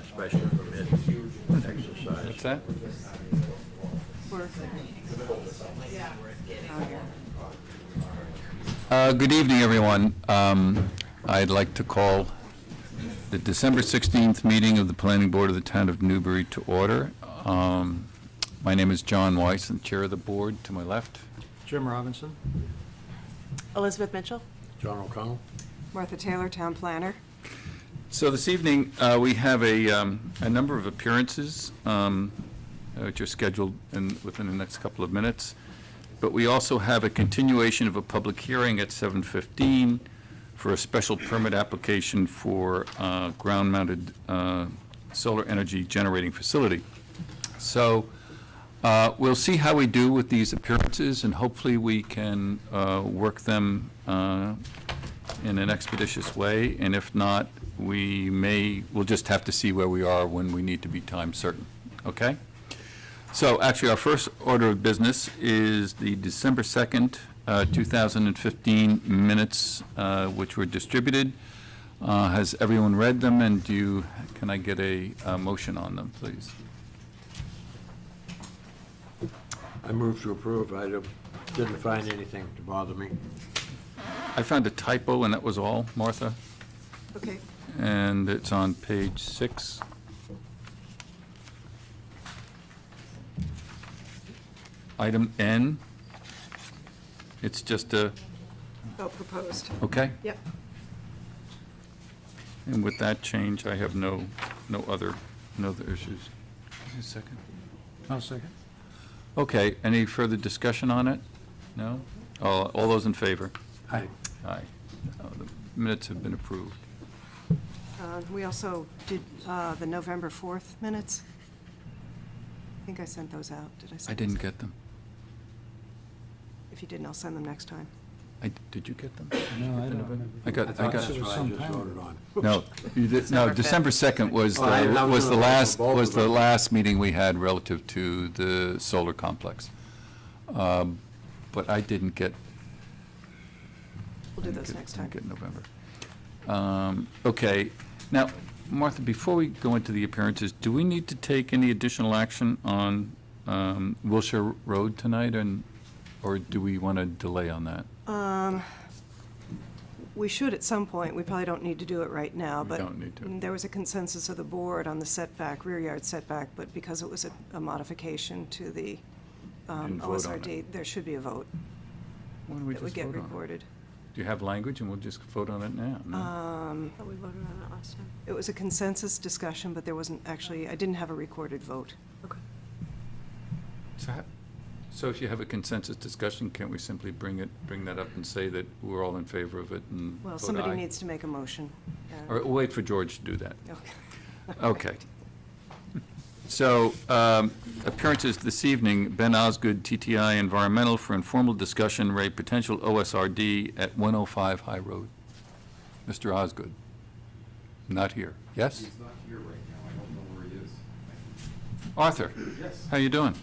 special permit exercise. What's that? Good evening, everyone. I'd like to call the December 16th meeting of the Planning Board of the Town of Newbury to order. My name is John Weiss, and Chair of the Board. To my left, Jim Robinson. Elizabeth Mitchell. John O'Connell? Martha Taylor, Town Planner. So this evening, we have a number of appearances which are scheduled within the next couple of minutes. But we also have a continuation of a public hearing at 7:15 for a special permit application for ground-mounted solar energy generating facility. So we'll see how we do with these appearances, and hopefully we can work them in an expeditious way. And if not, we'll just have to see where we are when we need to be time certain. Okay? So actually, our first order of business is the December 2nd, 2015 minutes, which were distributed. Has everyone read them, and can I get a motion on them, please? I move to approve. I didn't find anything to bother me. I found a typo, and that was all, Martha, Okay. and it's on page 6. Item N, it's just a, Oh, proposed. okay? Yep. And with that change, I have no other issues. A second. I'll second. Okay, any further discussion on it? No? All those in favor? Aye. Aye. The minutes have been approved. We also did the November 4th minutes. I think I sent those out. Did I send I didn't get them. If you didn't, I'll send them next time. Did you get them? No, I don't remember. I got, That's it what was I just sometime. voted on. no, you did, no, December 2nd was Oh, I was the gonna vote for both of them. last meeting we had relative to the solar complex. But I didn't get. We'll do those next time. Didn't get November. Okay, now, Martha, before we go into the appearances, do we need to take any additional action on Wilshire Road tonight, or do we want to delay on that? We should at some point. We probably don't need to do it right now, We but don't need to. there was a consensus of the board on the setback, rear yard setback, but because it was a modification to the Didn't vote on it. OSRD, there should be a vote Why don't we that would just get vote on it? recorded. Do you have language, and we'll just vote on it now? No? But we voted on it last time. It was a consensus discussion, but there wasn't actually, I didn't have a recorded vote. Okay. So if you have a consensus discussion, can't we simply bring that up and say that we're all in favor of it and Well, vote somebody aye? needs to make a motion. Or we'll wait for George to do that. Okay. Okay. So, appearances this evening, Ben Osgood, TTI Environmental, for informal discussion, rate potential OSRD at 105 High Road. Mr. Osgood, not here. Yes? He's not here right now, I don't know where he is. Arthur? Yes. How you doing?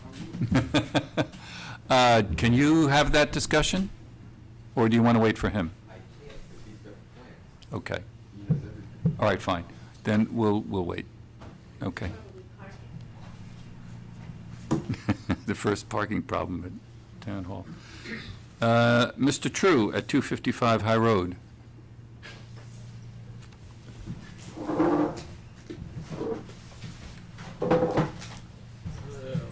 Can you have that discussion? Or do you want to wait for him? I can't because he's got plans. Okay. He has everything. All right, fine. Then we'll wait. Okay. The first parking problem at Town Hall. Mr. True at 255 High Road.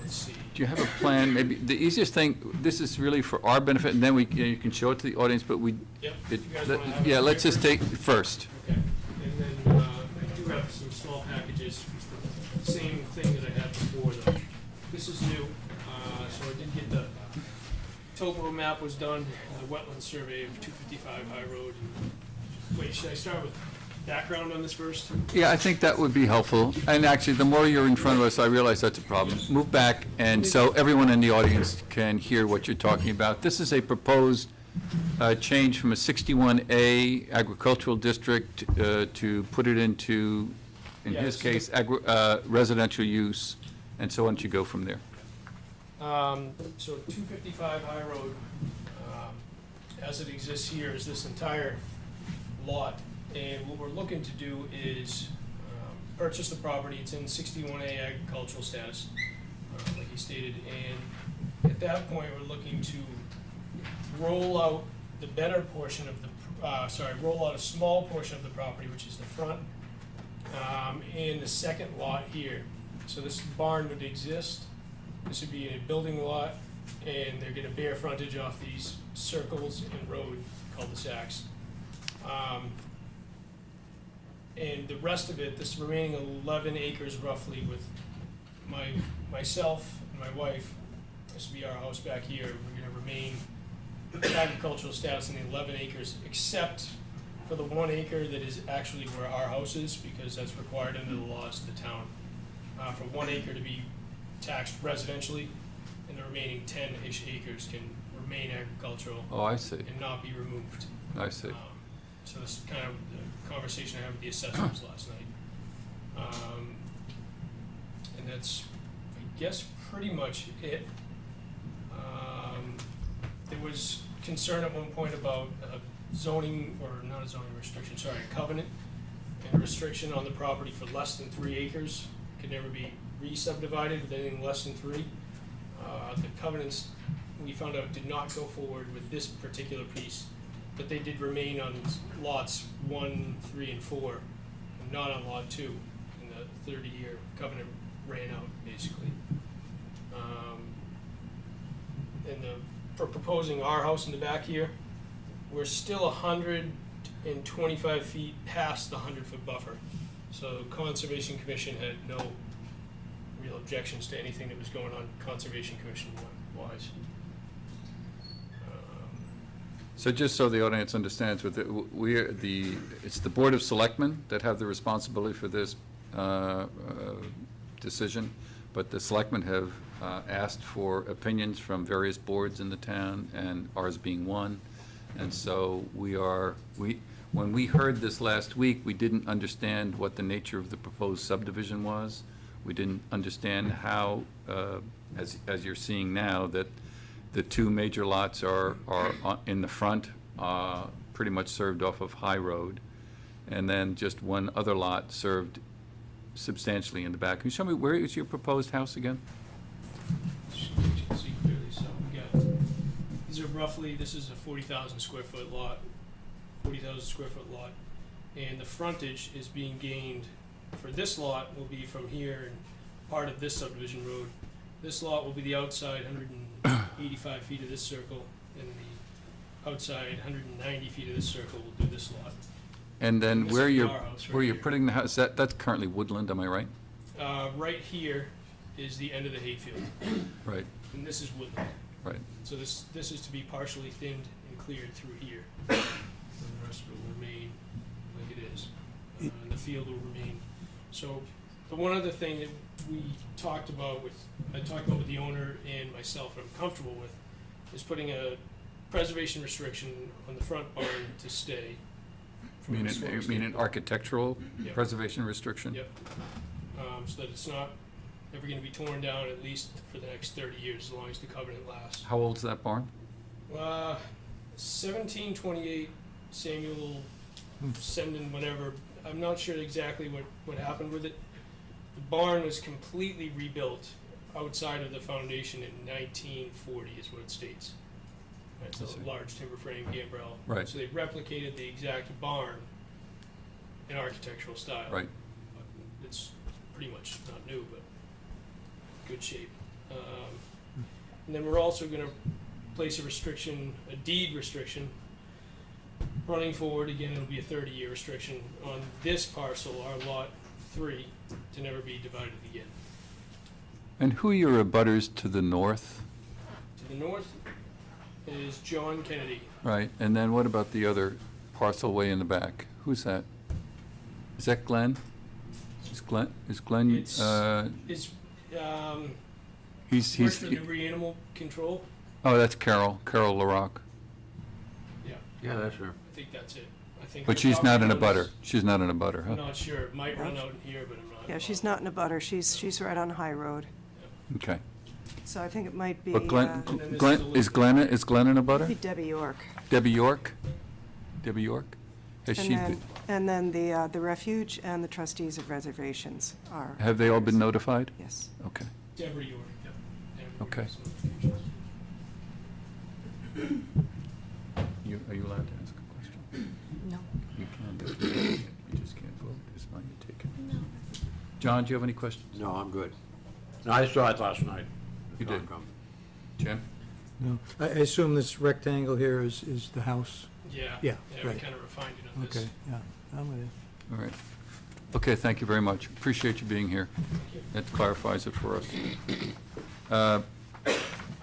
Let's see. Do you have a plan? Maybe the easiest thing, this is really for our benefit, and then you can show it to the audience, but Yep. You guys wanna have it yeah, up let's here just take first. Okay, and then I do have some small packages, it's the same thing that I had before though. This is new, so I did get the topo map was done, the wetland survey of 255 High Road. Wait, should I start with background on this first? Yeah, I think that would be helpful. And actually, the more you're in front of us, I realize that's a problem. Move back, and so everyone in the audience can hear what you're talking about. This is a proposed change from a 61A agricultural district to put it into, in Yeah, his this is case, residential use, and so why don't you go from there? So 255 High Road, as it exists here, is this entire lot. And what we're looking to do is purchased the property. It's in 61A agricultural status, like he stated, and at that point, we're looking to roll out the better portion of the, roll out a small portion of the property, which is the front, and the second lot here. So this barn would exist, this would be a building lot, and they're gonna bear frontage off these circles and road cul-de-sacs. And the rest of it, this remaining 11 acres roughly with myself and my wife, this will be our house back here, we're gonna remain agricultural status in the 11 acres, except for the 1 acre that is actually where our house is, because that's required under the laws of the town. For 1 acre to be taxed residentially, and the remaining 10-ish acres can remain agricultural Oh, I see, and not be removed. I see. So this is kind of the conversation I had with the assessors last night. And that's, I guess, pretty much it. There was concern at one point about zoning, or not a zoning restriction, sorry, a covenant and a restriction on the property for less than 3 acres. Could never be re-subdivided with anything less than 3. The covenants, we found out, did not go forward with this particular piece, but they did remain on lots 1, 3, and 4, and not on lot 2, and the 30-year covenant ran out, basically. For proposing our house in the back here, we're still 125 feet past the 100-foot buffer. So Conservation Commission had no real objections to anything that was going on Conservation Commission wise. So just so the audience understands, it's the Board of Selectmen that have the responsibility for this decision, but the selectmen have asked for opinions from various boards in the town, and ours being one. And so when we heard this last week, we didn't understand what the nature of the proposed subdivision was. We didn't understand how, as you're seeing now, that the 2 major lots are in the front, pretty much served off of High Road, and then just 1 other lot served substantially in the back. Can you show me, where is your proposed house again? You can see clearly, so we got, these are roughly, this is a 40,000 square foot lot, and the frontage is being gained for this lot will be from here and part of this subdivision road. This lot will be the outside 185 feet of this circle, and the outside 190 feet of this circle will do this lot. And then This where is you're, our house right where you're here. putting the house, that's currently woodland, am I right? Right here is the end of the hayfield, Right, and this is woodland. right. So this is to be partially thinned and cleared through here. And the rest of it will remain like it is. And the field will remain. So the one other thing that I talked about with the owner and myself, and I'm comfortable with, is putting a preservation restriction on the front barn to stay. You mean an architectural Yep. preservation restriction? Yep. So that it's not ever gonna be torn down, at least for the next 30 years, as long as the covenant lasts. How old's that barn? 1728 Samuel Sendon, whatever. I'm not sure exactly what happened with it. The barn was completely rebuilt outside of the foundation in 1940 is what it states. It's I see. a large timber frame gambrel. Right. So they replicated the exact barn in architectural style. Right. It's pretty much not new, but good shape. And then we're also gonna place a restriction, a deed restriction, running forward, again, it'll be a 30-year restriction on this parcel, our lot 3, to never be divided again. And who are your abutters to the north? To the north is John Kennedy. Right, and then what about the other parcel way in the back? Who's that? Is that Glenn? Is Glenn, It's- Is, he's, works for Newbury Animal Control? oh, that's Carol LaRock. Yeah, Yeah, that's her. I think that's it. I think. But her she's not an property line abutter. is- She's not an abutter, I'm huh? not sure. It might run out in here, but I'm not. Yeah, she's not in a butter, she's right on High Road, Okay. so I think it might be, But Glenn, And then this Glenn, is a is Glenn an be abutter? Debbie York. Debbie York? Debbie York? Has And she, then And then the refuge and the trustees of reservations are. Have they all been notified? Yes. Okay. Every order, yep. Every Okay. order, so notifications. Are you allowed to ask a question? No. You can, but you just can't vote. It's fine, you take it. No. John, do you have any questions? No, I'm good. No, I saw it last night. You did. Concom. Jim? No, I assume this rectangle here is the house? Yeah. Yeah, we right. kind of refined it on this. Okay, yeah, I'm with you. All right. Okay, thank you very much. Appreciate you being here. That clarifies it for us.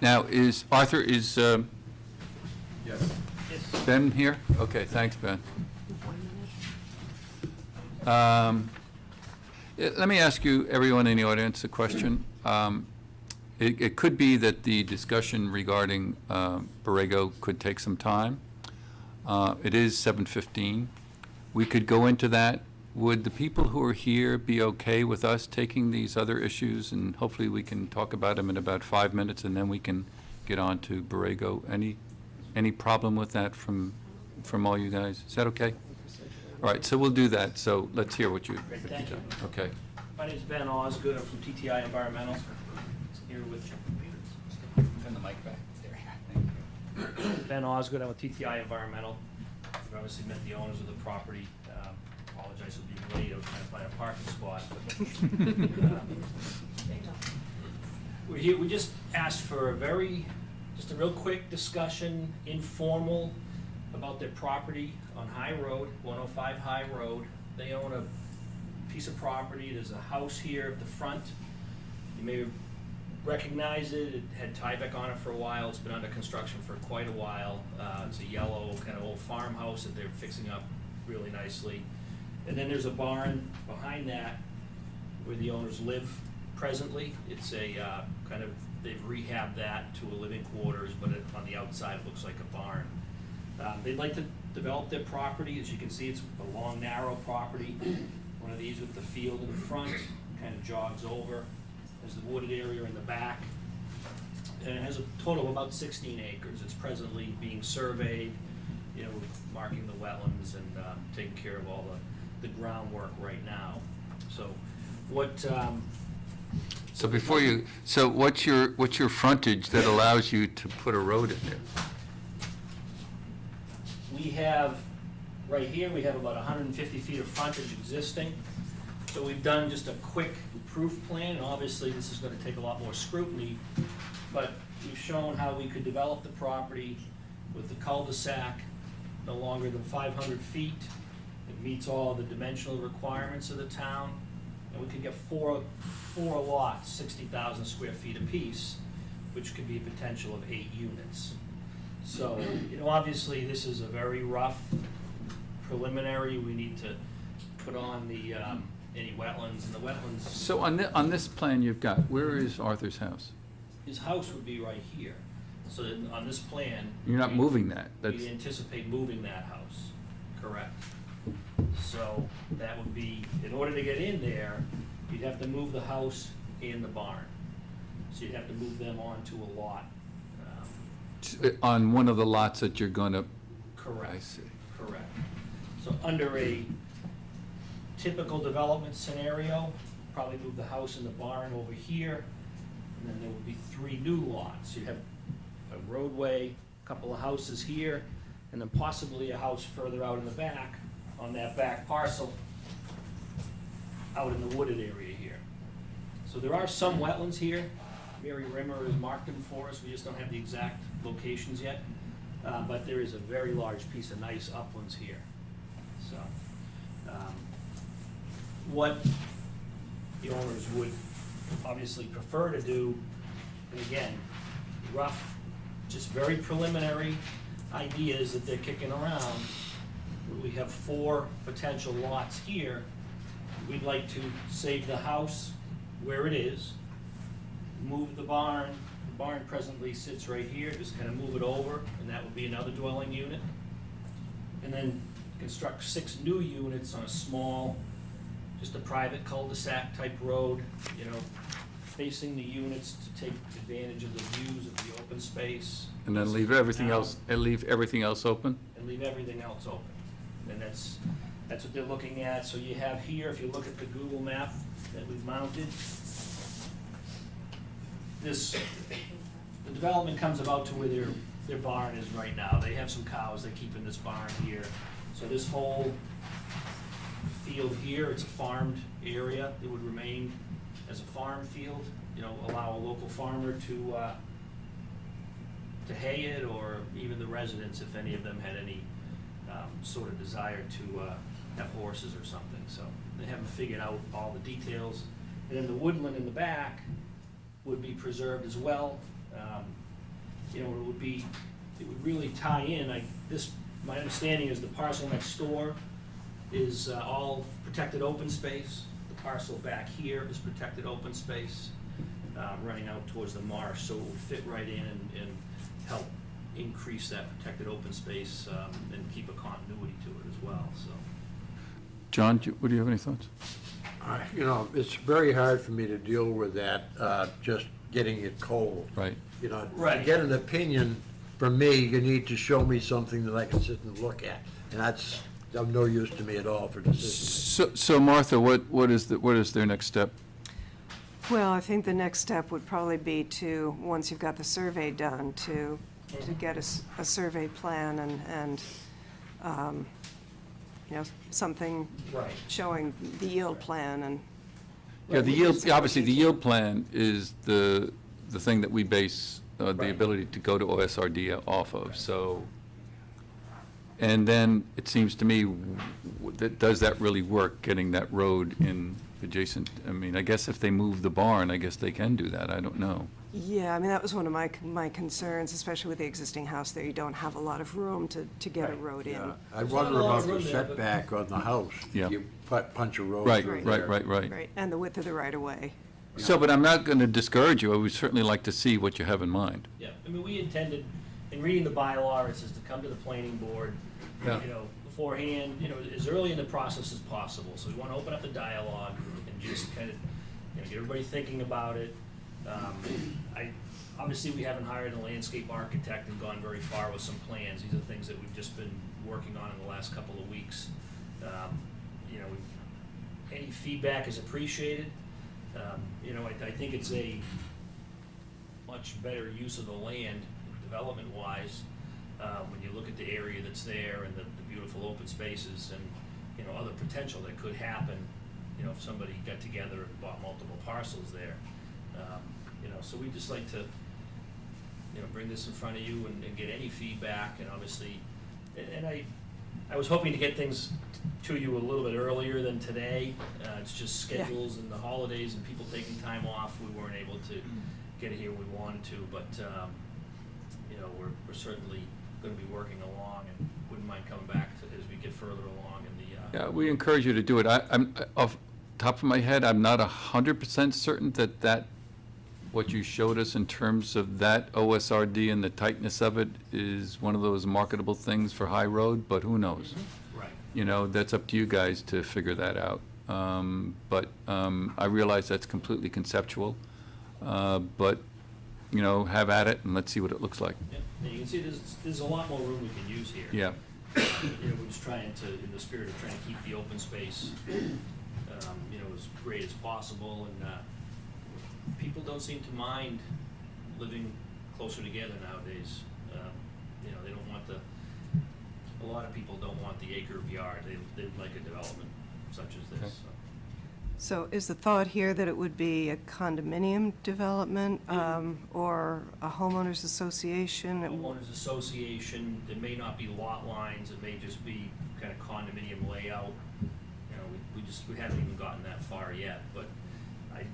Now, Arthur, is Yes. Ben here? Okay, thanks, Ben. Let me ask you, everyone in the audience, a question. It could be that the discussion regarding Borrego could take some time. It is 7:15. We could go into that. Would the people who are here be okay with us taking these other issues, and hopefully we can talk about them in about 5 minutes, and then we can get on to Borrego? Any problem with that from all you guys? Is that okay? All right, so we'll do that. So let's hear what you. Thank you. Okay. My name's Ben Osgood, I'm from TTI Environmental. Here with Turn the mic back. There. Ben Osgood, I'm with TTI Environmental. We've obviously met the owners of the property. Apologize for being late, I was trying to find a parking spot. We're here, we just asked for just a real quick discussion, informal, about their property on High Road, 105 High Road. They own a piece of property, there's a house here at the front. You may recognize it, it had Tyvek on it for a while, it's been under construction for quite a while. It's a yellow, kind of old farmhouse that they're fixing up really nicely. And then there's a barn behind that where the owners live presently. It's a kind of, they've rehabbed that to a living quarters, but on the outside it looks like a barn. They'd like to develop their property. As you can see, it's a long, narrow property. One of these with the field in the front, kind of jogs over. There's the wooded area in the back. And it has a total of about 16 acres. It's presently being surveyed, marking the wetlands and taking care of all the groundwork right now. So what, So before you, so what's your frontage that allows you to put a road in there? we have, right here, we have about 150 feet of frontage existing. So we've done just a quick proof plan, and obviously this is gonna take a lot more scrutiny, but we've shown how we could develop the property with the cul-de-sac no longer than 500 feet. It meets all the dimensional requirements of the town, and we could get four lots, 60,000 square feet apiece, which could be a potential of 8 units. So, obviously, this is a very rough preliminary. We need to put on the, any wetlands, and the wetlands, So on this plan you've got, where is Arthur's house? his house would be right here. So then on this plan. You're not we- moving that. That's, We anticipate moving that house, correct. So that would be, in order to get in there, you'd have to move the house and the barn. So you'd have to move them onto a lot. on one of the lots that you're gonna, Correct. I see. Correct. So under a typical development scenario, probably move the house and the barn over here, and then there would be 3 new lots. You'd have a roadway, a couple of houses here, and then possibly a house further out in the back, on that back parcel, out in the wooded area here. So there are some wetlands here. Mary Rimmer has marked them for us, we just don't have the exact locations yet. But there is a very large piece of nice uplands here. So, what the owners would obviously prefer to do, and again, rough, just very preliminary ideas that they're kicking around. We have 4 potential lots here. We'd like to save the house where it is, move the barn. The barn presently sits right here, just kind of move it over, and that would be another dwelling unit. And then construct 6 new units on a small, just a private cul-de-sac type road, facing the units to take advantage of the views of the open space. And then leave everything else open? And leave everything else open. And That's what they're looking at. So you have here, if you look at the Google map that we've mounted, the development comes about to where their barn is right now. They have some cows, they keep in this barn here. So this whole field here, it's a farmed area. It would remain as a farm field, allow a local farmer to hay it, or even the residents, if any of them had any sort of desire to have horses or something. So they haven't figured out all the details. And then the woodland in the back would be preserved as well. It would really tie in. My understanding is the parcel next door is all protected open space. The parcel back here is protected open space, running out towards the marsh, so it would fit right in and help increase that protected open space and keep a continuity to it as well, so. John, do you have any thoughts? It's very hard for me to deal with that, just getting it cold. Right. To Right. get an opinion from me, you need to show me something that I can sit and look at. And that's of no use to me at all for decisions. So Martha, what is their next step? Well, I think the next step would probably be to, once you've got the survey done, to get a survey plan and something Right. showing the yield plan and. Yeah, obviously, the yield plan is the thing that we base the Right. ability to go to OSRD off of, so. And then, it seems to me, does that really work, getting that road in adjacent? I mean, I guess if they move the barn, I guess they can do that, I don't know. Yeah, I mean, that was one of my concerns, especially with the existing house there. You don't have a lot of room to get a Right. road in. I There's wonder not a lot about of the room there, but- setback on the house. Yeah. You punch a road Right, through right, there. right. Right, and the width of the right-of-way. So, but I'm not going to discourage you, I would certainly like to see what you have in mind. Yeah, I mean, we intended, in reading the bylaw, it says to come to the planning board, Yeah. beforehand, as early in the process as possible. So we want to open up the dialogue and just kind of, get everybody thinking about it. Obviously, we haven't hired a landscape architect and gone very far with some plans. These are things that we've just been working on in the last couple of weeks. Any feedback is appreciated. I think it's a much better use of the land, development-wise, when you look at the area that's there and the beautiful open spaces and, other potential that could happen, if somebody got together and bought multiple parcels there. So we'd just like to, bring this in front of you and get any feedback, and obviously, and I was hoping to get things to you a little bit earlier than today. It's just schedules and the holidays and people taking time off. We weren't able to get it here when we wanted to, but, we're certainly gonna be working along and wouldn't mind coming back as we get further along in the. Yeah, we encourage you to do it. I'm, off the top of my head, I'm not 100% certain that what you showed us in terms of that OSRD and the tightness of it is one of those marketable things for High Road, but who knows? Right. That's up to you guys to figure that out. But I realize that's completely conceptual, but, have at it and let's see what it looks like. Yeah, and you can see there's a lot more room we can use here. Yeah. We're just trying to, in the spirit of trying to keep the open space, as great as possible, and people don't seem to mind living closer together nowadays. They don't want a lot of people don't want the acre of yard. They'd like a development such as Okay. this, so. So is the thought here that it would be a condominium development or a homeowners association? Homeowners association, there may not be lot lines, it may just be kind of condominium layout. We haven't even gotten that far yet, but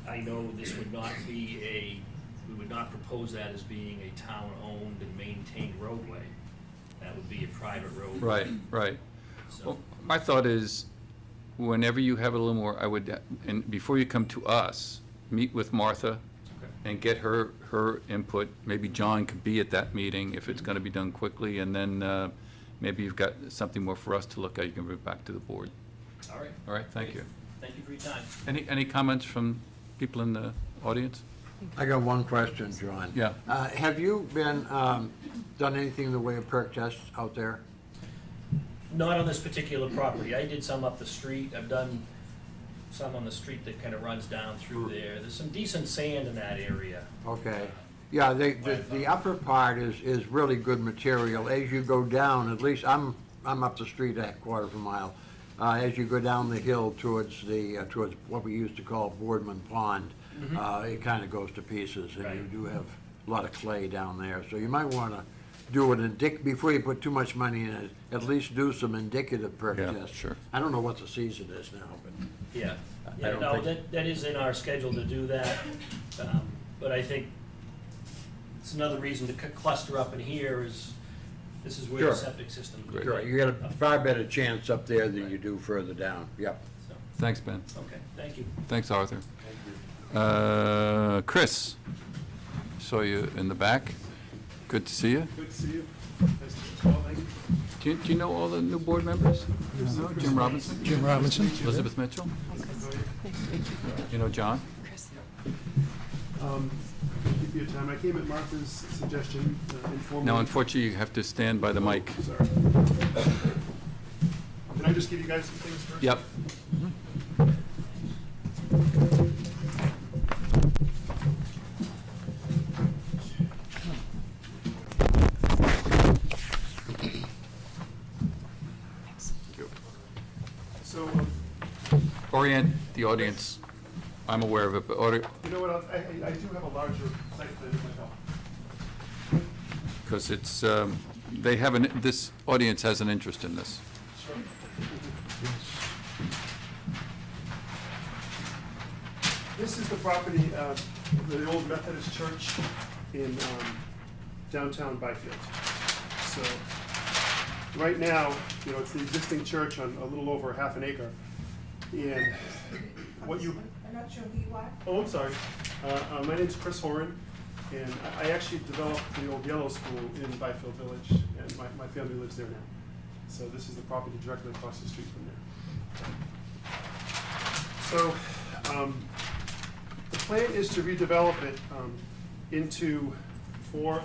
I know this would not be we would not propose that as being a town-owned and maintained roadway. That would be a private roadway. Right. So, Well, my thought is, whenever you have a little more, and before you come to us, meet with Martha okay. and get her input. Maybe John could be at that meeting if it's gonna be done quickly, and then maybe you've got something more for us to look at, you can bring it back to the board. All right. All right, thank you. Thank you for your time. Any comments from people in the audience? I got one question, John. Yeah. Have you been, done anything in the way of perk tests out there? Not on this particular property. I did some up the street. I've done some on the street that kind of runs down through there. There's some decent sand in that area. Okay. Yeah, the upper part is really good material. As you go down, at least I'm up the street a quarter of a mile. As you go down the hill towards towards what we used to call Boardman Pond, it kind of goes to pieces, and you Right. do have a lot of clay down there. So you might want to do an before you put too much money in it, at least do some indicative perk Yeah, tests. sure. I don't know what the season is now, but Yeah. I Yeah, don't no, think- that is in our schedule to do that. But I think it's another reason to cluster up in here is, this is where the Sure. septic system. Great. sure, you got a far better chance up there than you do further down. Yep. So, Thanks, Ben. okay, thank you. Thanks, Arthur. Chris, saw you in the back. Good to see you. Good to see you. Nice to meet you all. Thank you. Do you know all the new board members? Jim Robinson? Jim Robinson? Elizabeth Mitchell? You know John? Thank you for your time. I came at Martha's suggestion, informally. Now, unfortunately, you have to stand by the mic. Sorry. Can I just give you guys some things first? Yep. So, Orient the audience. I'm aware of it, but you know what, I do have a larger site plan myself. because it's, they have this audience has an interest in this. Sure. This is the property, the old Methodist church in downtown Byfield. So, right now, you know, it's the existing church on a little over half an acre. And what you, I'm not sure who you are. oh, I'm sorry. My name's Chris Horan, and I actually developed the old yellow school in Byfield Village, and my family lives there now. So this is the property directly across the street from there. So, the plan is to redevelop it into 4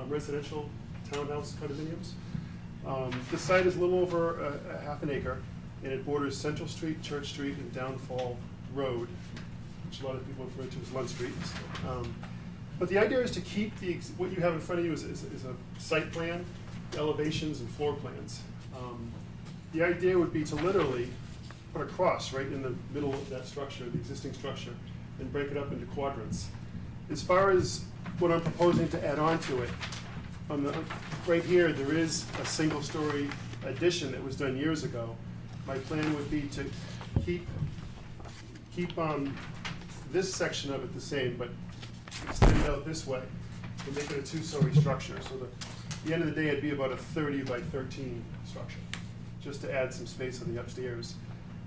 residential townhouse condominiums. The site is a little over a half an acre, and it borders Central Street, Church Street, and Downfall Road, which a lot of people refer to as Lund Street. But the idea is to keep what you have in front of you is a site plan, elevations, and floor plans. The idea would be to literally put a cross right in the middle of that structure, the existing structure, and break it up into quadrants. As far as what I'm proposing to add on to it, right here, there is a single-story addition that was done years ago. My plan would be to keep this section of it the same, but extend it out this way and make it a 2-story structure. So at the end of the day, it'd be about a 30 by 13 structure, just to add some space on the upstairs.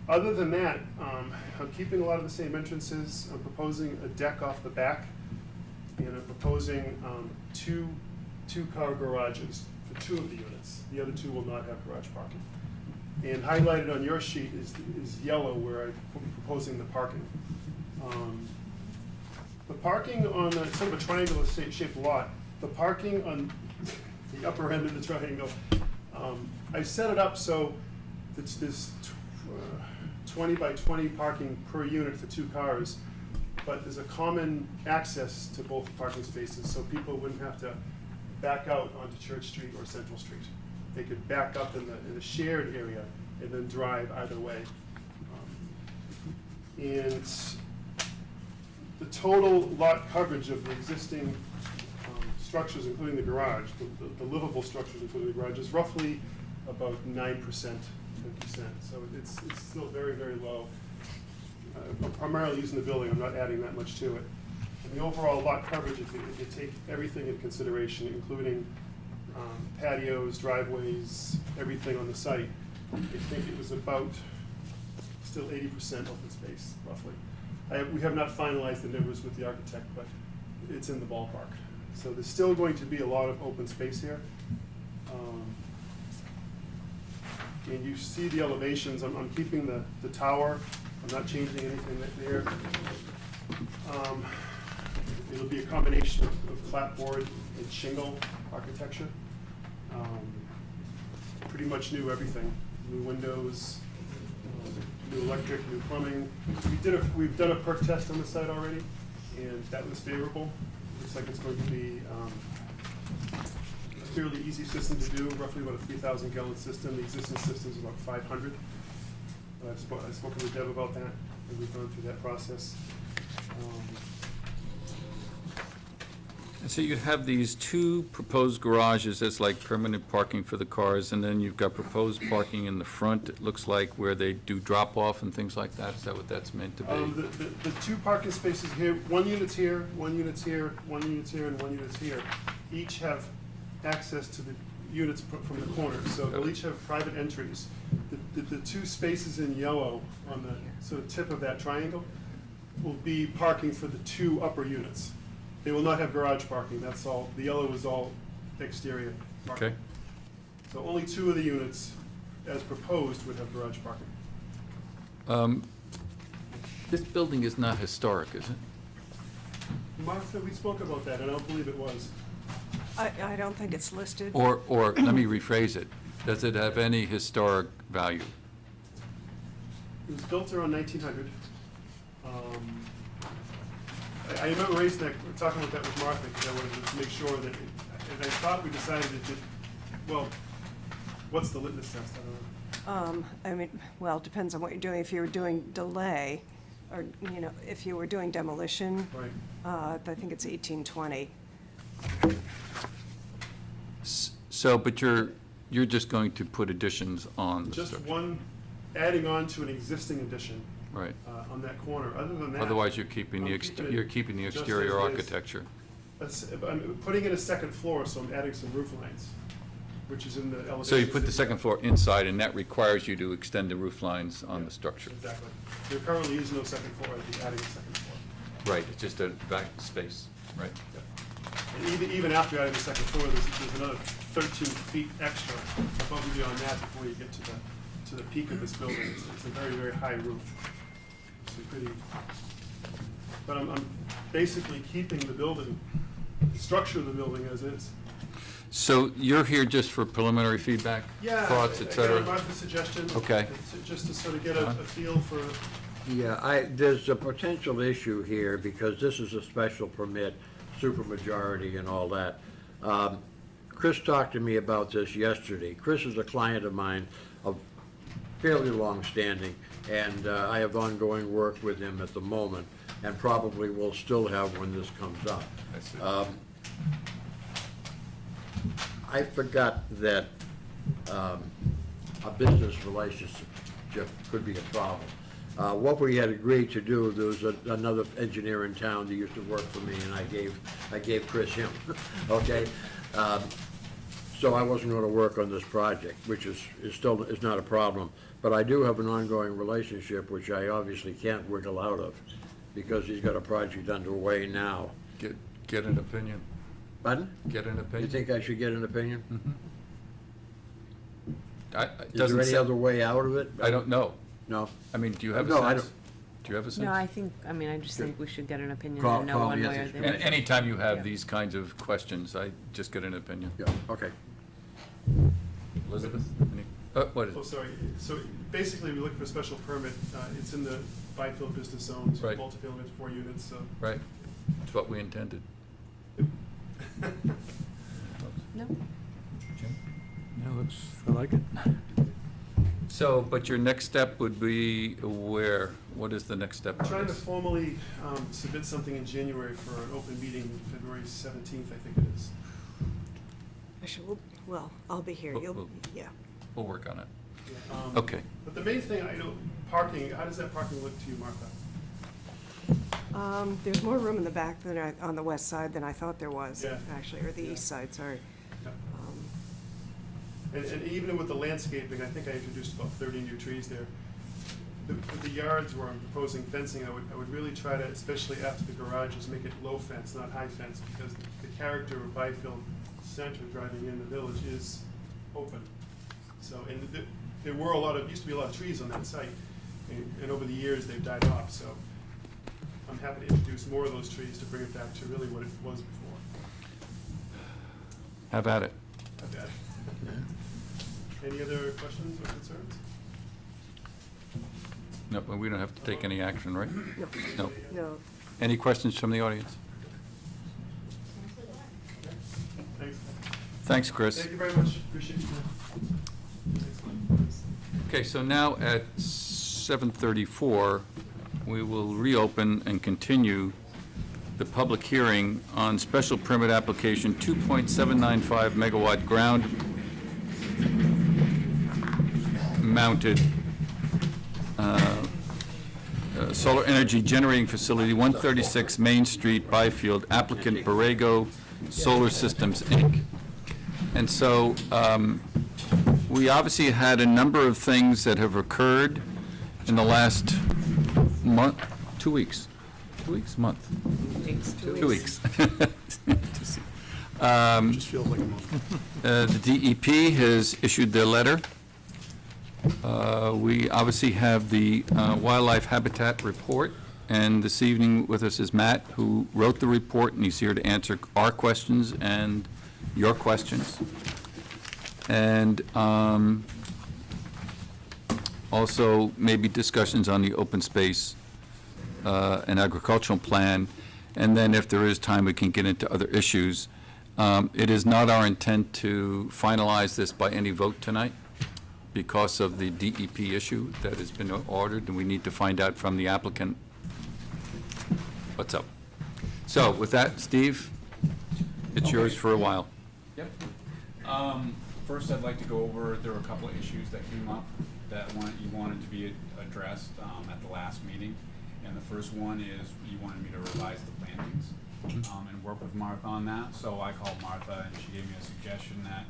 Other than that, I'm keeping a lot of the same entrances. I'm proposing a deck off the back, and I'm proposing 2 two-car garages for 2 of the units. The other 2 will not have garage parking. And highlighted on your sheet is yellow, where I'm proposing the parking. The parking on sort of a triangular shaped lot, the parking on the upper end of the triangle, I set it up so it's this 20 by 20 parking per unit for 2 cars, but there's a common access to both parking spaces, so people wouldn't have to back out onto Church Street or Central Street. They could back up in the shared area and then drive either way. And the total lot coverage of the existing structures, including the garage, the livable structures, including the garage, is roughly about 9%, 50%. So it's still very, very low. I'm primarily using the building, I'm not adding that much to it. And the overall lot coverage, if you take everything in consideration, including patios, driveways, everything on the site, I think it was about still 80% open space, roughly. We have not finalized the numbers with the architect, but it's in the ballpark. So there's still going to be a lot of open space here. And you see the elevations. I'm keeping the tower. I'm not changing anything there. It'll be a combination of clapboard and shingle architecture. pretty much new everything, new windows, new electric, new plumbing. We've done a perk test on the site already, and that was favorable. Looks like it's going to be a fairly easy system to do, roughly about a 3,000 gallon system. The existing system is about 500. I've spoken with Deb about that, and we've gone through that process. And so you have these two proposed garages as like permanent parking for the cars, and then you've got proposed parking in the front, it looks like, where they do drop-off and things like that? Is that what that's meant to be? The two parking spaces here, one unit's here, one unit's here, one unit's here, and one unit's here, each have access to the units from the corners, so they'll each have private entries. The two spaces in yellow on the sort of tip of that triangle will be parking for the two upper units. They will not have garage parking, that's all, the yellow is all exterior parking. Okay. So only two of the units, as proposed, would have garage parking. This building is not historic, is it? Martha, we spoke about that, and I don't believe it was. I don't think it's listed. Or let me rephrase it, does it have any historic value? It was built around 1900. I remember raising that, talking about that with Martha, because I wanted to make sure that, and I thought we decided that, well, what's the litmus test? I don't know. I mean, well, it depends on what you're doing. If you were doing delay, or, you know, if you were doing demolition, Right. I think it's 1820. So, but you're just going to put additions on the Just structure? one, adding on to an existing addition Right. On that corner. Other than that. Otherwise, you're keeping I'm the, keeping it you're keeping the just exterior as is. architecture. I'm putting in a second floor, so I'm adding some roof lines, which is in the elevation. So you put the second floor inside, and that requires you to extend the roof lines on Yeah, the structure? Exactly. There currently is no second floor, I'd be adding a second floor. Right, it's just a back space, right? And even after adding the second floor, there's another 13 feet extra above and beyond that before you get to the peak of this building. It's a very, very high roof. It's a pretty, but I'm basically keeping the building, the structure of the building as is. So you're here just for preliminary feedback, thoughts, et Again, cetera? Martha's suggestion. Okay. Just to sort of get a feel for, Yeah, there's a potential issue here because this is a special permit, supermajority and all that. Chris talked to me about this yesterday. Chris is a client of mine of fairly long standing, and I have ongoing work with him at the moment, and probably will still have when this comes up. I see. I forgot that a business relationship could be a problem. What we had agreed to do, there was another engineer in town that used to work for me, and I gave Chris him, okay? So I wasn't gonna work on this project, which is not a problem. But I do have an ongoing relationship, which I obviously can't wiggle out of, because he's got a project underway now. Get an opinion, Pardon? get an You opinion. think I should get an opinion? It Is doesn't there any sa- other way out of it? I don't know. No? I mean, do you have a No, I sense? don't. Do you have a sense? No, I think, I mean, I just think we should get an opinion Call- and know call one me, way or yes, the it's other. And anytime you Yeah. have these kinds of questions, I just get an opinion. Yeah, okay. Elizabeth? What is oh, it? sorry, so basically we look for a special permit. It's in the Byfield business zone, so Right. multifamily with 4 units, so. Right, it's what we intended. No? Jim? Yeah, I like it. So, but your next step would be where? What is the next step I'm on trying to this? formally submit something in January for an open meeting, February 17th, I think it is. Actually, well, I'll be here. We'll- Yeah. We'll work on it. Okay. Okay. But the main thing, parking, how does that parking look to you, Martha? There's more room in the back on the west side than I thought there was, Yeah. actually, or the Yeah. east side, sorry. Yeah. Um, And even with the landscaping, I think I introduced about 30 new trees there. With the yards where I'm proposing fencing, I would really try to, especially after the garages, make it low fence, not high fence, because the character of Byfield Center driving in the village is open. So, and there were used to be a lot of trees on that site, and over the years, they've died off, so I'm happy to introduce more of those trees to bring it back to really what it was before. Have at it. I bet. Any other questions or concerns? No, but we don't have to take any action, right? No. No. Any questions from the audience? Thanks. Thanks, Chris. Thank you very much. Appreciate your time. Excellent. Okay, so now at 7:34, we will reopen and continue the public hearing on special permit application 2.795 megawatt ground mounted solar energy generating facility, 136 Main Street, Byfield, applicant Borrego Solar Systems, Inc. And so, we obviously had a number of things that have occurred in the last month, 2 weeks. 2 weeks, month? 2 weeks. Just feels like a month. The DEP has issued their letter. We obviously have the wildlife habitat report, and this evening with us is Matt, who wrote the report, and he's here to answer our questions and your questions. And also maybe discussions on the open space and agricultural plan, and then if there is time, we can get into other issues. It is not our intent to finalize this by any vote tonight because of the DEP issue that has been ordered, and we need to find out from the applicant what's up. So with that, Steve, it's yours for a while. Yep. First, I'd like to go over, there were a couple of issues that came up that you wanted to be addressed at the last meeting. And the first one is you wanted me to revise the plantings and work with Martha on that. So I called Martha, and she gave me a suggestion that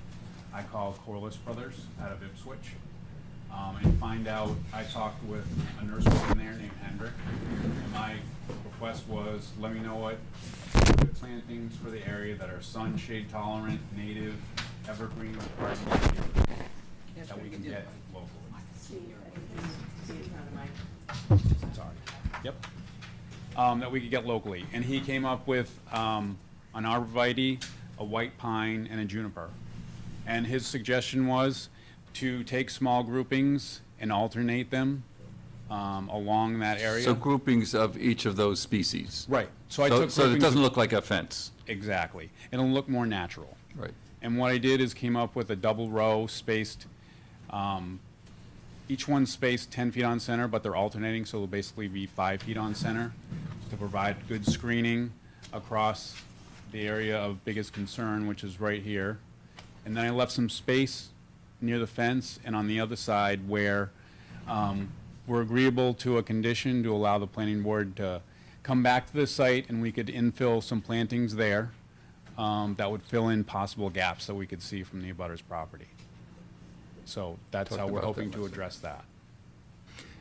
I call Corliss Brothers out of Ipswich and find out. I talked with a nurseryman there named Hendrick, and my request was, let me know what good plantings for the area that are sun, shade tolerant, native, evergreen, or garden that we can get locally. Sorry. Yep. That we could get locally. And he came up with an arborvitae, a white pine, and a juniper. And his suggestion was to take small groupings and alternate them along that area. So groupings of each of those species. Right. So I So took so it groupings doesn't of- look like a fence. Exactly. It'll look more natural. Right. And what I did is came up with a double row spaced, each one spaced 10 feet on center, but they're alternating, so it'll basically be 5 feet on center to provide good screening across the area of biggest concern, which is right here. And then I left some space near the fence and on the other side where we're agreeable to a condition to allow the planning board to come back to the site, and we could infill some plantings there that would fill in possible gaps that we could see from the abutters property. So that's Talked how we're about hoping that to last address that.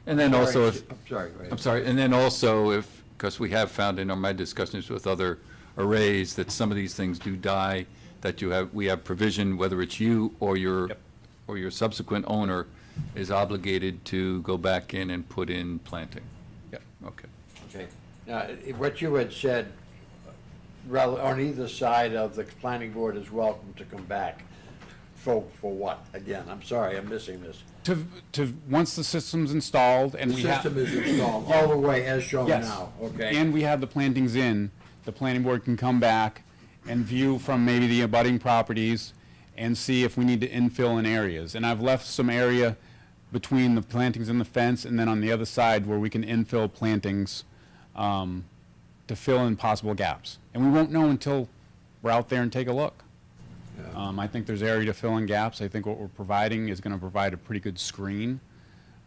And then also if, I'm sorry, go ahead. I'm sorry, and then also if, because we have found in my discussions with other arrays that some of these things do die, that we have provision, whether it's you or your, Yep. or your subsequent owner is obligated to go back in and put in planting. Yep. Okay. Okay. Now, what you had said, on either side of the planning board is welcome to come back. For what? Again, I'm sorry, I'm missing this. Once the system's installed and The we have. system is installed all the way as shown Yes. now, okay? And we have the plantings in, the planning board can come back and view from maybe the abutting properties and see if we need to infill in areas. And I've left some area between the plantings and the fence, and then on the other side where we can infill plantings to fill in possible gaps. And we won't know until we're out there and take a look. I think there's area to fill in gaps. I think what we're providing is gonna provide a pretty good screen.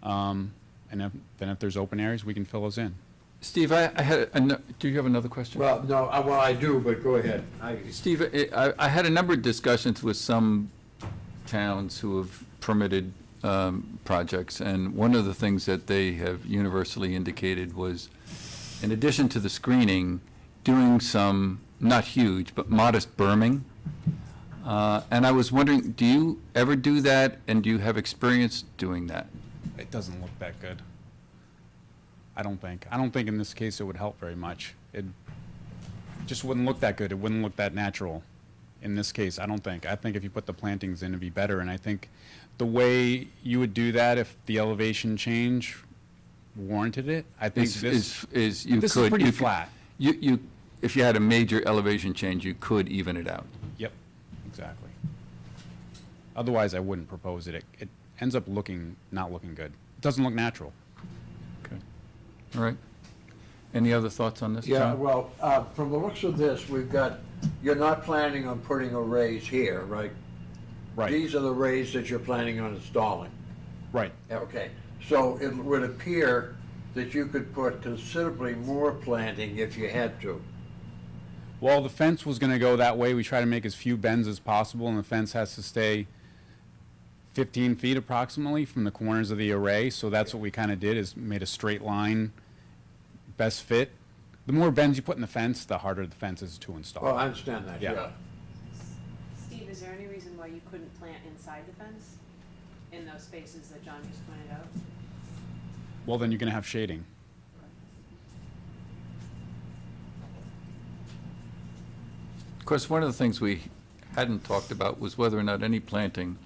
And then if there's open areas, we can fill those in. Steve, I had, do you have another question? Well, no, well, I do, but go ahead. Steve, I had a number of discussions with some towns who have permitted projects, and one of the things that they have universally indicated was, in addition to the screening, doing some, not huge, but modest berming. And I was wondering, do you ever do that, and do you have experience doing that? It doesn't look that good. I don't think. I don't think in this case it would help very much. It just wouldn't look that good. It wouldn't look that natural in this case, I don't think. I think if you put the plantings in, it'd be better, and I think the way you would do that if the elevation change warranted it. I think this Is you could. this is pretty you could- flat. You, if you had a major elevation change, you could even it out. Yep, exactly. Otherwise, I wouldn't propose it. It ends up not looking good. It doesn't look natural. Okay. All right. Any other thoughts on this, Yeah, John? well, from the looks of this, you're not planning on putting arrays here, right? Right, These are the arrays that you're planning on installing. right. Okay, so it would appear that you could put considerably more planting if you had to. Well, the fence was gonna go that way. We try to make as few bends as possible, and the fence has to stay 15 feet approximately from the corners of the array, so that's what we kinda did, is made a straight line, best fit. The more bends you put in the fence, the harder the fence is to install. Well, I understand that, Yeah. yeah. Steve, is there any reason why you couldn't plant inside the fence in those spaces that John just pointed out? Well, then you're gonna have shading. Of course, one of the things we hadn't talked about was whether or not any planting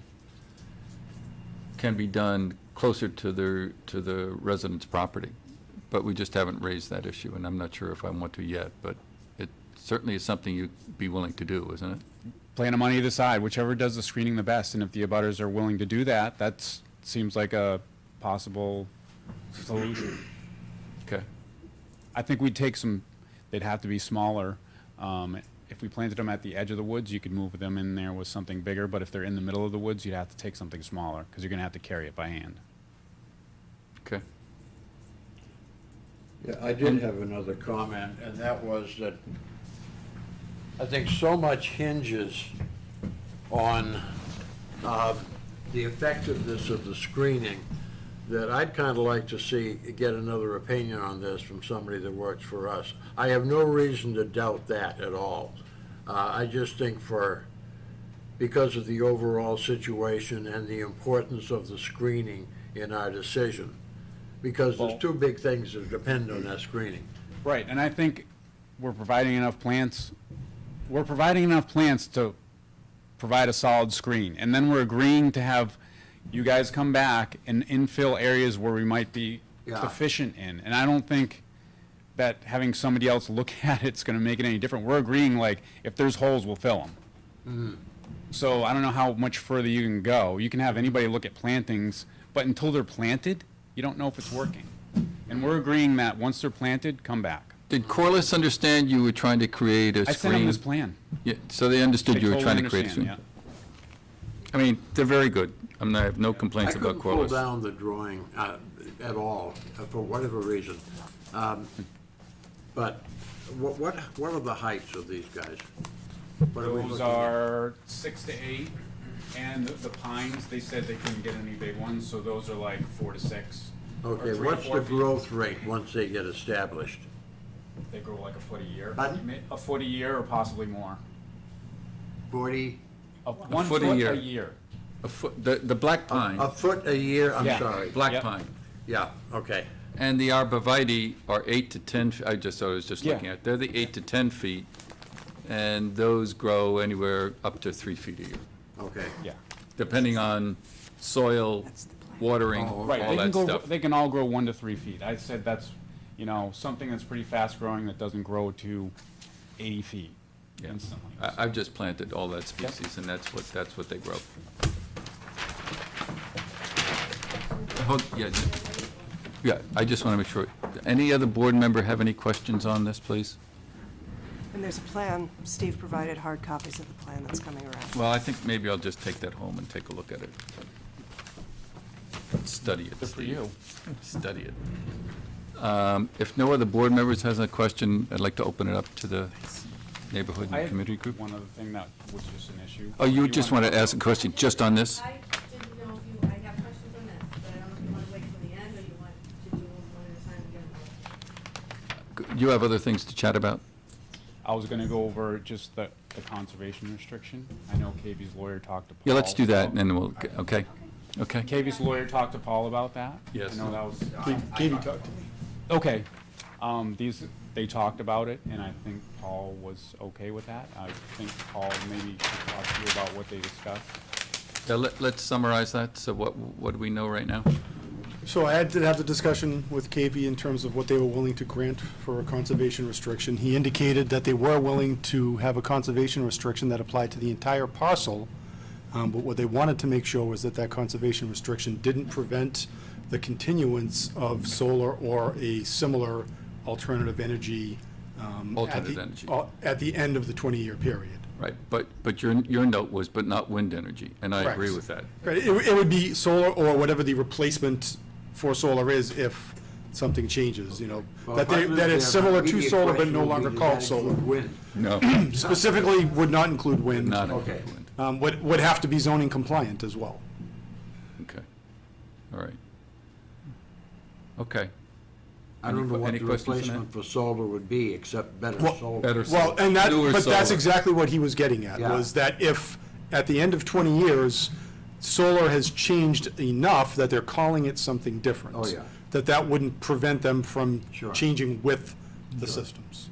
can be done closer to the resident's property. But we just haven't raised that issue, and I'm not sure if I want to yet, but it certainly is something you'd be willing to do, isn't it? Plant them on either side, whichever does the screening the best, and if the abutters are willing to do that, that seems like a possible solution. Okay. I think we'd take they'd have to be smaller. If we planted them at the edge of the woods, you could move them in there with something bigger, but if they're in the middle of the woods, you'd have to take something smaller, because you're gonna have to carry it by hand. Okay. Yeah, I did have another comment, and that was that I think so much hinges on the effectiveness of the screening that I'd kind of like to get another opinion on this from somebody that works for us. I have no reason to doubt that at all. I just think because of the overall situation and the importance of the screening in our decision, because there's Well- two big things that depend on that screening. Right, and I think we're providing enough plants to provide a solid screen. And then we're agreeing to have you guys come back and infill areas where we might be Yeah. deficient in. And I don't think that having somebody else look at it's gonna make it any different. We're agreeing, like, if there's holes, we'll fill them. So I don't know how much further you can go. You can have anybody look at plantings, but until they're planted, you don't know if it's working. And we're agreeing that once they're planted, come back. Did Corliss understand you were trying to create a I sent them screen? this plan. Yeah, so they understood They you were totally trying to create a understand, screen? I mean, they're very good. I have no complaints about I couldn't pull Corliss. down the drawing at all, for whatever reason. But what are the heights of these guys? What are we Those looking at? are 6 to 8, and the pines, they said they couldn't get any big ones, so those are like 4 to 6. or Okay, 3 to what's 4 the feet. growth rate once they get established? They grow like a foot a year. Pardon? A foot a year or possibly more. 40, 1 foot a foot year. a year. A foot, the black pine, a foot a year, I'm Yeah. sorry. black Yep. pine, Yeah, okay. and the arborvitae are 8 to 10, I was just Yeah. looking at, they're the 8 to 10 feet, and those grow anywhere up to 3 feet a year, Okay. Yeah. depending on soil, watering, Oh, all Right, they can that go, stuff. they can all grow 1 to 3 feet. I said that's, something that's pretty fast growing that doesn't grow to 80 feet Yeah. instantly. I've just planted all that species, and that's what they grow. Yeah, I just want to make sure. Any other board member have any questions on this, please? And there's a plan, Steve provided hard copies of the plan that's coming around. Well, I think maybe I'll just take that home and take a look at it. Study it, Good for Steve. you. Study it. If no other board members has a question, I'd like to open it up to the neighborhood I and had committee group. one other thing that was just an issue. Oh, you just want to ask a question just on this? I didn't know if you, I have questions on this, but I don't know if you want to wait till the end or you want to do them one at a time again. You have other things to chat about? I was gonna go over just the conservation restriction. I know KV's lawyer talked to Paul. Yeah, let's do that, and then we'll, okay? Okay? KV's lawyer talked to Paul about that? Yes. I know that was. Katie talked to me. Okay, they talked about it, and I think Paul was okay with that. I think Paul maybe could talk to you about what they discussed. Let's summarize that. So what do we know right now? So I did have the discussion with KP in terms of what they were willing to grant for a conservation restriction. He indicated that they were willing to have a conservation restriction that applied to the entire parcel, but what they wanted to make sure was that that conservation restriction didn't prevent the continuance of solar or a similar alternative energy. Alternative energy. At the end of the 20-year period. Right, but your note was, but not wind energy, and I agree Correct. with that. Right, it would be solar or whatever the replacement for solar is if something changes, you know. Well, That if I lived that it's there, my similar to immediate solar but question no would be, longer does called that solar. include wind? No, Specifically would not include wind. not Okay. include wind. Would have to be zoning compliant as well. Okay, all right. Okay. I don't know what Any the questions on that? replacement for solar would be, except better Well, solar. Better Well, and that, newer but that's solar. exactly what he was getting at, Yeah. was that if, at the end of 20 years, solar has changed enough that they're calling it something different. Oh, yeah. That wouldn't prevent them from Sure. changing with the systems.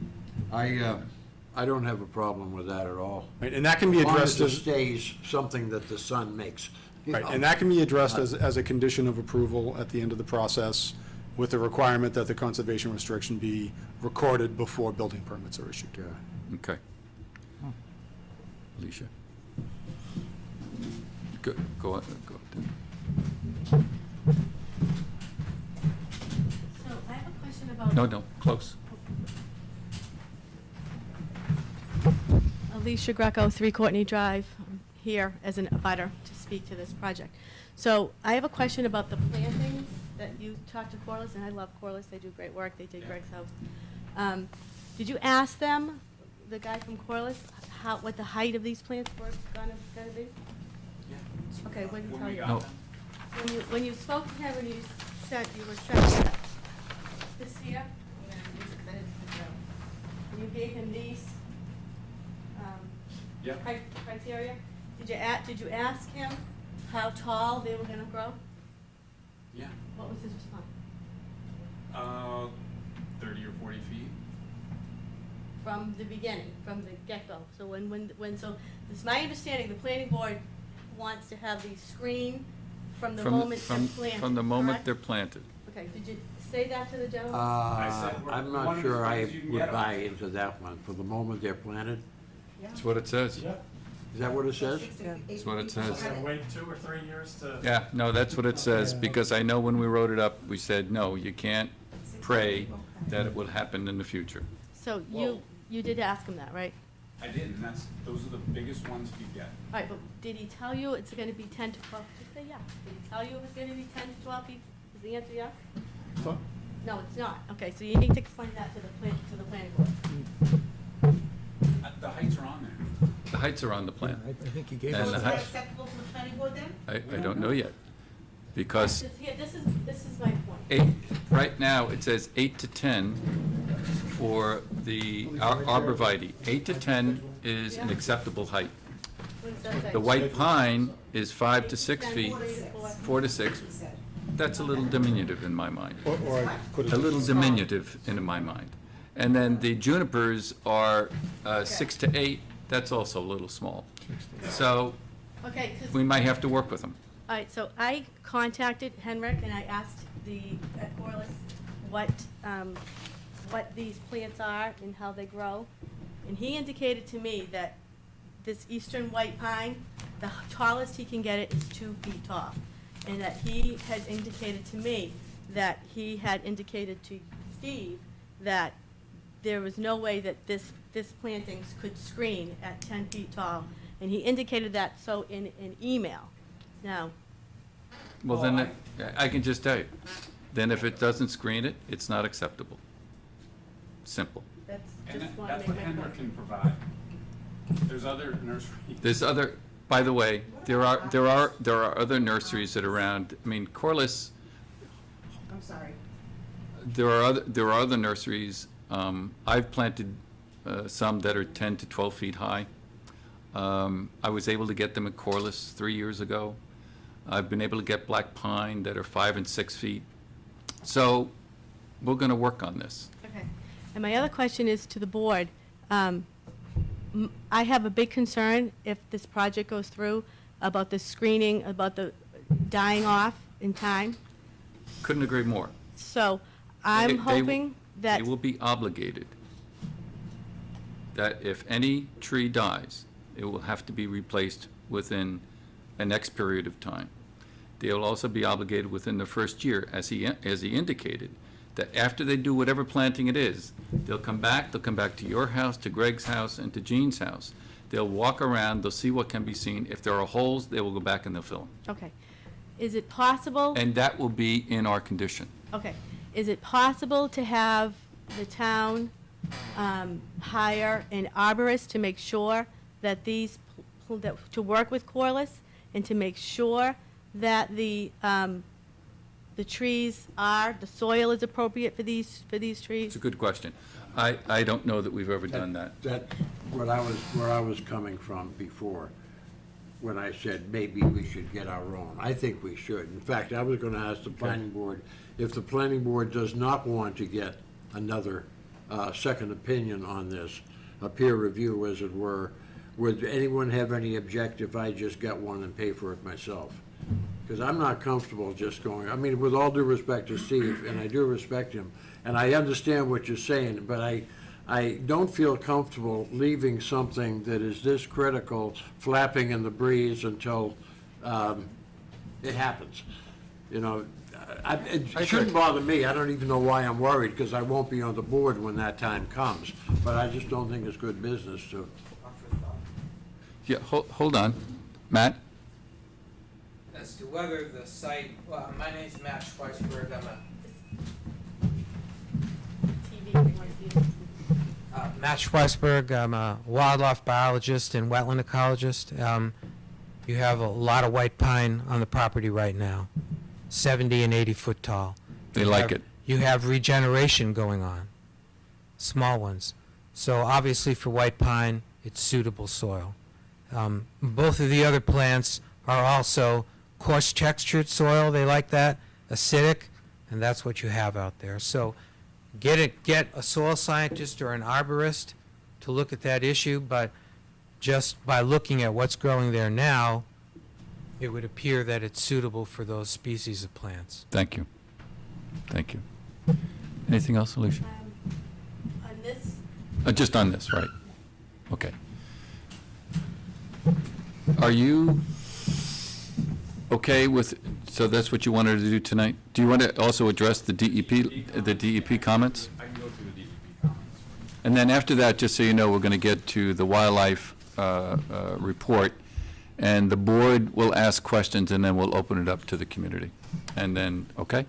I don't have a problem with that at all. Right, and that can be As long addressed as it as, stays something that the sun makes. you right, know. and that can be addressed as a condition of approval at the end of the process with the requirement that the conservation restriction be recorded before building permits are issued. Yeah. Okay. Alicia? Go on. So I have a question about. No, close. Alicia Greco, 3 Courtney Drive, I'm here as an abutter to speak to this project. So I have a question about the plantings that you talked to Corliss, and I love Corliss, they do great work, they did Greg's house. Did you ask them, the guy from Corliss, what the height of these plants were gonna be? Yeah. Okay, what did he When tell we you? got No. them. When you spoke to him and you were sent this here, and you gave him these Yeah. criteria, did you ask him how tall they were gonna grow? Yeah. What was his response? 30 or 40 feet. From the beginning, from the get-go? So so it's my understanding, the planning board wants to have these screened from the moment they're planted, From the moment correct? they're planted. Okay, did you say that to the gentleman? said we're- I'm one not of sure the I things you can would get 'em. buy into that one, for the moment they're planted. That's what it says. Is that what it says? That's what it says. Wait 2 or 3 years to. Yeah, no, that's what it says, because I know when we wrote it up, we said, no, you can't pray that it will happen in the future. So Whoa. you did ask him that, right? I did, and those are the biggest ones you get. All right, but did he tell you it's gonna be 10 to 12? Just say yes. Did he tell you it was gonna be 10 to 12 feet? Is the answer yes? No, it's not. Okay, so you need to explain that to the planning board. The heights are on there. The heights are on the Yeah, plan. I think you gave And us the that. height- acceptable to the planning board then? I don't know yet, because This is my point. 8, right now, it says 8 to 10 for the arborvitae. 8 to 10 is an acceptable height. What does that say? The white pine is 5 to 6 10, feet, 4 to 4. 4 to 6. That's a little diminutive in my mind. Or I could A have. little diminutive in my mind. And then the junipers are 6 to 8, that's also a little small. So Okay, 'cause we might have to work with them. all right, so I contacted Henrik and I asked at Corliss what these plants are and how they grow. And he indicated to me that this eastern white pine, the tallest he can get it is 2 feet tall. And that he had indicated to me that he had indicated to Steve that there was no way that this plantings could screen at 10 feet tall. And he indicated that so in an email. Now, Well, then, I can just tell you, then if it doesn't screen it, it's not acceptable. Simple. that's And just want to that's make what my Henrik point. can provide. There's other nurseries. There's other, by the way, there are other nurseries that are around. I mean, Corliss, I'm sorry. there are other nurseries. I've planted some that are 10 to 12 feet high. I was able to get them at Corliss 3 years ago. I've been able to get black pine that are 5 and 6 feet. So we're going to work on this. Okay. And my other question is to the board. I have a big concern if this project goes through about the screening, about the dying off in time. Couldn't agree more. So They- I'm they- hoping that, They will be obligated that if any tree dies, it will have to be replaced within an X period of time. They will also be obligated within the first year, as he indicated, that after they do whatever planting it is, they'll come back to your house, to Greg's house, and to Jean's house. They'll walk around, they'll see what can be seen. If there are holes, they will go back and they'll fill them. okay. Is it possible? And that will be in our condition. Okay. Is it possible to have the town hire an arborist to make sure that to work with Corliss and to make sure that the trees the soil is appropriate for these It's trees? a good question. I don't know that we've ever done that. That's where I was coming from before, when I said maybe we should get our own. I think we should. In fact, I was gonna ask the planning board, if the planning board does not want to get another second opinion on this, a peer review, as it were, would anyone have any objection if I just got one and pay for it myself? Because I'm not comfortable just going, I mean, with all due respect to Steve, and I do respect him, and I understand what you're saying, but I don't feel comfortable leaving something that is this critical flapping in the breeze until it happens. You know, it shouldn't bother me. I don't even know why I'm worried, because I won't be on the board when that time comes. But I just don't think it's good business to. Yeah, hold on. Matt? As to whether the site, well, my name's Matt Schweisberg, I'm TV, if you want to see it. Matt Schweisberg, I'm a wildlife biologist and wetland ecologist. You have a lot of white pine on the property right now, 70 and 80 foot tall. They like it. You have regeneration going on, small ones. So obviously for white pine, it's suitable soil. Both of the other plants are also coarse textured soil. They like that, acidic, and that's what you have out there. So get a soil scientist or an arborist to look at that issue, but just by looking at what's growing there now, it would appear that it's suitable for those species of plants. Thank you. Thank you. Anything else, Alicia? On this, Just on this, right? Okay. Are you okay with, so that's what you wanted to do tonight? Do you want to also address the DEP comments? I can go through the DEP comments. And then after that, just so you know, we're going to get to the wildlife report, and the board will ask questions, and then we'll open it up to the community. And then, okay?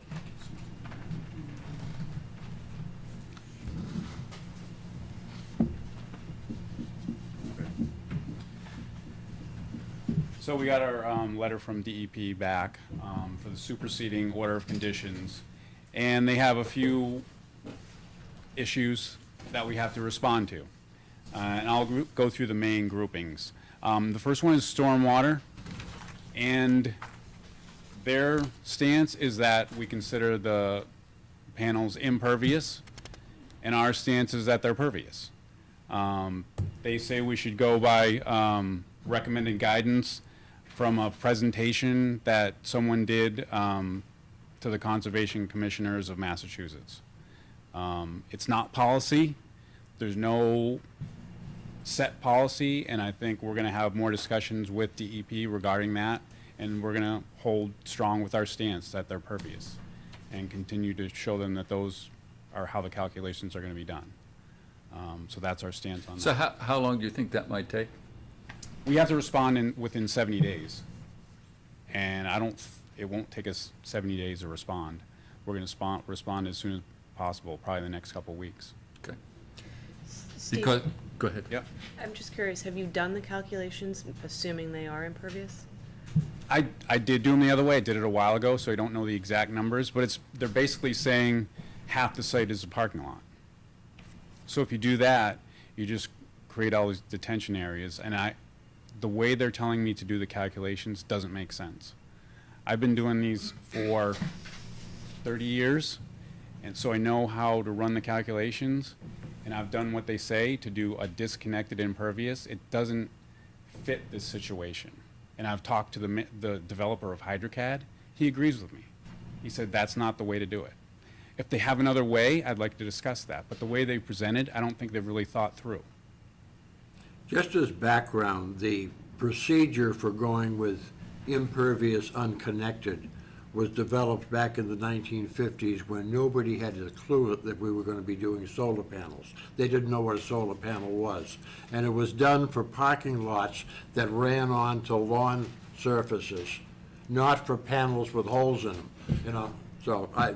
So we got our letter from DEP back for the superseding order of conditions, and they have a few issues that we have to respond to. And I'll go through the main groupings. The first one is stormwater, and their stance is that we consider the panels impervious, and our stance is that they're pervious. They say we should go by recommended guidance from a presentation that someone did to the Conservation Commissioners of Massachusetts. It's not policy. There's no set policy, and I think we're going to have more discussions with DEP regarding that, and we're going to hold strong with our stance that they're pervious and continue to show them that those are how the calculations are going to be done. So that's our stance on that. So how long do you think that might take? We have to respond within 70 days. And it won't take us 70 days to respond. We're going to respond as soon as possible, probably the next couple of weeks. Okay. Steve, Go ahead. Yep. I'm just curious, have you done the calculations, assuming they are impervious? I did do them the other way. I did it a while ago, so I don't know the exact numbers, but they're basically saying half the site is a parking lot. So if you do that, you just create all these detention areas, and the way they're telling me to do the calculations doesn't make sense. I've been doing these for 30 years, and so I know how to run the calculations, and I've done what they say to do a disconnected impervious. It doesn't fit this situation. and I've talked to the developer of HydroCAD, he agrees with me. He said that's not the way to do it. If they have another way, I'd like to discuss that, but the way they presented, I don't think they've really thought through. Just as background, the procedure for going with impervious unconnected was developed back in the 1950s when nobody had a clue that we were going to be doing solar panels. They didn't know what a solar panel was. And it was done for parking lots that ran onto lawn surfaces, not for panels with holes in them, you know? So I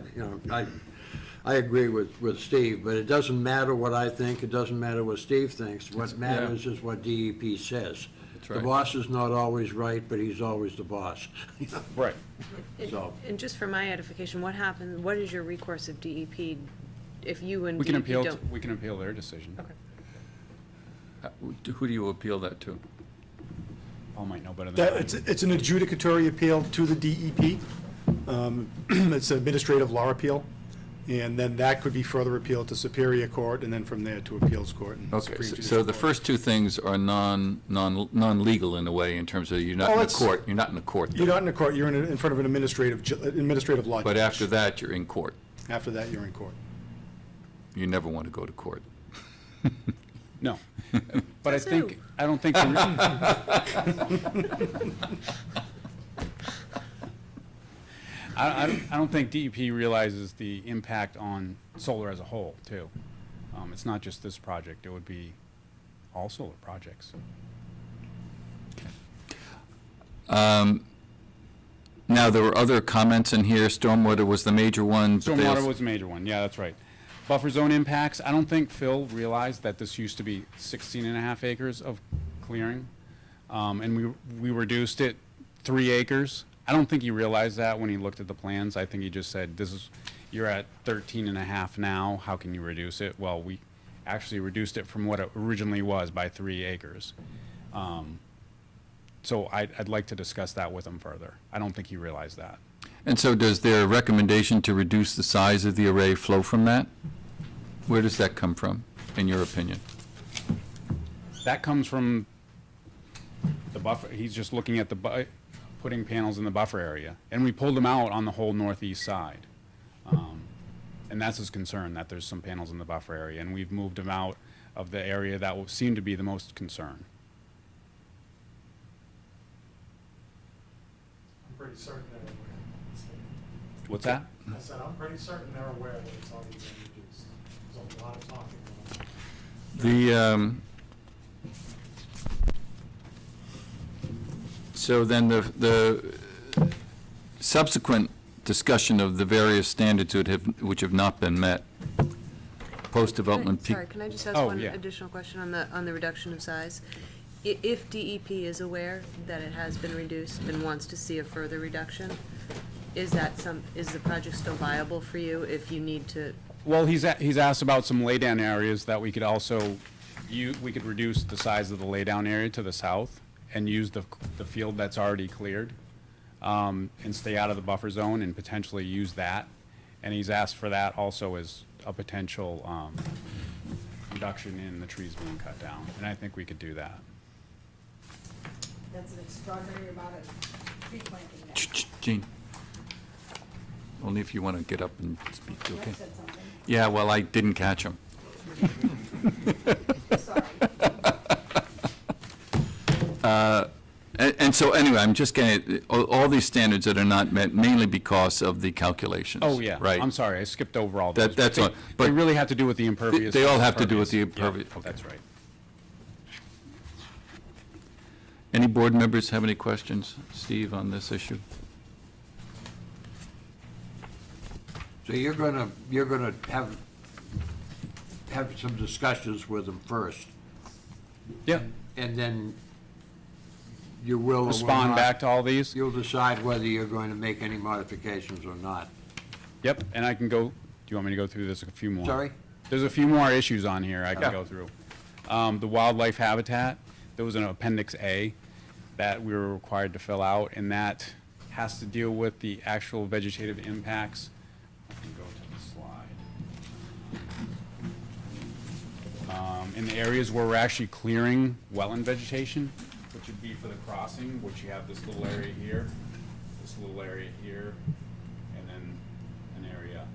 agree with Steve, but it doesn't matter what I think, it doesn't matter what Steve thinks. What matters is what DEP says. That's The right. boss is not always right, but he's always the boss. Right. So- And just for my edification, what happens, what is your recourse of DEP if you and We can DEP appeal, don't? we can appeal their decision. Okay. Who do you appeal that to? Paul might know better than I. It's an adjudicatory appeal to the DEP. It's an administrative law appeal, and then that could be further appealed to Superior Court, and then from there to Appeals Court and Okay, Supreme so Judicial the Court. first two things are non-legal in a way, in terms of you're not Oh, in a it's- court, you're not in a court. You're not in a court, you're in front of an administrative law judge. But after that, you're in court. After that, you're in court. You never want to go to court. No. But I Says think, who? I don't think, I don't think DEP realizes the impact on solar as a whole, too. It's not just this project, it would be all solar projects. Now, there were other comments in here, stormwater was the major one. but they Stormwater also- was a major one, yeah, that's right. Buffer zone impacts, I don't think Phil realized that this used to be 16.5 acres of clearing. And we reduced it 3 acres. I don't think he realized that when he looked at the plans. I think he just said, you're at 13.5 now, how can you reduce it? Well, we actually reduced it from what it originally was by 3 acres. So I'd like to discuss that with him further. I don't think he realized that. And so does their recommendation to reduce the size of the array flow from that? Where does that come from, in your opinion? That comes from the buffer, he's just looking at putting panels in the buffer area. And we pulled them out on the whole northeast side. And that's his concern, that there's some panels in the buffer area. And we've moved them out of the area that will seem to be the most concern. I'm pretty certain they're aware. What's that? I said, I'm pretty certain they're aware that it's already been reduced. There's a lot of talking going on. So then the subsequent discussion of the various standards which have not been met, post-development peak. Sorry, can I just ask Oh, one yeah. additional question on the reduction of size? If DEP is aware that it has been reduced and wants to see a further reduction, is the project still viable for you if you need to? Well, he's asked about some laydown areas that we could also, we could reduce the size of the laydown area to the south and use the field that's already cleared, and stay out of the buffer zone and potentially use that. And he's asked for that also as a potential reduction in the trees being cut down, and I think we could do that. That's an extraordinary amount of tree planting there. Gene, only if you want to get up and speak, okay? Jeff said something. Yeah, well, I didn't catch him. Sorry. And so anyway, I'm just getting, all these standards that are not met mainly because of the calculations. Oh, yeah. Right? I'm sorry, I skipped over all That- those. that's They- all, They but really have to do with the impervious. they all have to do with the Yeah, impervious, okay. That's right. Any board members have any questions, Steve, on this issue? So you're gonna have some discussions with them first, Yeah. and then you will or will Respond not- back to all these? You'll decide whether you're going to make any modifications or not. Yep, and I can go, do you want me to go through this a few more? Sorry? There's a few more issues on here I Yeah. can go through. The wildlife habitat, there was an Appendix A that we were required to fill out, and that has to deal with the actual vegetative impacts. I can go to the slide. In the areas where we're actually clearing wetland vegetation, which would be for the crossing, which you have this little area here, this little area here, and then an area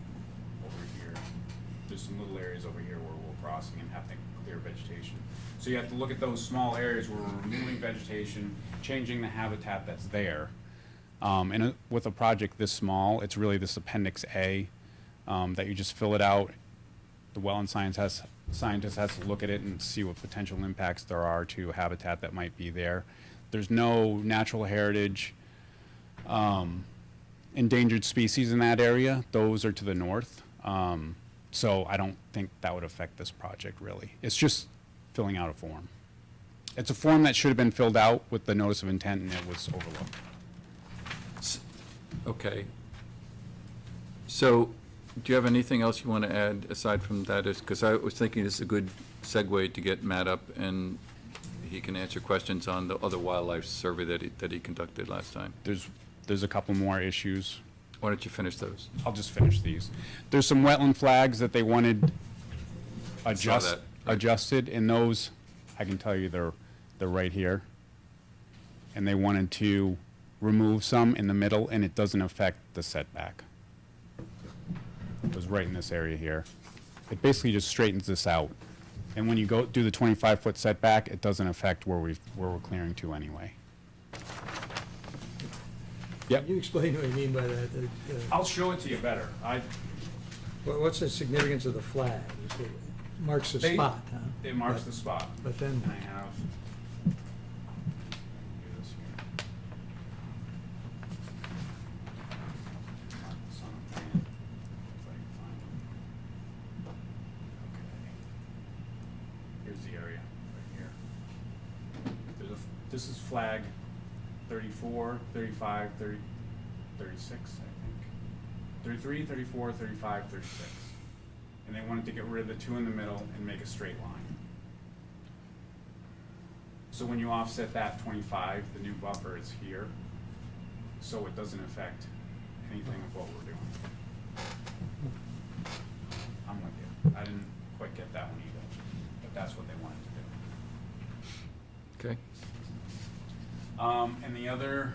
over here. There's some little areas over here where we're crossing and have to clear vegetation. So you have to look at those small areas where we're removing vegetation, changing the habitat that's there. With a project this small, it's really this Appendix A, that you just fill it out. The wetland scientist has to look at it and see what potential impacts there are to habitat that might be there. There's no natural heritage, endangered species in that area. Those are to the north. So I don't think that would affect this project really. It's just filling out a form. It's a form that should have been filled out with the notice of intent and it was overlooked. Okay. So, do you have anything else you want to add aside from that? Because I was thinking this is a good segue to get Matt up, and he can answer questions on the other wildlife survey that he conducted last time. There's a couple more issues. Why don't you finish those? I'll just finish these. There's some wetland flags that they wanted Saw that, right. adjusted, and those, I can tell you, they're right here. And they wanted to remove some in the middle, and it doesn't affect the setback. It was right in this area here. It basically just straightens this out. And when you go do the 25-foot setback, it doesn't affect where we're clearing to anyway. Yep. Can you explain what you mean by that? I'll show it to you better. What's the significance of the flag? It marks the spot, huh? It marks the spot. But then, And I have. do this here. Mark this on a plan, if I can find it. Okay. Here's the area, right here. This is flag 34, 35, 30, 36, I think. 33, 34, 35, 36. And they wanted to get rid of the two in the middle and make a straight line. So when you offset that 25, the new buffer is here, so it doesn't affect anything of what we're doing. I'm with you. I didn't quite get that one either, but that's what they wanted to do. Okay. And the other,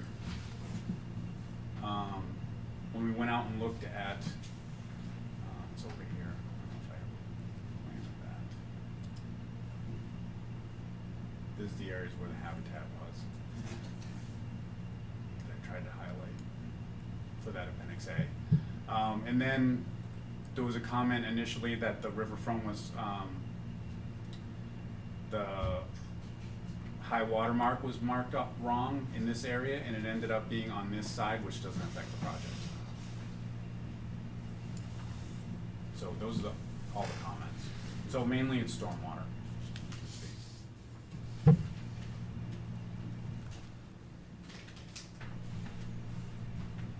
when we went out and looked at, it's over here. I don't know if I have plans of that. This is the areas where the habitat was that I tried to highlight for that Appendix A. And then there was a comment initially that the riverfront was, the high water mark was marked up wrong in this area, and it ended up being on this side, which doesn't affect the project. So those are all the comments. So mainly it's stormwater.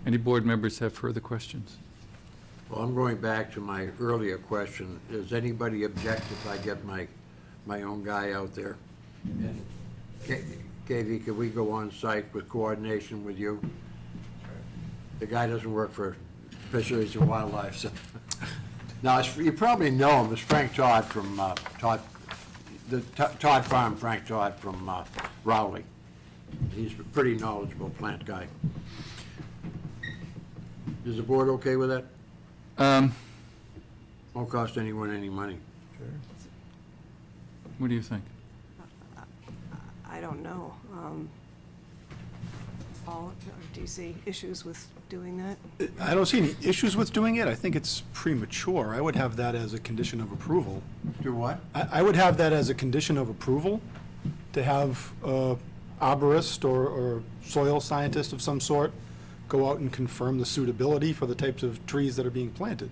Any board members have further questions? Well, I'm going back to my earlier question. Does anybody object if I get my own guy out there? And Katie, could we go on site with coordination with you? The guy doesn't work for Fisheries and Wildlife, so. Now, you probably know him, it's Frank Todd from, Todd Farm, Frank Todd from Rowley. He's a pretty knowledgeable plant guy. Is the board okay with that? Won't cost anyone any money. What do you think? I don't know. Paul, do you see issues with doing that? I don't see any issues with doing it. I think it's premature. I would have that as a condition of approval. Do what? I would have that as a condition of approval, to have a arborist or soil scientist of some sort go out and confirm the suitability for the types of trees that are being planted.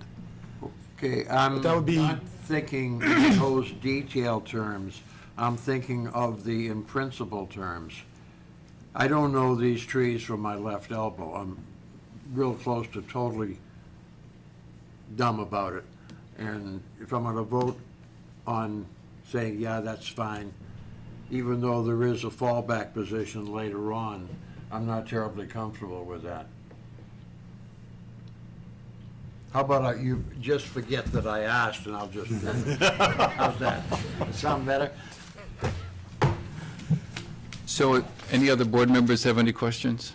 Okay, I'm that would be- not thinking in those detailed terms. I'm thinking of the in principle terms. I don't know these trees from my left elbow. I'm real close to totally dumb about it. And if I'm gonna vote on saying, yeah, that's fine, even though there is a fallback position later on, I'm not terribly comfortable with that. How about you just forget that I asked and I'll just, how's that? Sound better? So, any other board members have any questions?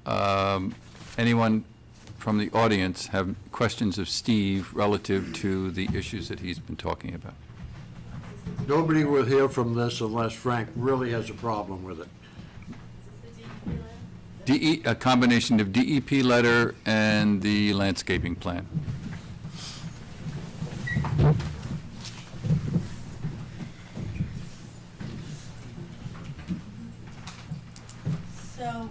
Anyone from the audience have questions of Steve relative to the issues that he's been talking about? Nobody will hear from this unless Frank really has a problem with it. A combination of DEP letter and the landscaping plan. So,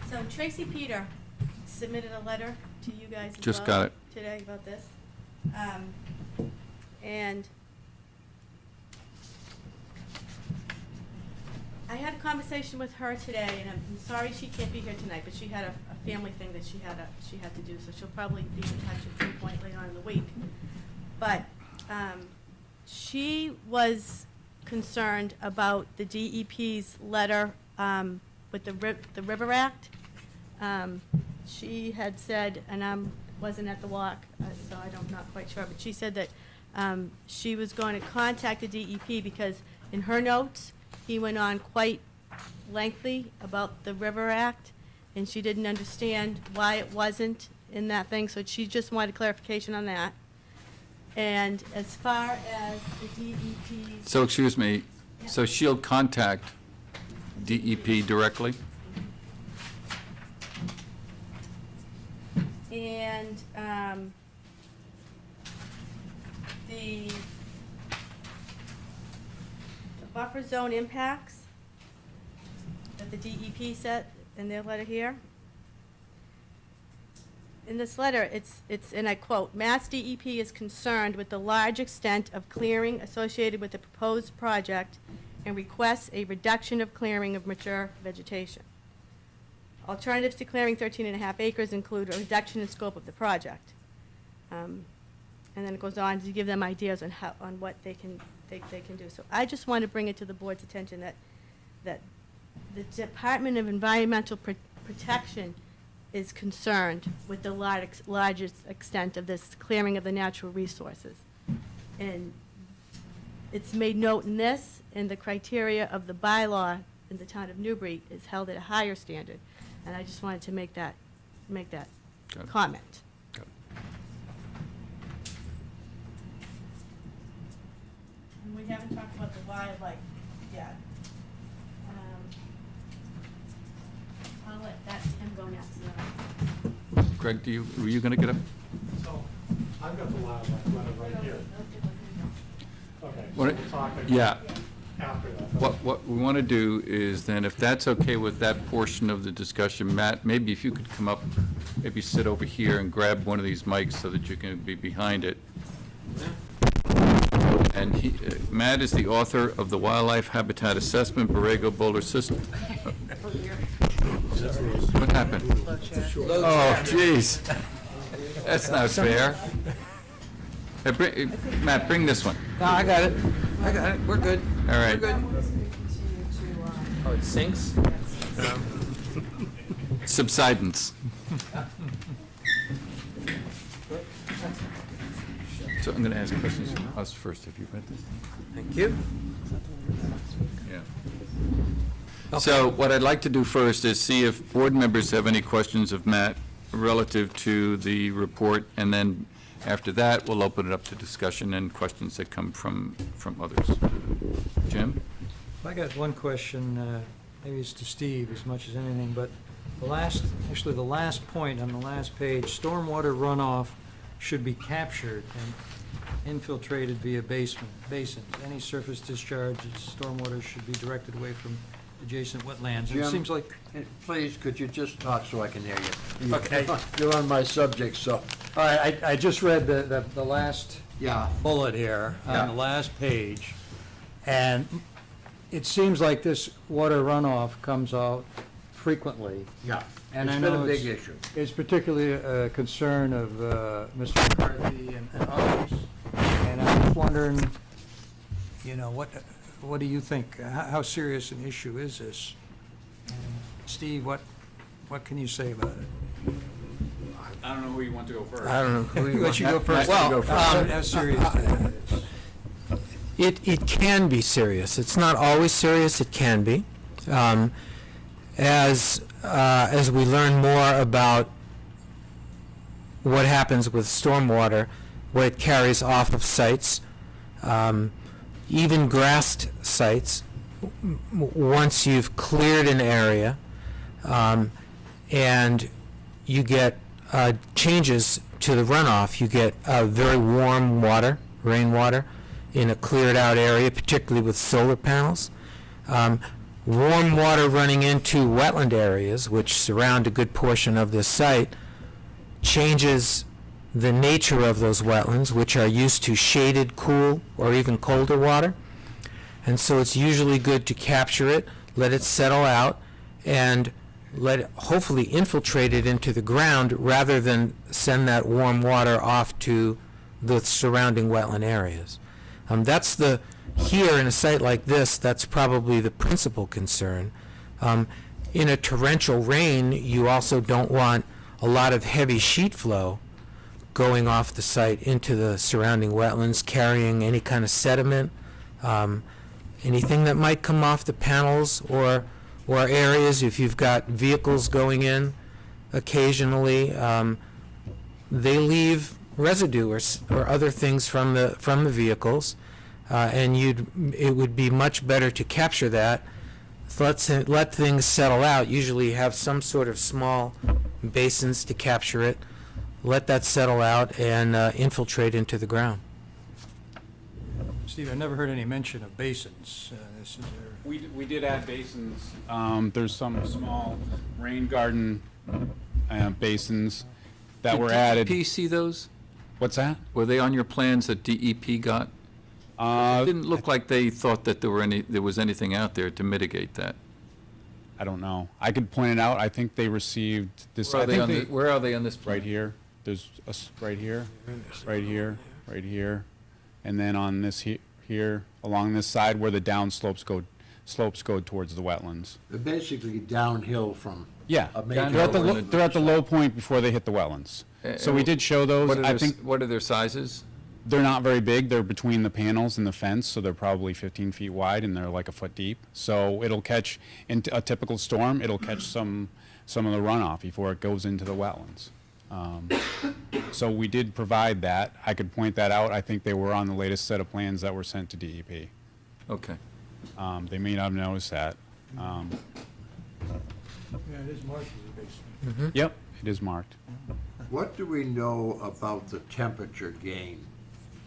so Tracy Peter submitted a letter to you guys as Just well got it. today about this. And I had a conversation with her today, and I'm sorry she can't be here tonight, but she had a family thing that she had to do, so she'll probably be in touch at some point later on in the week. But she was concerned about the DEP's letter with the River Act. She had said, and I wasn't at the walk, so I'm not quite sure, but she said that she was going to contact the DEP because in her notes, he went on quite lengthy about the River Act, and she didn't understand why it wasn't in that thing, so she just wanted clarification on that. And as far as the DEP's... So, excuse me, so she'll contact DEP directly? And the buffer zone impacts that the DEP set in their letter here. In this letter, it's, and I quote, "Mass DEP is concerned with the large extent of clearing associated with the proposed project and requests a reduction of clearing of mature vegetation. Alternatives to clearing 13.5 acres include a reduction in scope of the project." And then it goes on to give them ideas on what they can do. So I just want to bring it to the board's attention that the Department of Environmental Protection is concerned with the largest extent of this clearing of the natural resources. And it's made note in this, and the criteria of the bylaw in the town of Newbury is held at a higher standard. And I just wanted to make that Got it. comment. Got it. And we haven't talked about the wildlife yet. I'll let him go next. Greg, were you going to get up? So, I've got the wildlife letter right here. Okay, so What- we'll talk Yeah. after that. What we want to do is then, if that's okay with that portion of the discussion, Matt, maybe if you could come up, maybe sit over here and grab one of these mics so that you can be behind it. And Matt is the author of the Wildlife Habitat Assessment Borrego Boulder System. What happened? Oh, jeez. That's not fair. Hey, Matt, bring this one. No, I got it. We're good. All right. Oh, it sinks? Subsidence. So I'm going to ask questions from us first. Have you read this? Thank you. Yeah. So what I'd like to do first is see if board members have any questions of Matt relative to the report, and then after that, we'll open it up to discussion and questions that come from others. Jim? I got one question, maybe it's to Steve as much as anything, but the last point on the last page, stormwater runoff should be captured and infiltrated via basins. Any surface discharges, stormwater should be directed away from adjacent wetlands. And it Jim, seems like, Please, could you just talk so I can hear you? Okay. You're on my subject, so. all right, I just read the last Yeah. bullet here Yeah. on the last page, and it seems like this water runoff comes out frequently. Yeah. And It's I been know a big issue. It's particularly a concern of Mr. McCarthy and others, and I'm just wondering, what do you think? How serious an issue is this? Steve, what can you say about it? I don't know who you want to go first. I don't know. Who let you go first? Well, How serious that is? It can be serious. It's not always serious. It can be. As we learn more about what happens with stormwater, what it carries off of sites, even grassed sites, once you've cleared an area, and you get changes to the runoff, you get very warm water, rainwater, in a cleared out area, particularly with solar panels. Warm water running into wetland areas, which surround a good portion of this site, changes the nature of those wetlands, which are used to shaded, cool, or even colder water. And so it's usually good to capture it, let it settle out, and let it hopefully infiltrate it into the ground rather than send that warm water off to the surrounding wetland areas. That's here in a site like this, that's probably the principal concern. In a torrential rain, you also don't want a lot of heavy sheet flow going off the site into the surrounding wetlands, carrying any kind of sediment, anything that might come off the panels or areas. If you've got vehicles going in occasionally, they leave residue or other things from the vehicles, and it would be much better to capture that. Let things settle out. Usually have some sort of small basins to capture it. Let that settle out and infiltrate into the ground. Steve, I've never heard any mention of basins. We did add basins. There's some small rain garden basins that were added. Did DEP see those? What's that? Were they on your plans that DEP got? It didn't look like they thought that there was anything out there to mitigate that. I don't know. I could point it out. I think they received this. Where are they on this plan? Right here. There's right here, right here, right here, and then on this here along this side where the down slopes go towards the wetlands. They're basically downhill from. Yeah, a they're major at the low point before they hit the wetlands. So we did show those. What are their sizes? They're not very big. They're between the panels and the fence, so they're probably 15 feet wide and they're like a foot deep. So it'll catch, in a typical storm, it'll catch some of the runoff before it goes into the wetlands. So we did provide that. I could point that out. I think they were on the latest set of plans that were sent to DEP. Okay. They may not have noticed that. Yeah, it is marked as a basement. Yep, it is marked. What do we know about the temperature gain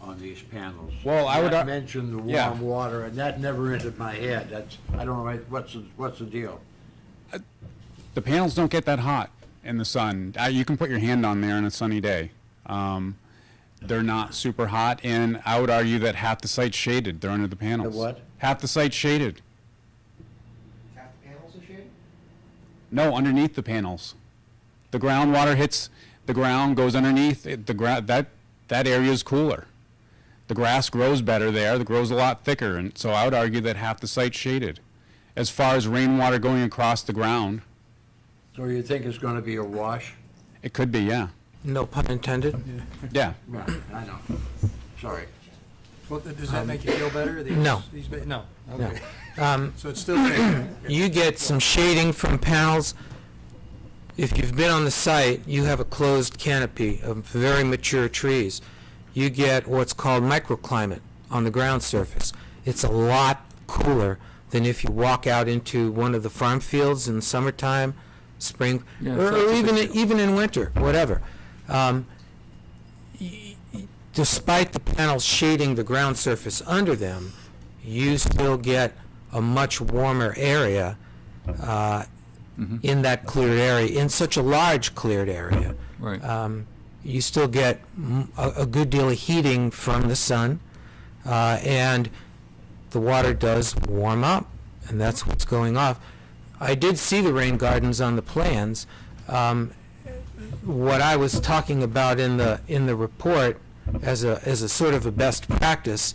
on these panels? Well, I would Matt mentioned the yeah. warm water, and that never entered my head. I don't know, what's the deal? The panels don't get that hot in the sun. You can put your hand on there on a sunny day. They're not super hot, and I would argue that half the site's shaded. They're under the panels. The what? Half the site's shaded. Half the panels are shaded? No, underneath the panels. The groundwater hits the ground, goes underneath. That area is cooler. The grass grows better there. It grows a lot thicker, and so I would argue that half the site's shaded. As far as rainwater going across the ground, So you think it's gonna be a wash? it could be, yeah. No pun intended. Yeah. Right, I know. Sorry. Well, does that make you feel better? No. No, No. okay. So it's still there. You get some shading from panels. If you've been on the site, you have a closed canopy of very mature trees. You get what's called microclimate on the ground surface. It's a lot cooler than if you walk out into one of the farm fields in summertime, spring, Yeah, or so it's even in winter, whatever. Despite the panels shading the ground surface under them, you still get a much warmer area in that cleared area, in such a large cleared area. Right. You still get a good deal of heating from the sun, and the water does warm up, and that's what's going off. I did see the rain gardens on the plans. What I was talking about in the report as a sort of a best practice,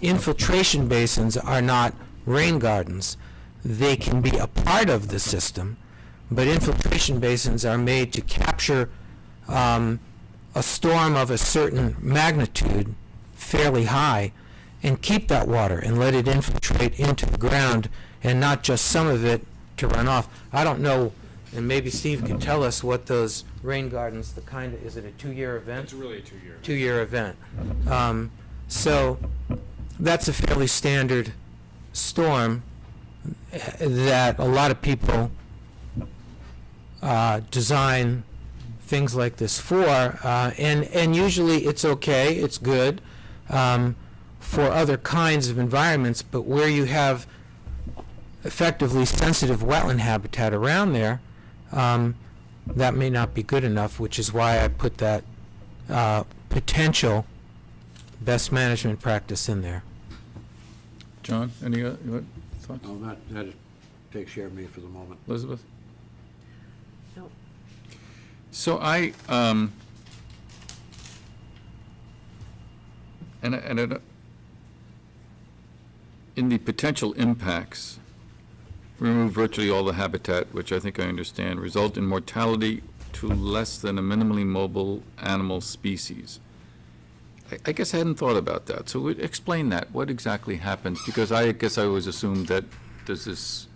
infiltration basins are not rain gardens. They can be a part of the system, but infiltration basins are made to capture a storm of a certain magnitude fairly high and keep that water and let it infiltrate into the ground and not just some of it to run off. I don't know, and maybe Steve can tell us what those rain gardens, is it a 2-year event? It's really a 2-year. 2-year event. So that's a fairly standard storm that a lot of people design things like this for, and usually it's okay, it's good for other kinds of environments, but where you have effectively sensitive wetland habitat around there, that may not be good enough, which is why I put that potential best management practice in there. John, any thoughts? No, that takes care of me for the moment. Elizabeth? No. So I, in the potential impacts, remove virtually all the habitat, which I think I understand, result in mortality to less than a minimally mobile animal species. I guess I hadn't thought about that. So explain that. What exactly happens? Because I guess I always assumed that there's this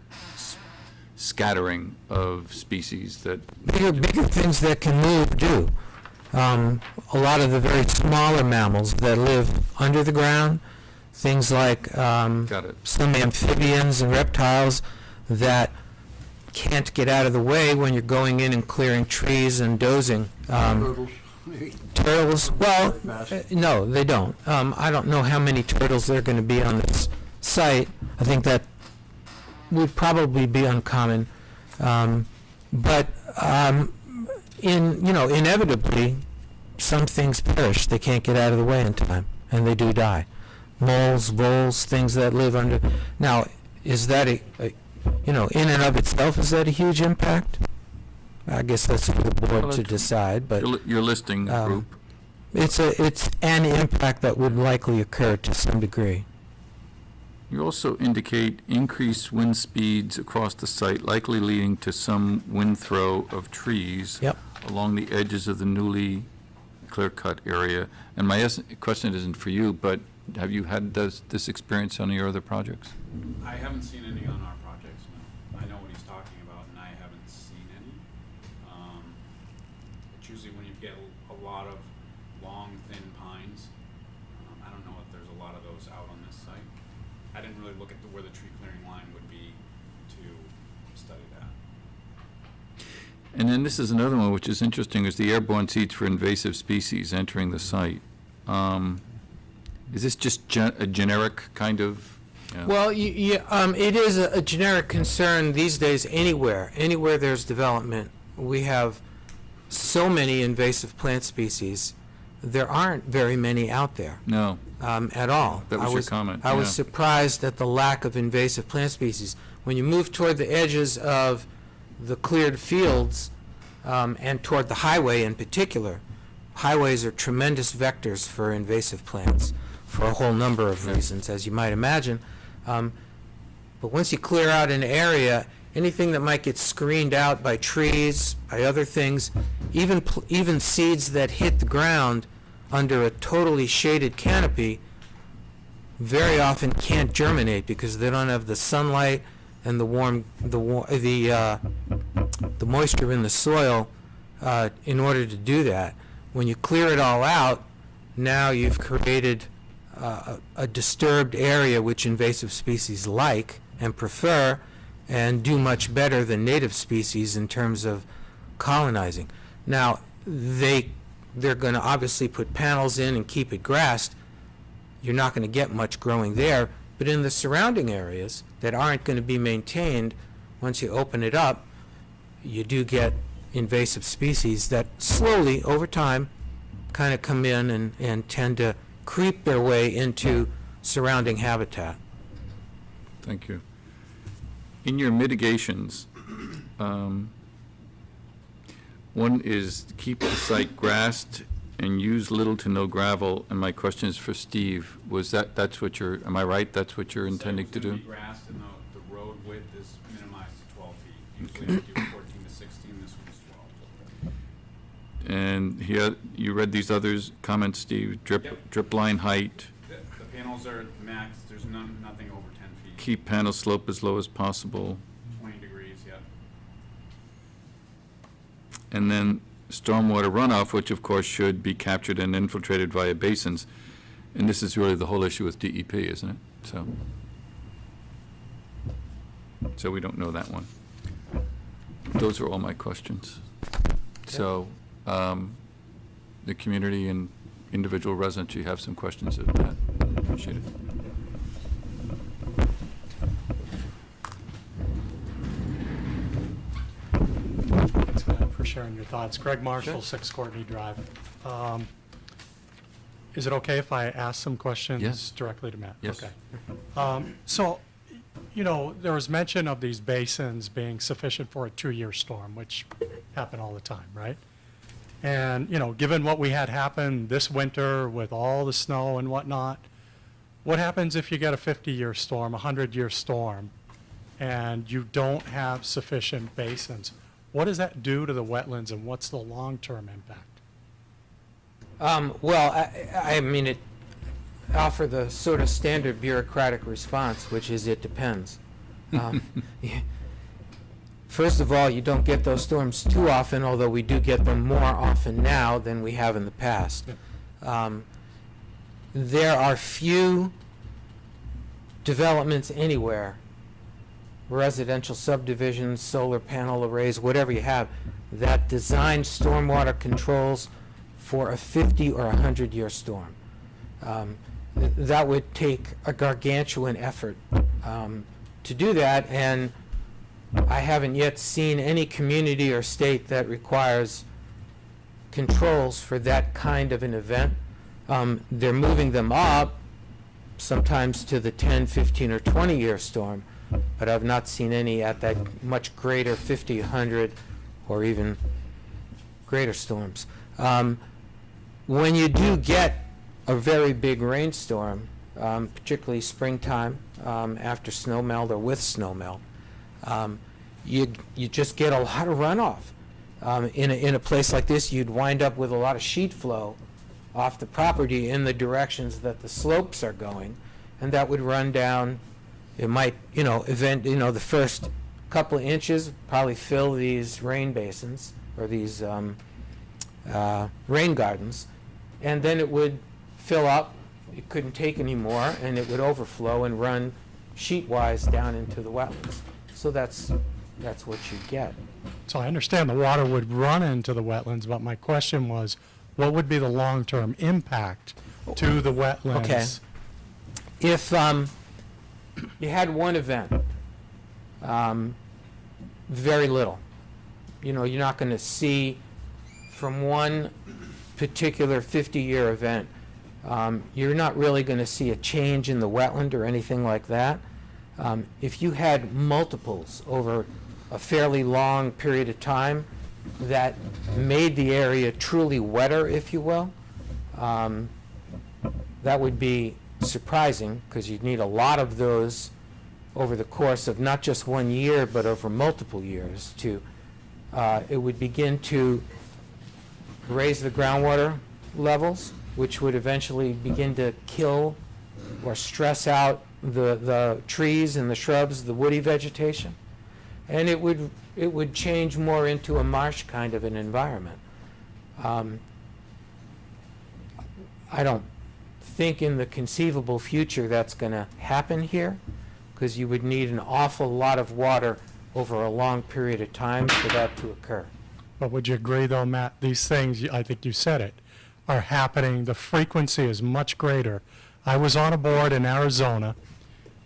scattering of species that... Bigger things that can move do. A lot of the very smaller mammals that live under the ground, things like some amphibians and reptiles that can't get out of the way when you're going in and clearing trees and dozing. Turtles. Turtles, well, no, they don't. I don't know how many turtles there are going to be on this site. I think that would probably be uncommon. But inevitably, some things perish. They can't get out of the way in time, and they do die. Moles, voles, things that live under. Now, is that in and of itself, is that a huge impact? I guess that's for the board to decide, but Your listing group. it's an impact that would likely occur to some degree. You also indicate increased wind speeds across the site, likely leading to some wind throw of trees along the edges of the newly clear-cut area. And my question isn't for you, but have you had this experience on your other projects? I haven't seen any on our projects, no. I know what he's talking about, and I haven't seen any. It's usually when you get a lot of long, thin pines. I don't know if there's a lot of those out on this site. I didn't really look at where the tree clearing line would be to study that. And then this is another one which is interesting, is the airborne seeds for invasive species entering the site. Is this just a generic kind of? Well, it is a generic concern these days anywhere there's development. We have so many invasive plant species. There aren't very many out there. No. At all. That was your comment. I was surprised at the lack of invasive plant species. When you move toward the edges of the cleared fields, and toward the highway in particular, highways are tremendous vectors for invasive plants for a whole number of reasons, as you might imagine. But once you clear out an area, anything that might get screened out by trees, by other things, even seeds that hit the ground under a totally shaded canopy, very often can't germinate because they don't have the sunlight and the moisture in the soil in order to do that. When you clear it all out, now you've created a disturbed area which invasive species like and prefer and do much better than native species in terms of colonizing. Now, they're going to obviously put panels in and keep it grassed. You're not going to get much growing there, but in the surrounding areas that aren't going to be maintained, once you open it up, you do get invasive species that slowly, over time, kind of come in and tend to creep their way into surrounding habitat. Thank you. In your mitigations, one is to keep the site grassed and use little to no gravel, and my question is for Steve. That's what you're, am I right? That's what you're intending to do? The site was going to be grassed, and the road width is minimized to 12 feet. Usually we do 14 to And here, you read these others, comments, Steve, Yep. drip line height, The panels are max, there's nothing over 10 feet. keep panel slope as low as possible, 20 degrees, yeah. and then stormwater runoff, which of course should be captured and infiltrated via basins. And this is really the whole issue with DEP, isn't it? So we don't know that one. Those are all my questions. So, the community and individual residents, you have some questions of that. Appreciate it. Thanks for sharing your thoughts. Greg Marshall, 6 Courtney Drive. Is it okay if I ask some questions Yes. directly to Matt? Yes. Okay. So, you know, there was mention of these basins being sufficient for a 2-year storm, which happen all the time, right? And, you know, given what we had happen this winter with all the snow and whatnot, what happens if you get a 50-year storm, a 100-year storm, and you don't have sufficient basins? What does that do to the wetlands, and what's the long-term impact? Well, I mean, it offer the sort of standard bureaucratic response, which is it depends. First of all, you don't get those storms too often, although we do get them more often now than we have in the past. There are few developments anywhere, residential subdivisions, solar panel arrays, whatever you have, that design stormwater controls for a 50 or 100-year storm. That would take a gargantuan effort to do that, and I haven't yet seen any community or state that requires controls for that kind of an event. They're moving them up sometimes to the 10, 15, or 20-year storm, but I've not seen any at that much greater 50, 100, or even greater storms. When you do get a very big rainstorm, particularly springtime, after snow melt or with snow melt, you just get a lot of runoff. In a place like this, you'd wind up with a lot of sheet flow off the property in the directions that the slopes are going, and that would run down. It might, the first couple of inches probably fill these rain basins or these rain gardens, and then it would fill up. It couldn't take any more, and it would overflow and run sheet-wise down into the wetlands. So that's what you get. So I understand the water would run into the wetlands, but my question was, what would be the long-term impact to the wetlands? Okay. If you had one event, very little. You're not going to see from one particular 50-year event, you're not really going to see a change in the wetland or anything like that. If you had multiples over a fairly long period of time that made the area truly wetter, if you will, that would be surprising, because you'd need a lot of those over the course of not just 1 year, but over multiple years. It would begin to raise the groundwater levels, which would eventually begin to kill or stress out the trees and the shrubs, the woody vegetation, and it would change more into a marsh kind of an environment. I don't think in the conceivable future that's going to happen here, because you would need an awful lot of water over a long period of time for that to occur. But would you agree, though, Matt, these things, I think you said it, are happening, the frequency is much greater. I was on a board in Arizona,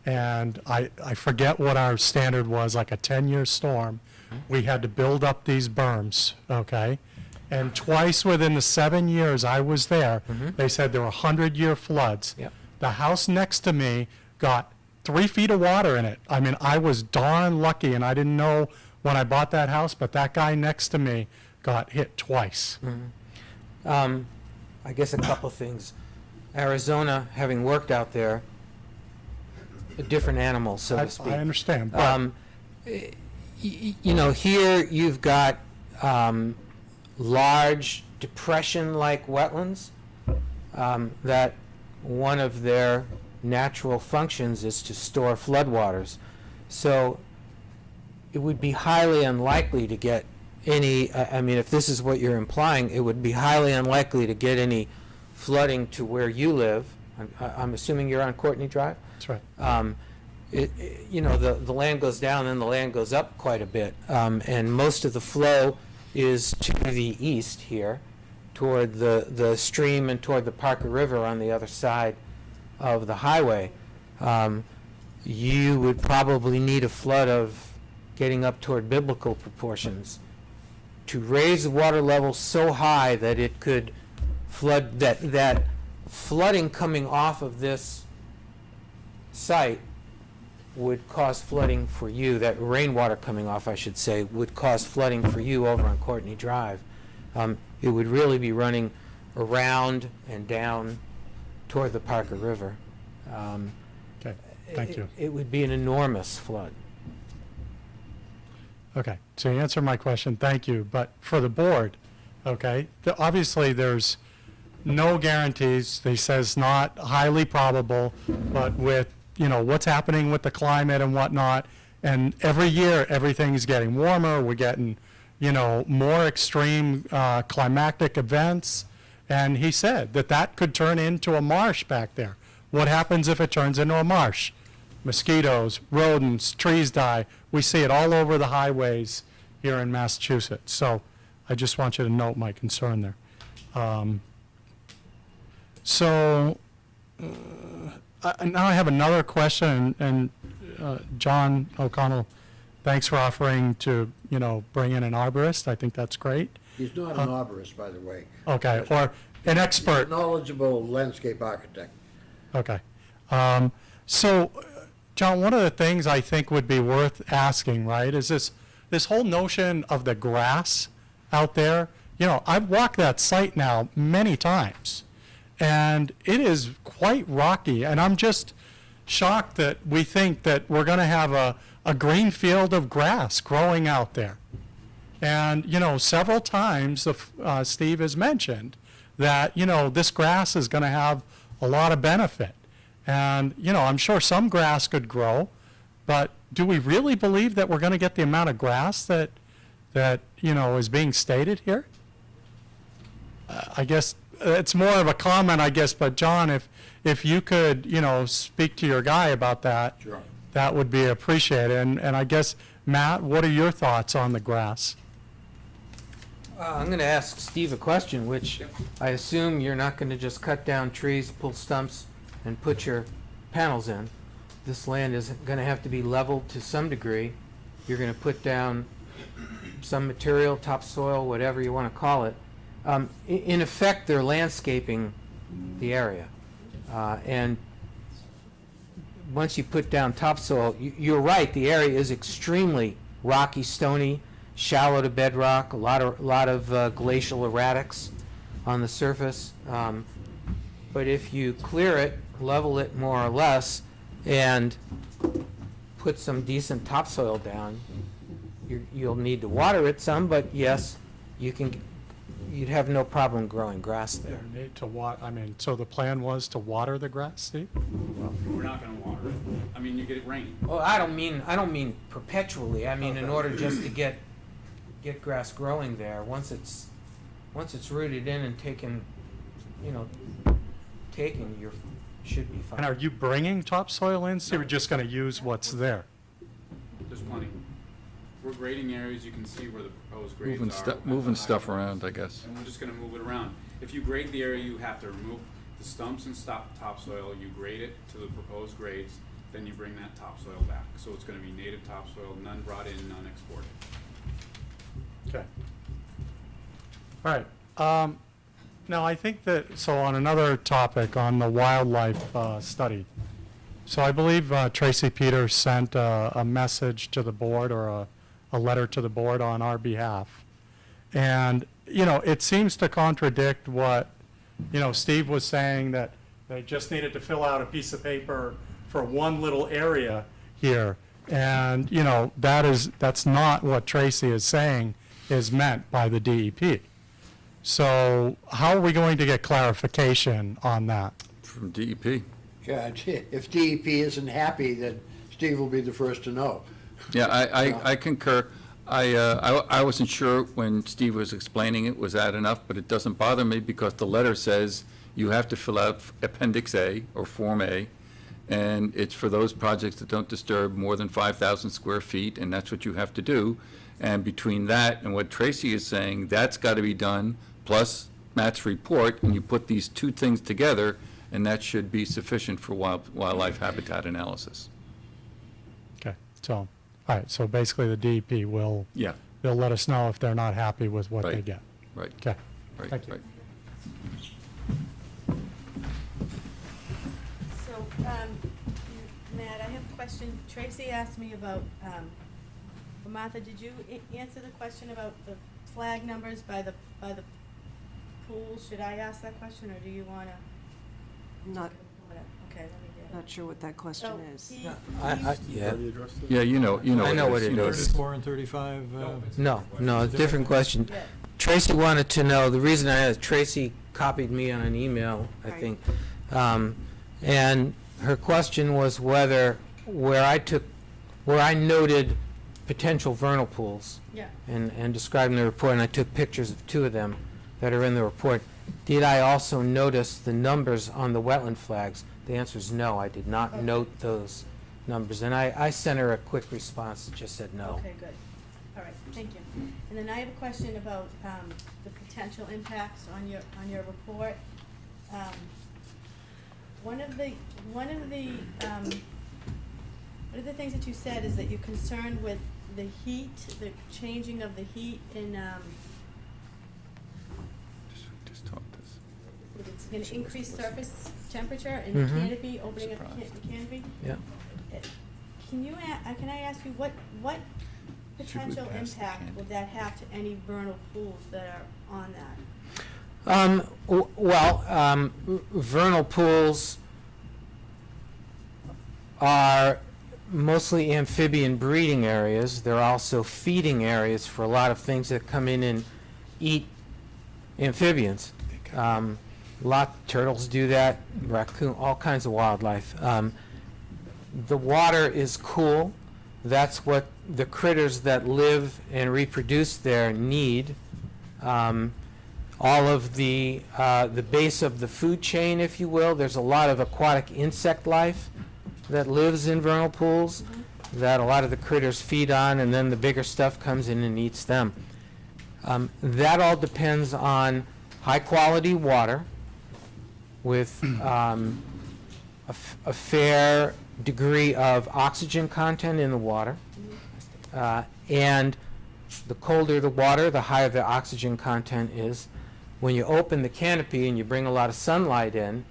and I forget what our standard was, like a 10-year storm. We had to build up these berms, okay? And twice within the 7 years I was there, they said there were 100-year floods. Yep. The house next to me got 3 feet of water in it. I mean, I was darn lucky, and I didn't know when I bought that house, but that guy next to me got hit twice. I guess a couple things. Arizona, having worked out there, a different animal, so to speak. I understand, but Here you've got large depression-like wetlands, that one of their natural functions is to store floodwaters. So it would be highly unlikely to get any, I mean, if this is what you're implying, it would be highly unlikely to get any flooding to where you live. I'm assuming you're on Courtney Drive? That's right. You know, the land goes down and the land goes up quite a bit. And most of the flow is to the east here, toward the stream and toward the Parker River on the other side of the highway. You would probably need a flood of getting up toward biblical proportions to raise the water level so high that it could flood, that flooding coming off of this site would cause flooding for you, that rainwater coming off, I should say, would cause flooding for you over on Courtney Drive. It would really be running around and down toward the Parker River. Okay, thank you. It would be an enormous flood. Okay, so you answered my question, thank you. But for the board, okay, obviously there's no guarantees. They says not highly probable, but with, you know, what's happening with the climate and whatnot, and every year everything's getting warmer, we're getting, you know, more extreme climatic events, and he said that that could turn into a marsh back there. What happens if it turns into a marsh? Mosquitoes, rodents, trees die. We see it all over the highways here in Massachusetts. So I just want you to note my concern there. Now I have another question, and John O'Connell, thanks for offering to, you know, bring in an arborist. I think that's great. He's not an arborist, by the way. Okay, or an expert. Knowledgeable landscape architect. Okay. So, John, one of the things I think would be worth asking, right, is this whole notion of the grass out there. You know, I've walked that site now many times, and it is quite rocky, and I'm just shocked that we think that we're going to have a green field of grass growing out there. And, you know, several times Steve has mentioned that, you know, this grass is going to have a lot of benefit. And, you know, I'm sure some grass could grow, but do we really believe that we're going to get the amount of grass that you know, is being stated here? I guess it's more of a comment, I guess, but John, if you could, you know, speak to your guy about that, Sure. That would be appreciated. And I guess, Matt, what are your thoughts on the grass? I'm going to ask Steve a question, which I assume you're not going to just cut down trees, pull stumps, and put your panels in. This land is going to have to be leveled to some degree. You're going to put down some material, topsoil, whatever you want to call it. In effect, they're landscaping the area. And once you put down topsoil, you're right, the area is extremely rocky, stony, shallow to bedrock, a lot of glacial erratics on the surface. But if you clear it, level it more or less, and put some decent topsoil down, you'll need to water it some, but yes, you'd have no problem growing grass there. Need to I mean, so the plan was to water the grass, Steve? We're not gonna water it. I mean, you get rain. Well, I don't mean perpetually. I mean, in order just to get grass growing there, once it's rooted in and taken, you you should be fine. And are you bringing topsoil in, so you're just going to use what's there? There's plenty. We're grading areas, you can see where the proposed grades are. Moving stuff around, I guess. And we're just gonna move it around. If you grade the area, you have to remove the stumps and topsoil, you grade it to the proposed grades, then you bring that topsoil back. So it's gonna be native topsoil, none brought in, none exported. Okay. All right. Now, I think that, so on another topic, on the wildlife study. So I believe Tracy Peters sent a message to the board, or a letter to the board on our behalf. And, you know, it seems to contradict what, you know, Steve was saying, that they just needed to fill out a piece of paper for one little area here. And, you know, that's not what Tracy is saying is meant by the DEP. So how are we going to get clarification on that? From DEP. Yeah, if DEP isn't happy, then Steve will be the first to know. Yeah, I concur. I wasn't sure when Steve was explaining it, was that enough? But it doesn't bother me because the letter says you have to fill out Appendix A or Form A, and it's for those projects that don't disturb more than 5,000 square feet, and that's what you have to do. And between that and what Tracy is saying, that's got to be done, plus Matt's report, and you put these two things together, and that should be sufficient for wildlife habitat analysis. Okay, so, all right, so basically the DEP will, Yeah, they'll let us know if they're not happy with what they Right. get. right, Okay, right, Thank you. right. So, Matt, I have a question. Tracy asked me about, Martha, did you answer the question about the flag numbers by the pools? Should I ask that question, or do you wanna? Not, Okay, let me get it. not sure what that question So is. he- Yeah. Yeah, you know I know what it you know is. 34 and 35, No, it's a different question. Yeah. Tracy wanted to know, the reason I asked, Tracy copied me on an email, I Right. think. And her question was whether, where I noted potential vernal pools Yeah. and described in the report, and I took pictures of two of them that are in the report, did I also notice the numbers on the wetland flags? The answer is no, I did not Okay. note those numbers. And I sent her a quick response that just said no. Okay, good. All right, thank you. And then I have a question about the potential impacts on your report. One of the things that you said is that you're concerned with the heat, the changing of the heat in, Just talk this. if it's gonna increase surface temperature in the Mhm. canopy, opening up the canopy. Yeah. Can I ask you, what potential pass the impact canopy? would that have to any vernal pools that are on that? Vernal pools are mostly amphibian breeding areas. They're also feeding areas for a lot of things that come in and eat amphibians. Turtles do that, raccoon, all kinds of wildlife. The water is cool. That's what the critters that live and reproduce there need. All of the base of the food chain, if you will, there's a lot of aquatic insect life that lives in vernal pools that a lot of the critters feed on, and then the bigger stuff comes in and eats them. That all depends on high-quality water with a fair degree of oxygen content in the water. And the colder the water, the higher the oxygen content is. When you open the canopy and you bring a lot of sunlight in,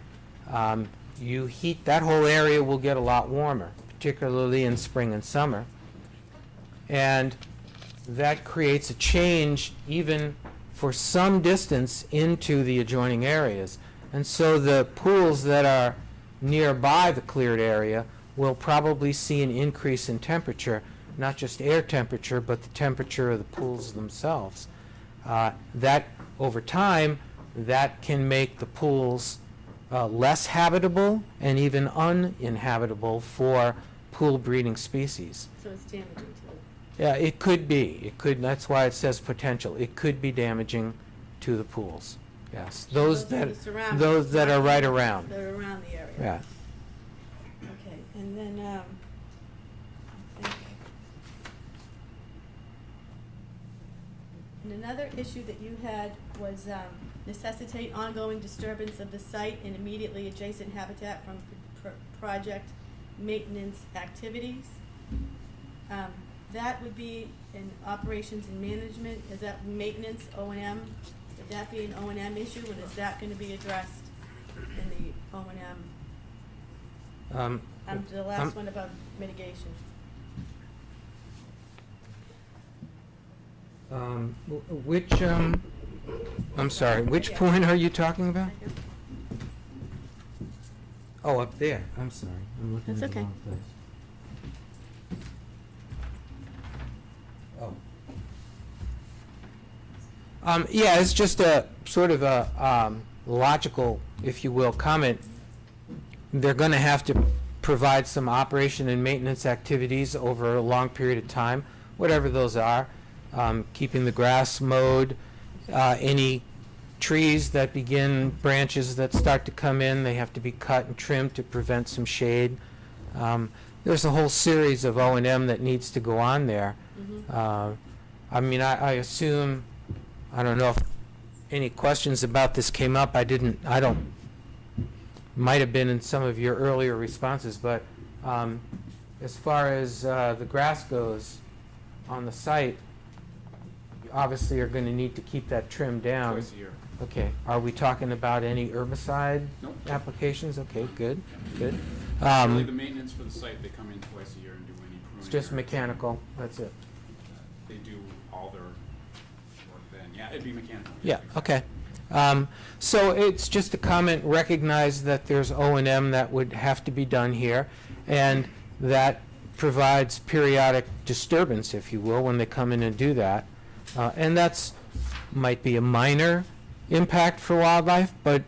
you heat, that whole area will get a lot warmer, particularly in spring and summer. And that creates a change even for some distance into the adjoining areas. And so the pools that are nearby the cleared area will probably see an increase in temperature, not just air temperature, but the temperature of the pools themselves. That, over time, that can make the pools less habitable and even uninhabitable for pool breeding species. So it's damaging to the. Yeah, it could be. It could, that's why it says potential. It could be damaging to the pools, yes. Those are that, the surrounding- those that are right around. That are around the area. Yeah. Okay, and then, I think. And another issue that you had was, necessitate ongoing disturbance of the site and immediately adjacent habitat from project maintenance activities. That would be in operations and management. Is that maintenance, O&M? Would that be an O&M issue, and is that gonna be addressed in the O&M? The last one about mitigation. Which, I'm sorry, which point are you talking about? Oh, up there. I'm sorry. I'm looking That's at the okay. wrong place. Oh. Yeah, it's just a sort of a logical, if you will, comment. They're going to have to provide some operation and maintenance activities over a long period of time, whatever those are. Keeping the grass mowed, any trees that begin, branches that start to come in, they have to be cut and trimmed to prevent some shade. There's a whole series of O&M that needs to go on there. I mean, I assume, I don't know if any questions about this came up. Might have been in some of your earlier responses, but as far as the grass goes on the site, you obviously are going to need to keep that trimmed down. Twice a year. Okay. Are we talking about any herbicide Nope. applications? Okay, good, good. Really, the maintenance for the site, they come in twice a year and do any pruning. It's just or- mechanical, that's it. They do all their work then. Yeah, it'd be mechanical. Yeah, okay. So it's just a comment, recognize that there's O&M that would have to be done here, and that provides periodic disturbance, if you will, when they come in and do that. And that's, might be a minor impact for wildlife, but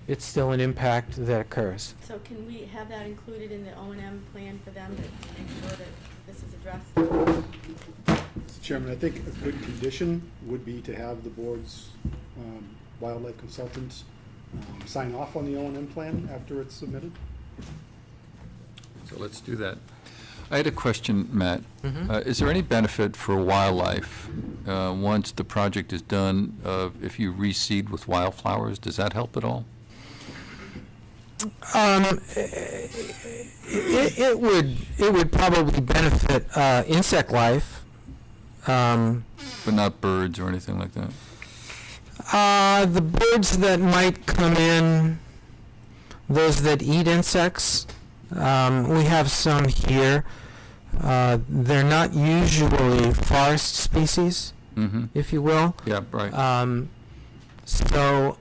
it's still an impact that occurs. So can we have that included in the O&M plan for them to make sure that this is addressed? Mr. Chairman, I think a good condition would be to have the board's wildlife consultants sign off on the O&M plan after it's submitted. So let's do that. I had a question, Matt. Is there any benefit for wildlife, once the project is done, if you reseed with wildflowers? Does that help at all? It would probably benefit insect life. But not birds or anything like that? The birds that might come in, those that eat insects, we have some here. They're not usually forest species, if you will. Yeah, right. So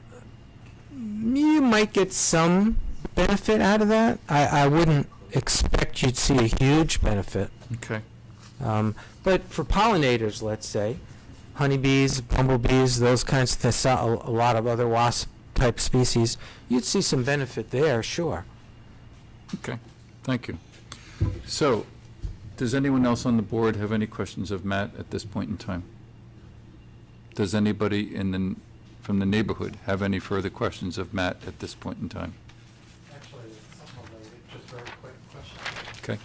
you might get some benefit out of that. I wouldn't expect you'd see a huge benefit. Okay. But for pollinators, let's say, honeybees, bumblebees, those kinds of things, a lot of other wasp-type species, you'd see some benefit there, sure. Okay, thank you. So, does anyone else on the board have any questions of Matt at this point in time? Does anybody from the neighborhood have any further questions of Matt at this point in time? Actually, it's somewhat related, just very quick question. Okay.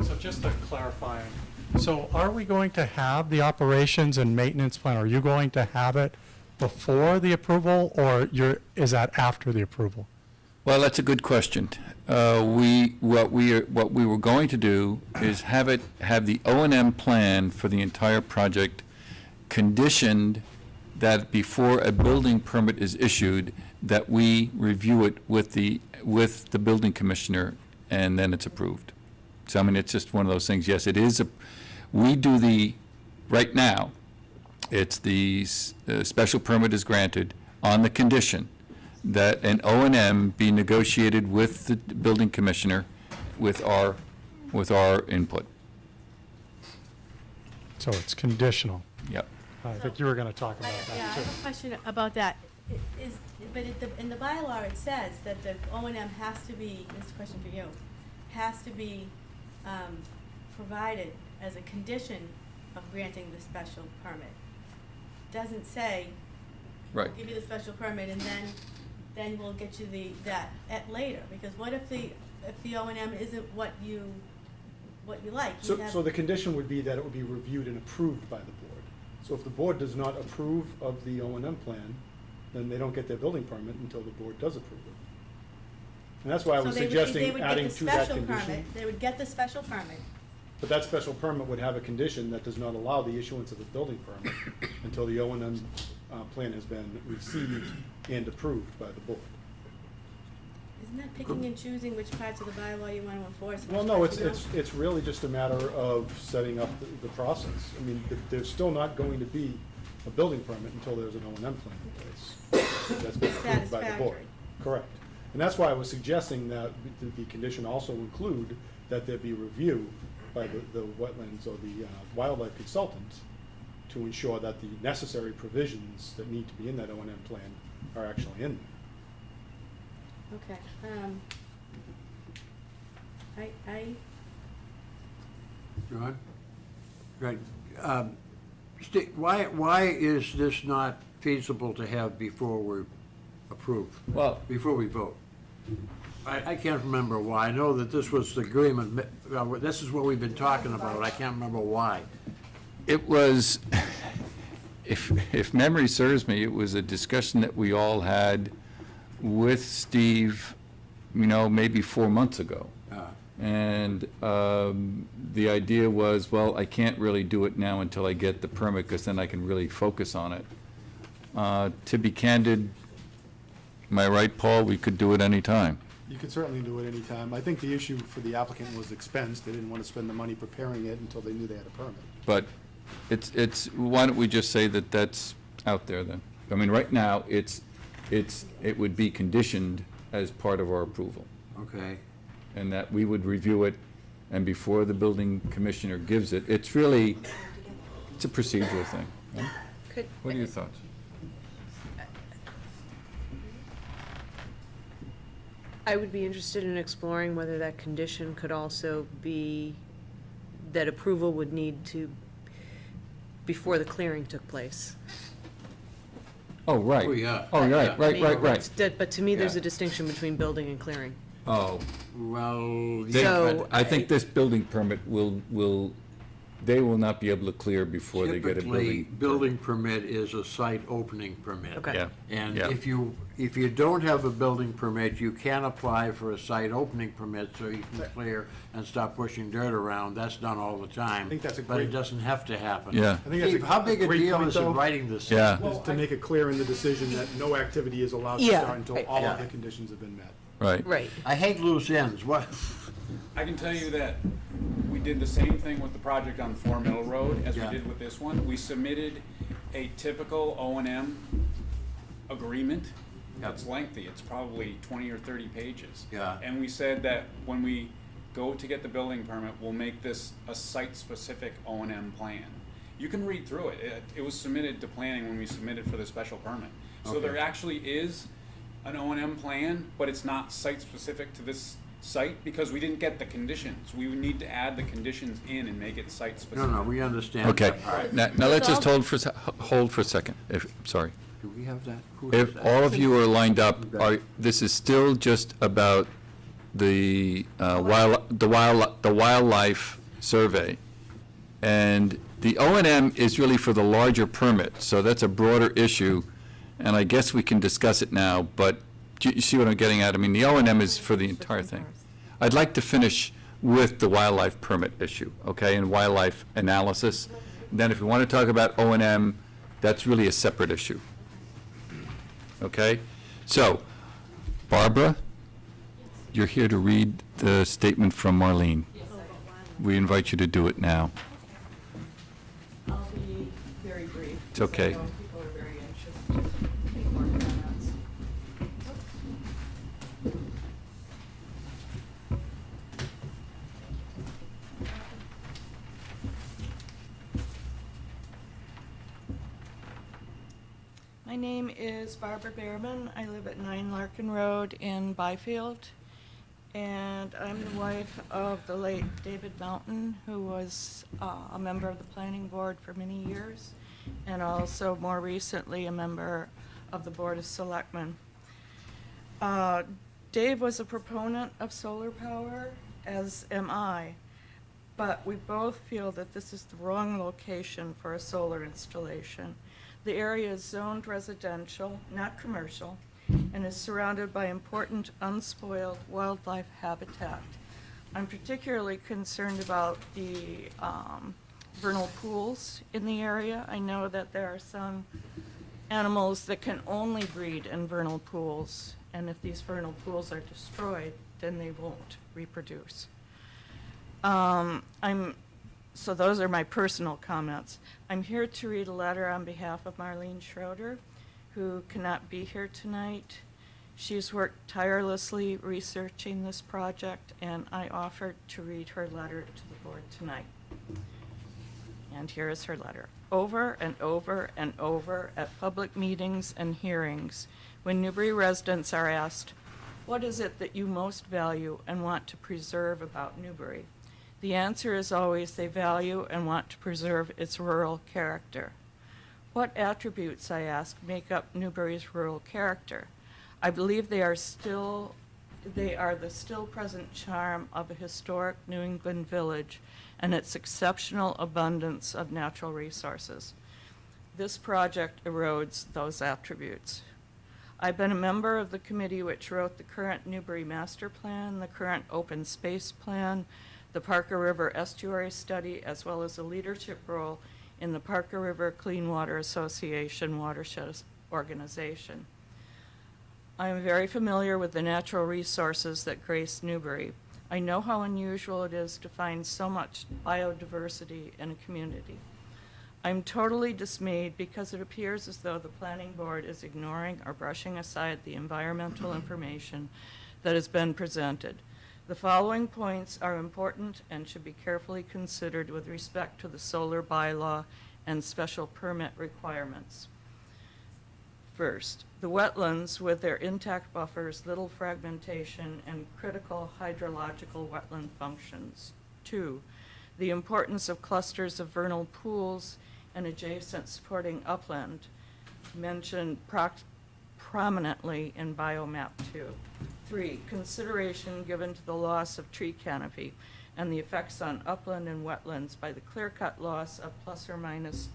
So just to clarify, so are we going to have the operations and maintenance plan? Are you going to have it before the approval, or is that after the approval? Well, that's a good question. What we were going to do is have the O&M plan for the entire project conditioned that before a building permit is issued, that we review it with the building commissioner, and then it's approved. So, I mean, it's just one of those things. Yes, it is. We do right now, it's the special permit is granted on the condition that an O&M be negotiated with the building commissioner with our input. So it's conditional. Yep. I think you were going to talk about Yeah, I that too. have a question about that. But in the bylaw, it says that the O&M has to be, this is a question for you, has to be provided as a condition of granting the special permit. Doesn't say, Right. we'll give you the special permit and then we'll get you that at later. Because what if the O&M isn't what you like? You have- So the condition would be that it would be reviewed and approved by the board. So if the board does not approve of the O&M plan, then they don't get their building permit until the board does approve it. And that's why I was So they suggesting would adding get the to that special condition. permit. They would get the special permit. But that special permit would have a condition that does not allow the issuance of a building permit until the O&M plan has been received and approved by the board. Isn't that picking and choosing which parts of the bylaw you want to enforce? and Well, which no, parts it's, you don't? it's really just a matter of setting up the process. I mean, there's still not going to be a building permit until there's an O&M plan in place. That's been approved by the board. Satisfactory. Correct. And that's why I was suggesting that the condition also include that there be review by the wetlands or the wildlife consultants to ensure that the necessary provisions that need to be in that O&M plan are actually in there. Okay, I John? Right. Why is this not feasible to have before we approve? Well, Before we vote? I can't remember why. I know that this was the agreement, this is what we've been talking about. I can't remember why. it was, if memory serves me, it was a discussion that we all had with Steve, maybe 4 months ago. And the idea was, well, I can't really do it now until I get the permit, because then I can really focus on it. To be candid, am I right, Paul? We could do it any time. You could certainly do it anytime. I think the issue for the applicant was expense. They didn't want to spend the money preparing it until they knew they had a permit. But why don't we just say that that's out there then? I mean, right now, it would be conditioned as part of our approval. Okay. And that we would review it, and before the building commissioner gives it, it's a procedural thing. Right? What are your thoughts? I would be interested in exploring whether that condition could also be that approval would need to, before the clearing took place. Oh, right. Oh, yeah. Oh, right. But to me, there's Yeah. a distinction between building and clearing. Oh. Well, They- So, but I think this building permit they will not be able to clear before they get a typically, building. building permit is a site opening permit. Okay. Yeah. And Yeah. if you don't have a building permit, you can apply for a site opening permit so you can clear and stop pushing dirt around. That's done all the time. I think that's a But it great- doesn't have to happen. Yeah. I think that's Steve, how big a great deal point, is it though, writing this? Yeah. is to make it clear in the decision that no activity is allowed to Yeah, start until right. all Yeah. of the conditions have been met. Right. Right. I hate loose ends. What? I can tell you that we did the same thing with the project on 4 Middle Road as we Yeah. did with this one. We submitted a typical O&M agreement that's lengthy. It's probably 20 or 30 pages. Yeah. And we said that when we go to get the building permit, we'll make this a site-specific O&M plan. You can read through it. It was submitted to planning when we submitted for the special permit. So Okay. there actually is an O&M plan, but it's not site-specific to this site because we didn't get the conditions. We would need to add the conditions in and make it site-specific. No, we understand. Okay. that part. Now let's just hold for a second. Sorry. Do we have that? Who has If that? all of you are lined up, this is still just about the wildlife survey. And the O&M is really for the larger permit, so that's a broader issue, and I guess we can discuss it now, but you see what I'm getting at? I mean, the O&M is for the entire thing. I'd like to finish with the wildlife permit issue, okay, and wildlife analysis. Then if we want to talk about O&M, that's really a separate issue. Okay? So, Barbara, you're here to read the statement from Marlene. We invite you to do it now. I'll be very brief. It's okay. I know people are very anxious to make more comments. My name is Barbara Behrman. I live at 9 Larkin Road in Byfield. And I'm the wife of the late David Mountain, who was a member of the planning board for many years, and also more recently a member of the Board of Selectmen. Dave was a proponent of solar power, as am I, but we both feel that this is the wrong location for a solar installation. The area is zoned residential, not commercial, and is surrounded by important unspoiled wildlife habitat. I'm particularly concerned about the vernal pools in the area. I know that there are some animals that can only breed in vernal pools, and if these vernal pools are destroyed, then they won't reproduce. So those are my personal comments. I'm here to read a letter on behalf of Marlene Schroeder, who cannot be here tonight. She's worked tirelessly researching this project, and I offered to read her letter to the board tonight. And here is her letter. over and over and over at public meetings and hearings when Newbury residents are asked, "What is it that you most value and want to preserve about Newbury?" The answer is always they value and want to preserve its rural character. What attributes, I ask, make up Newbury's rural character? I believe they are the still present charm of a historic New England village and its exceptional abundance of natural resources. This project erodes those attributes. I've been a member of the committee which wrote the current Newbury Master Plan, the current Open Space Plan, the Parker River Estuary Study, as well as a leadership role in the Parker River Clean Water Association watershed organization. I am very familiar with the natural resources that grace Newbury. I know how unusual it is to find so much biodiversity in a community. I'm totally dismayed because it appears as though the planning board is ignoring or brushing aside the environmental information that has been presented. The following points are important and should be carefully considered with respect to the solar bylaw and special permit requirements. First, the wetlands with their intact buffers, little fragmentation, and critical hydrological wetland functions. 2, the importance of clusters of vernal pools and adjacent supporting upland, mentioned prominently in Biomap 2. 3, consideration given to the loss of tree canopy and the effects on upland and wetlands by the clear-cut loss of plus or minus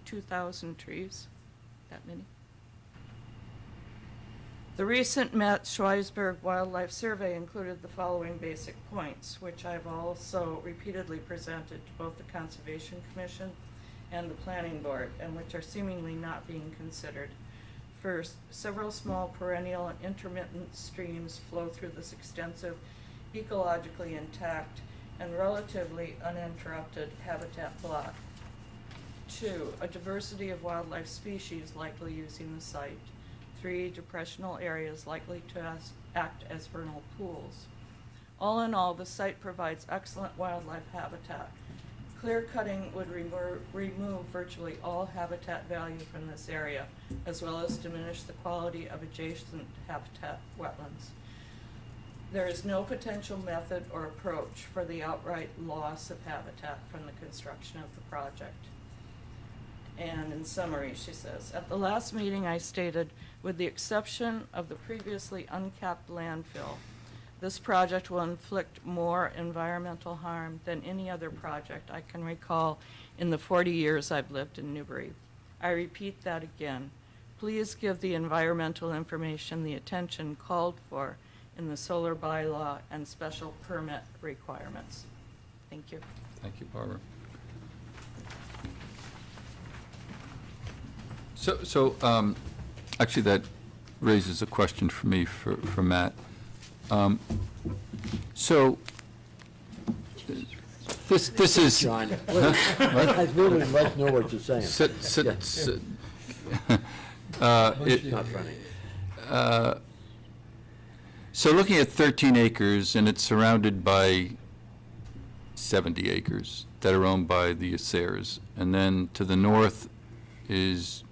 2,000 trees. That many? The recent Metz-Schweisberg Wildlife Survey included the following basic points, which I've also repeatedly presented to both the Conservation Commission and the Planning Board, and which are seemingly not being considered. First, several small perennial and intermittent streams flow through this extensive, ecologically intact, and relatively uninterrupted habitat block. 2, a diversity of wildlife species likely using the site. 3, depressional areas likely to act as vernal pools. All in all, the site provides excellent wildlife habitat. Clear cutting would remove virtually all habitat value from this area, as well as diminish the quality of adjacent habitat wetlands. There is no potential method or approach for the outright loss of habitat from the construction of the project. And in summary, she says, at the last meeting I stated, with the exception of the previously uncapped landfill, this project will inflict more environmental harm than any other project I can recall in the 40 years I've lived in Newbury. I repeat that again. Please give the environmental information the attention called for in the solar bylaw and special permit requirements. Thank you. Thank you, Barbara. So, actually, that raises a question for me, for Matt. So, this is... John, I really like to know what you're saying. Not funny. So looking at 13 acres, and it's surrounded by 70 acres that are owned by the Assayers, and then to the north is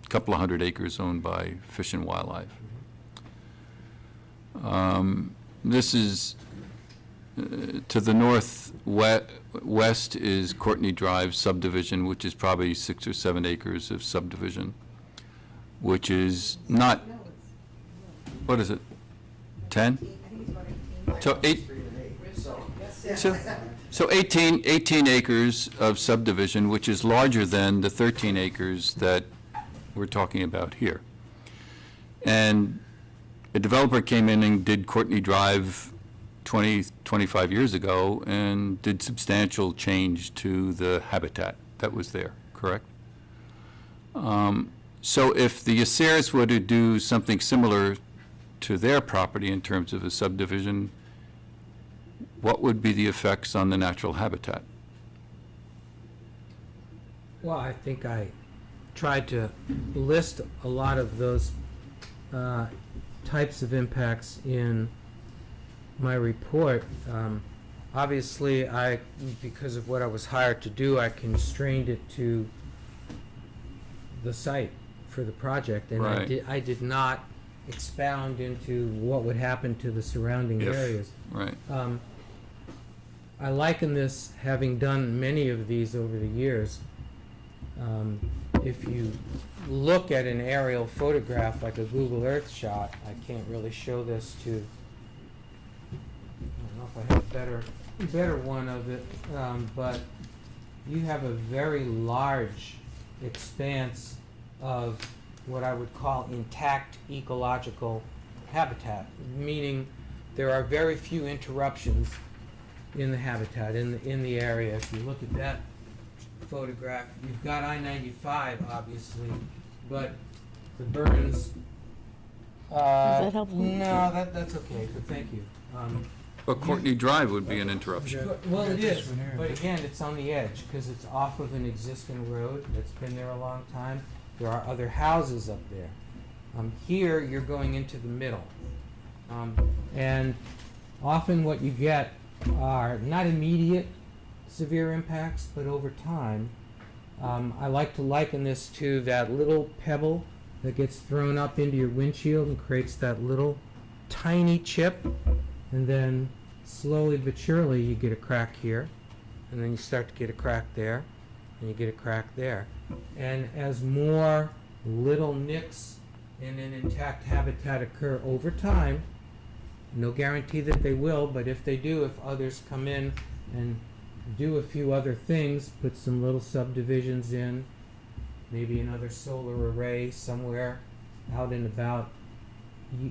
a couple of hundred acres owned by Fish and Wildlife. This is, to the northwest is Courtney Drive subdivision, which is probably 6 or 7 acres of subdivision, which is not, what is it, 10? So 18 acres of subdivision, which is larger than the 13 acres that we're talking about here. And a developer came in and did Courtney Drive 25 years ago and did substantial change to the habitat that was there, correct? So if the Assayers were to do something similar to their property in terms of a subdivision, what would be the effects on the natural habitat? Well, I think I tried to list a lot of those types of impacts in my report. Obviously, because of what I was hired to do, I constrained it to the site for the project, and Right. I did not expound into what would happen to the surrounding If- areas. Right. I liken this, having done many of these over the years, if you look at an aerial photograph like a Google Earth shot, I can't really show this to, I don't know if I have a better one of it, but you have a very large expanse of what I would call intact ecological habitat, meaning there are very few interruptions in the habitat, in the area. If you look at that photograph, you've got I-95, obviously, but the Burns. that helpful? No, that's okay, but thank you. But Courtney Drive would be an interruption. Well, it is, but again, it's on the edge, because it's off of an existing road that's been there a long time. There are other houses up there. Here, you're going into the middle. And often what you get are not immediate severe impacts, but over time. I like to liken this to that little pebble that gets thrown up into your windshield and creates that little tiny chip, and then slowly but surely you get a crack here, and then you start to get a crack there, and you get a crack there. And as more little nicks in an intact habitat occur over time, no guarantee that they will, but if they do, if others come in and do a few other things, put some little subdivisions in, maybe another solar array somewhere out and about,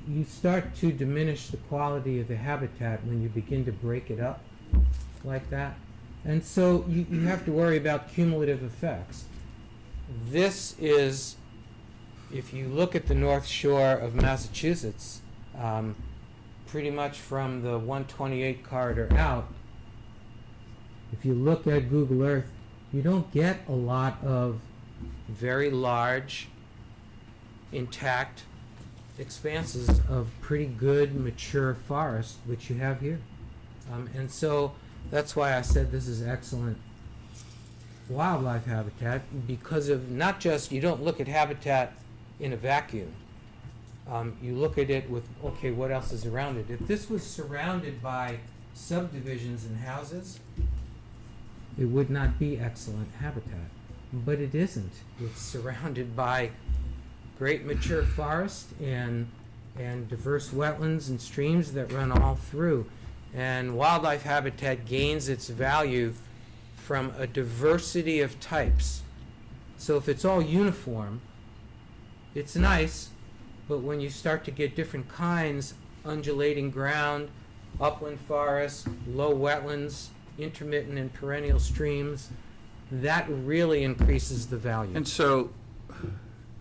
you start to diminish the quality of the habitat when you begin to break it up like that. And so you have to worry about cumulative effects. This is, if you look at the North Shore of Massachusetts, pretty much from the 128 corridor out, if you look at Google Earth, you don't get a lot of very large, intact expanses of pretty good, mature forest, which you have here. And so that's why I said this is excellent wildlife habitat, because of not just, you don't look at habitat in a vacuum. You look at it with, okay, what else is around it? If this was surrounded by subdivisions and houses, it would not be excellent habitat. But it isn't. It's surrounded by great mature forest and diverse wetlands and streams that run all through. And wildlife habitat gains its value from a diversity of types. So if it's all uniform, it's nice, but when you start to get different kinds, undulating ground, upland forests, low wetlands, intermittent and perennial streams, that really increases the value. And so,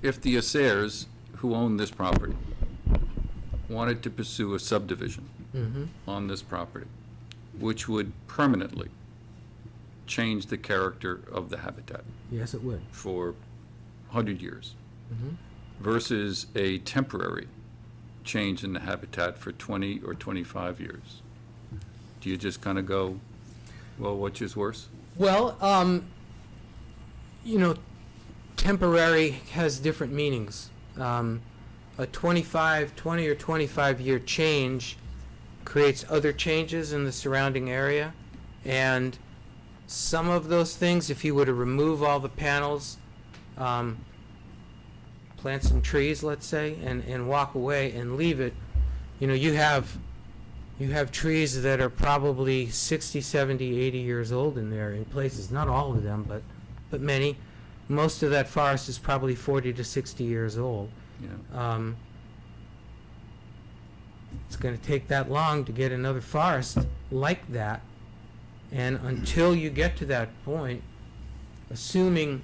if the Assayers, who own this property, wanted to pursue a subdivision on this property, which would permanently change the character of the habitat Yes, it would. for 100 years, versus a temporary change in the habitat for 20 or 25 years, do you just kind of go, well, which is worse? Well, temporary has different meanings. A 20 or 25 year change creates other changes in the surrounding area, and some of those things, if you were to remove all the panels, plant some trees, let's say, and walk away and leave it, you have trees that are probably 60, 70, 80 years old in there in places, not all of them, but many. Most of that forest is probably 40 to 60 years old. Yeah. It's going to take that long to get another forest like that, and until you get to that point, assuming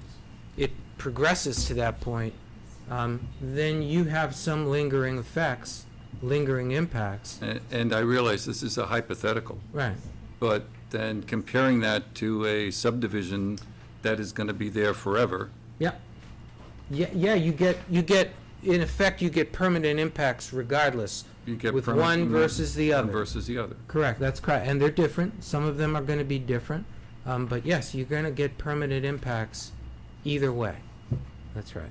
it progresses to that point, then you have some lingering effects, lingering impacts. And I realize this is a hypothetical. Right. But then comparing that to a subdivision that is going to be there forever. Yeah. Yeah, you get, in effect, you get permanent impacts regardless. You get with permanent one versus the one other. versus the other. Correct, that's correct. And they're different. Some of them are going to be different. But yes, you're going to get permanent impacts either way. That's right.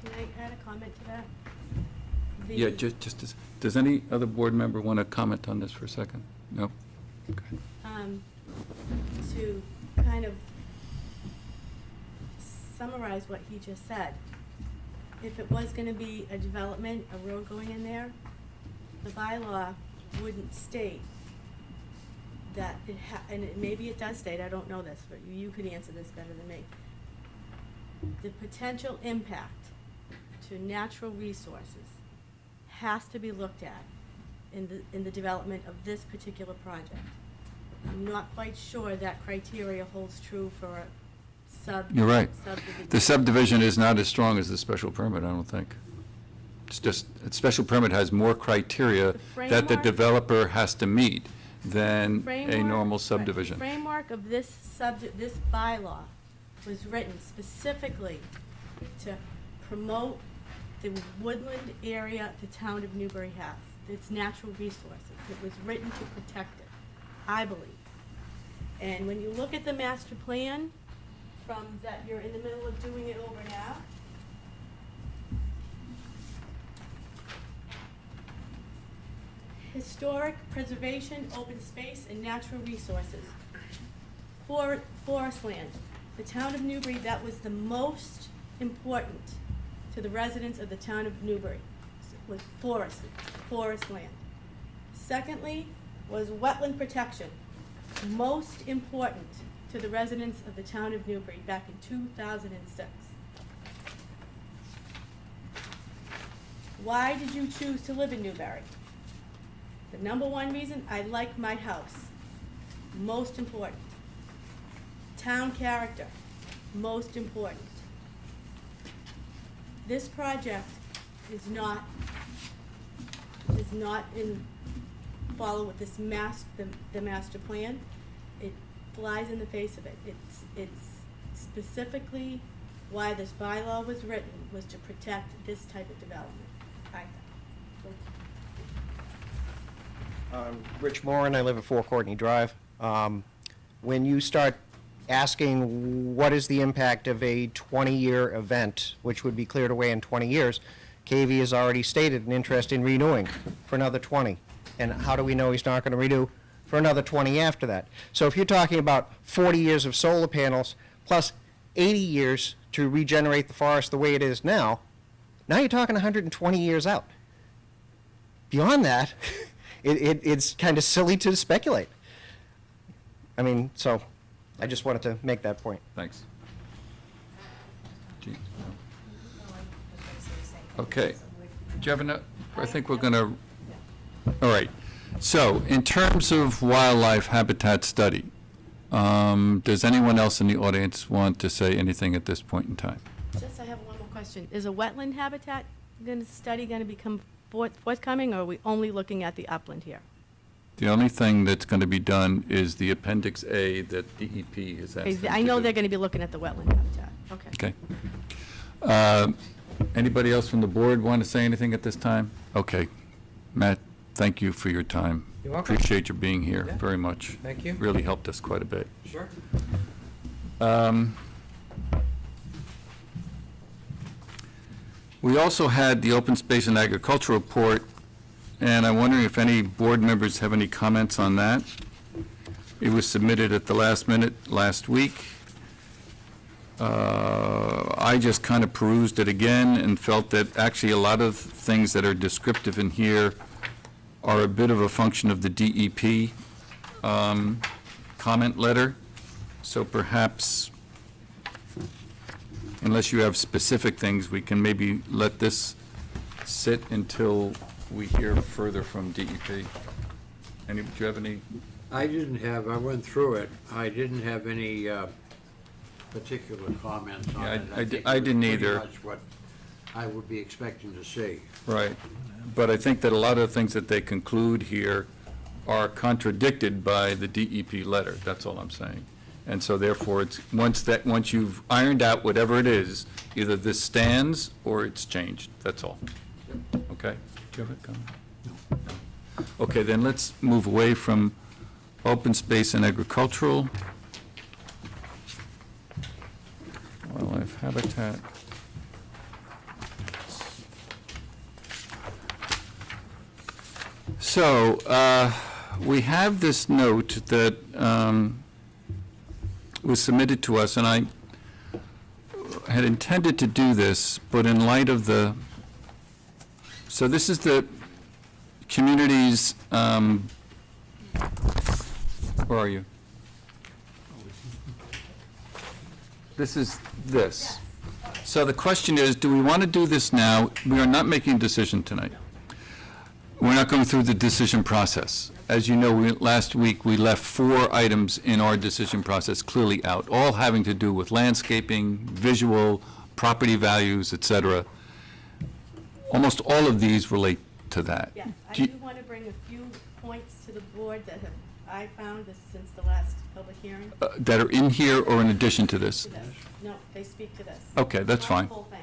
Can I add a comment to that? Yeah, The- does any other board member want to comment on this for a second? No? Okay. To kind of summarize what he just said, if it was gonna be a development, a road going in there, the bylaw wouldn't state that maybe it does state, I don't know this, but you could answer this better than me. The potential impact to natural resources has to be looked at in the development of this particular project. I'm not quite sure that criteria holds true for a You're right. subdivision. The subdivision is not as strong as the special permit, I don't think. It's just, a special permit has more criteria The that the framework- developer has to meet than a Framework- normal right, subdivision. The framework of this this bylaw was written specifically to promote the woodland area the town of Newbury has, its natural resources. It was written to protect it, I believe. And when you look at the master plan, from that you're in the middle of doing it over now, historic preservation, open space, and natural resources. Forest land. The town of Newbury, that was the most important to the residents of the town of Newbury, was forest land. Secondly, was wetland protection, most important to the residents of the town of Newbury back in 2006. Why did you choose to live in Newbury? The number one reason, I like my house. Most important. Town character, most important. This project is not follow with this the master plan. It flies in the face of it. It's specifically why this bylaw was written, was to protect this type of development, I think. Rich Moran, I live at 4 Courtney Drive. When you start asking what is the impact of a 20-year event, which would be cleared away in 20 years, KV has already stated an interest in renewing for another 20. And how do we know he's not going to renew for another 20 after that? So if you're talking about 40 years of solar panels plus 80 years to regenerate the forest the way it is now you're talking 120 years out. Beyond that, it's kind of silly to speculate. I mean, so I just wanted to make that point. Thanks. Gee, no. Okay. Jevna, I think we're going to, all right. So, in terms of wildlife habitat study, does anyone else in the audience want to say anything at this point in time? I have one more question. Is a wetland habitat study going to become forthcoming, or are we only looking at the upland here? The only thing that's going to be done is the Appendix A that DEP has asked them I to know do. they're going to be looking at the wetland habitat. Okay. Okay. Anybody else from the board want to say anything at this time? Okay. Matt, thank you for your time. You're welcome. Appreciate your being here Yeah. very much. Thank you. Really helped us quite a bit. Sure. We also had the Open Space and Agriculture Report, and I'm wondering if any board members have any comments on that. It was submitted at the last minute last week. I just kind of perused it again and felt that actually a lot of things that are descriptive in here are a bit of a function of the DEP comment letter. So perhaps, unless you have specific things, we can maybe let this sit until we hear further from DEP. Do you have any? I went through it, I didn't have any particular comments on Yeah, it. I think I it was didn't pretty either. much what I would be expecting to see. Right. But I think that a lot of the things that they conclude here are contradicted by the DEP letter. That's all I'm saying. And so therefore, it's, once you've ironed out whatever it is, either this stands or it's changed. That's all. Okay? Do you have a comment? No. Okay, then let's move away from open space and agricultural. Wildlife Habitat. So, we have this note that was submitted to us, and I had intended to do this, but in light of the, so this is the community's, where are you? This is this. So the question is, do we want to do this now? We are not making a decision tonight. We're not going through the decision process. As you know, last week, we left 4 items in our decision process clearly out, all having to do with landscaping, visual, property values, et cetera. Almost all of these relate to that. Yes, I Do you- do want to bring a few points to the board that have, I found this since the last public hearing. That are in here or in addition to this? To this. No, they speak to this. Okay, that's Not fine. the whole thing,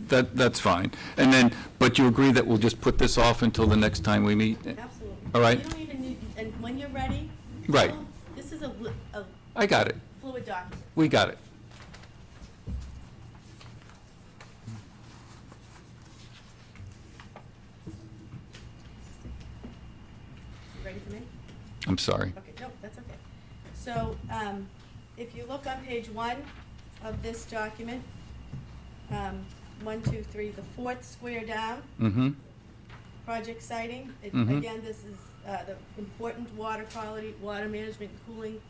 but That's fine. And then, but you agree that we'll just put this off until the next time we meet? absolutely. All right. You don't even need, and when you're ready. Right. This is a I got it. fluid document. We got it. You ready for me? I'm sorry. Okay, no, that's okay. So, if you look on page 1 of this document, 1, 2, 3, the 4th square down, Mm-hmm. project siting. Mhm. Again, this is the important water quality, water management, cooling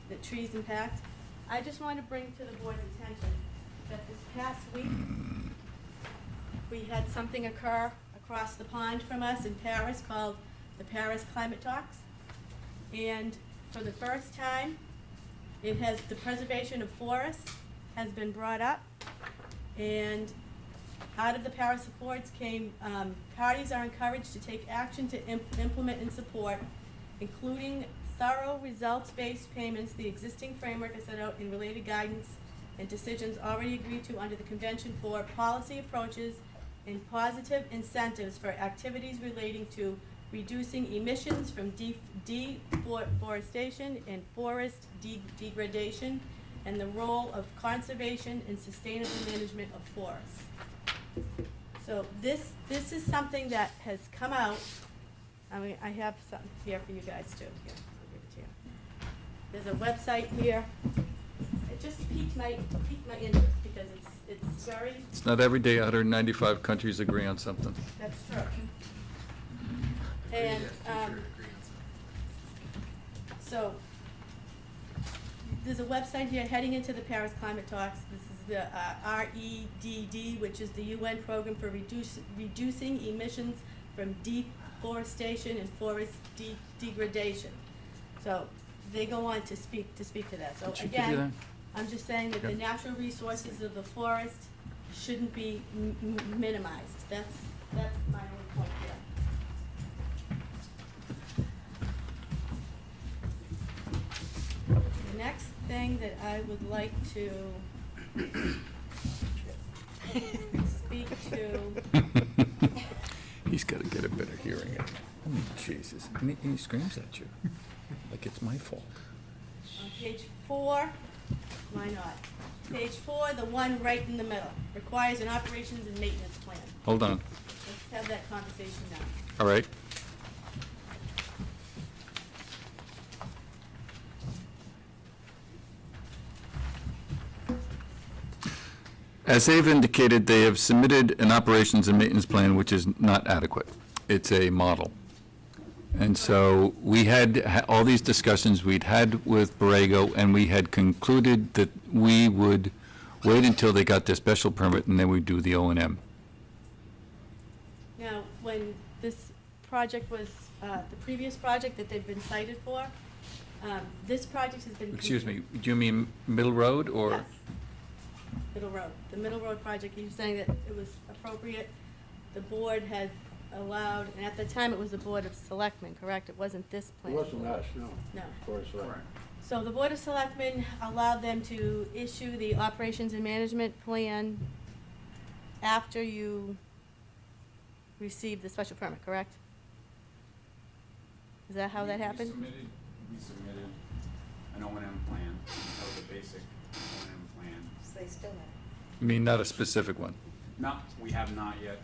that trees impact. I just want to bring to the board's attention that this past week, we had something occur across the pond from us in Paris called the Paris Climate Talks. And for the first time, it has, the preservation of forests has been brought up. And out of the Paris Accords came, parties are encouraged to take action to implement and support, including thorough results-based payments, the existing framework is set out in related guidance and decisions already agreed to under the Convention for policy approaches and positive incentives for activities relating to reducing emissions from deforestation and forest degradation, and the role of conservation and sustainable management of forests. So this is something that has come out. I mean, I have something here for you guys too. Here, I'll give it to you. There's a website here. It just piqued my interest because it's very, It's not every day 195 countries agree on something. that's true. And, so, there's a website here heading into the Paris Climate Talks. This is the REDD, which is the UN program for reducing emissions from deforestation and forest degradation. So they go on to speak to that. So Did she give you again, I'm just saying that the Okay. natural resources of the forest shouldn't be minimized. That's my only point here. The next thing that I would like to speak to, He's got to get a better hearing aid. Oh, Jesus. And he screams at you like it's my fault. on page 4, why not? Page 4, the one right in the middle, requires an operations and maintenance plan. Hold on. Let's have that conversation now. All right. As they've indicated, they have submitted an operations and maintenance plan which is not adequate. It's a model. And so we had all these discussions we'd had with Borrego, and we had concluded that we would wait until they got their special permit and then we'd do the O&M. Now, when this project was, the previous project that they've been cited for, this project has been. Excuse me, do you mean Middle Road or? Yes. Middle Road. The Middle Road project, you're saying that it was appropriate, the board had allowed, and at the time it was the Board of Selectmen, correct? It wasn't this It plan. wasn't us, no. No. Of course, So the Board of Selectmen allowed them to issue the operations and management plan after you received the special permit, correct? Is that how that happened? We submitted an O&M plan, that was a basic O&M plan. So they still have. I mean, not a specific one. We have not yet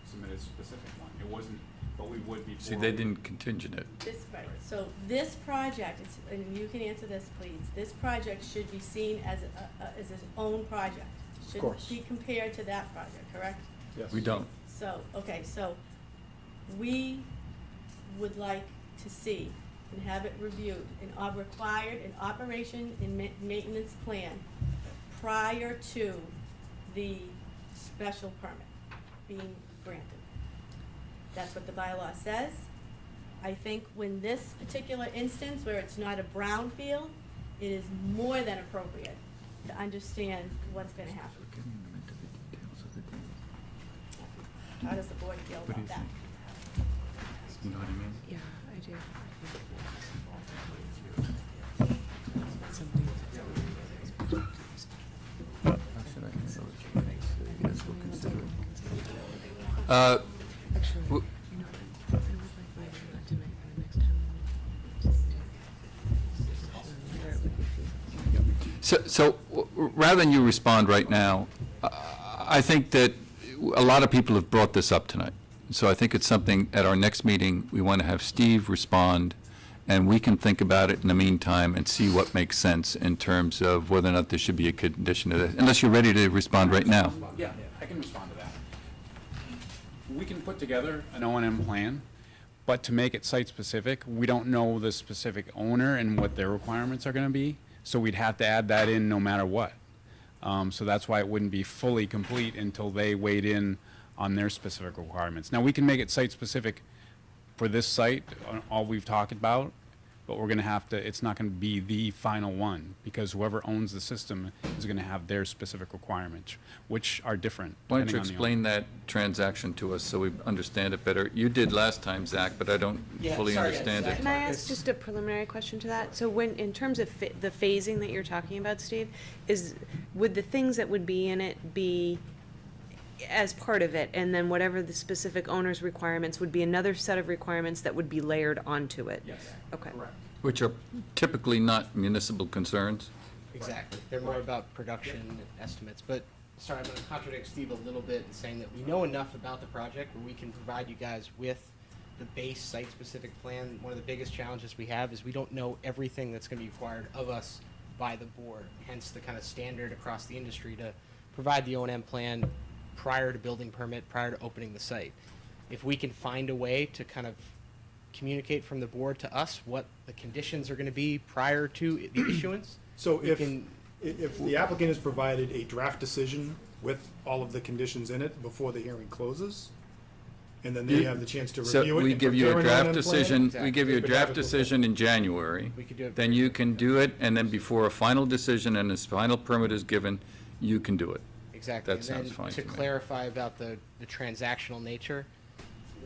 submitted a specific one. It wasn't, but we would be. See, they didn't contingent it. This, right, so this project, and you can answer this, please, this project should be seen as as its own project. course. Shouldn't be compared to that project, correct? Yes. We don't. So, okay, so we would like to see and have it reviewed and required an operation and maintenance plan prior to the special permit being granted. That's what the bylaw says. I think when this particular instance, where it's not a brownfield, it is more than appropriate to understand what's gonna happen. How does the board feel about that? You know what I mean? Yeah, I do. W- So, rather than you respond right now, I think that a lot of people have brought this up tonight. So I think it's something, at our next meeting, we want to have Steve respond, and we can think about it in the meantime and see what makes sense in terms of whether or not there should be a condition of this, unless you're ready to respond right now. Yeah, I can respond to that. We can put together An O&M plan, but to make it site-specific, we don't know the specific owner and what their requirements are gonna be, so we'd have to add that in no matter what. So that's why it wouldn't be fully complete until they weighed in on their specific requirements. Now, we can make it site-specific for this site, all we've talked about, but we're gonna have to, it's not gonna be the final one, because whoever owns the system is gonna have their specific requirements, which are different. Why don't you depending on the explain that transaction to us so we understand it better? You did last time, Zach, but I don't fully understand it. Can I ask just a preliminary question to that? So when, in terms of the phasing that you're talking about, Steve, would the things that would be in it be as part of it, and then whatever the specific owner's requirements would be another set of requirements that would be layered onto it? Yes. Okay. Correct. Which are typically not municipal concerns. Exactly. They're more about production and estimates. But, sorry, I'm going to contradict Steve a little bit in saying that we know enough about the project where we can provide you guys with the base site-specific plan. One of the biggest challenges we have is we don't know everything that's going to be required of us by the board, hence the kind of standard across the industry to provide the O&M plan prior to building permit, prior to opening the site. If we can find a way to kind of communicate from the board to us what the conditions are going to be prior to the issuance. So we if can- the applicant has provided a draft decision with all of the conditions in it before the hearing closes, and then they have the chance to So review it we and give you a prepare an draft O&M plan, decision, we give you a they would draft have it before. decision in January. We could do it Then you can do it, and then before a final decision and this final permit is given, you can do it. Exactly. That sounds And fine then to to me. clarify about the transactional nature,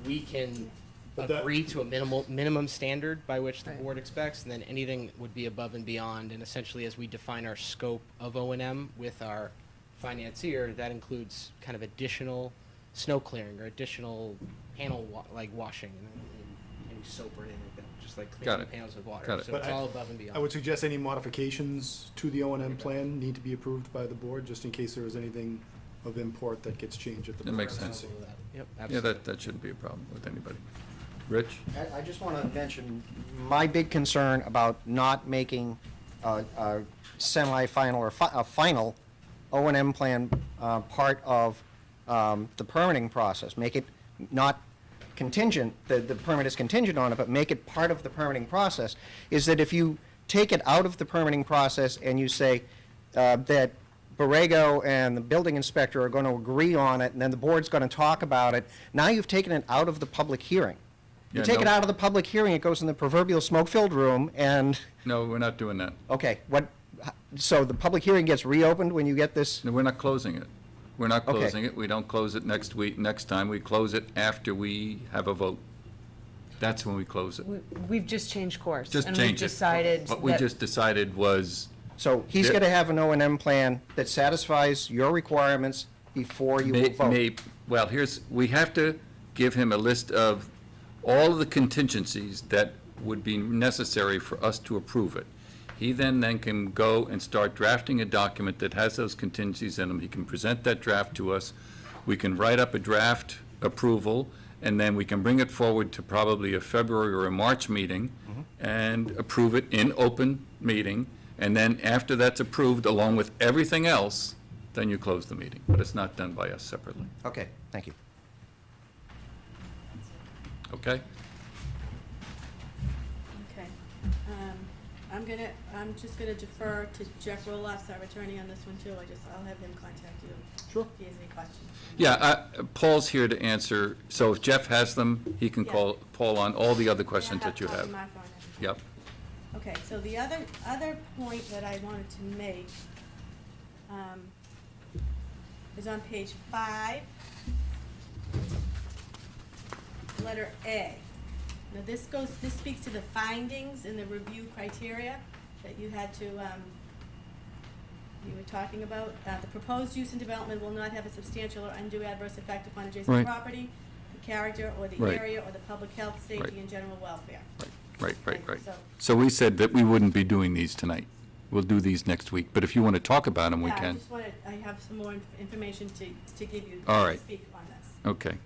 we can But that- agree to a minimum standard by which the Right. board expects, and then anything would be above and beyond. And essentially, as we define our scope of O&M with our financier, that includes kind of additional snow clearing or additional panel washing and any soap or anything like that, just like Got cleaning it. panels with water. Got it. So But it's all above and beyond. I would suggest any modifications to the O&M plan need to be approved by the board, just in case there is anything of import that gets changed at the That board. makes sense. Yep, Yeah, absolutely. that shouldn't be a problem with anybody. Rich? I just want to mention my big concern about not making a semi-final or a final O&M plan part of the permitting process. Make it not contingent, the permit is contingent on it, but make it part of the permitting process, is that if you take it out of the permitting process and you say that Borrego and the building inspector are going to agree on it, and then the board's going to talk about it, now you've taken it out of the public hearing. You Yeah, take it no. out of the public hearing, it goes in the proverbial smoke-filled room, and, No, we're not doing that. okay, so the public hearing gets reopened when you get this? No, we're not closing it. We're not Okay. closing it. We don't close it next week, next time. We close it after we have a vote. That's when we close it. We've just changed course. Just and we've change it. decided What we that- just decided was, So he's Yeah. going to have an O&M plan that satisfies your requirements before you will vote? well, we have to give him a list of all of the contingencies that would be necessary for us to approve it. He then can go and start drafting a document that has those contingencies in them. He can present that draft to us. We can write up a draft approval, and then we can bring it forward to probably a February or a March meeting and approve it in open meeting. And then after that's approved, along with everything else, then you close the meeting. But it's not done by us separately. Okay, thank you. Okay? Okay. I'm just gonna defer to Jeff Roloff's our attorney on this one too. I'll have him contact you. Sure. If he has any questions. Yeah, Paul's here to answer, so if Jeff has them, he can Yeah. call Paul on all the other questions Yeah, that you I'll have. mark on it. Yep. Okay, so the other point that I wanted to make is on page 5, letter A. Now this speaks to the findings and the review criteria that you had to, you were talking about. The proposed use and development will not have a substantial or undue adverse effect upon adjacent Right. property, the character or the Right. area or the public health, Right. safety, and general welfare. Right. So- So we said that we wouldn't be doing these tonight. We'll do these next week, but if you want to talk about them, we Yeah, can. I have some more information to give you All to right. speak on this. Okay.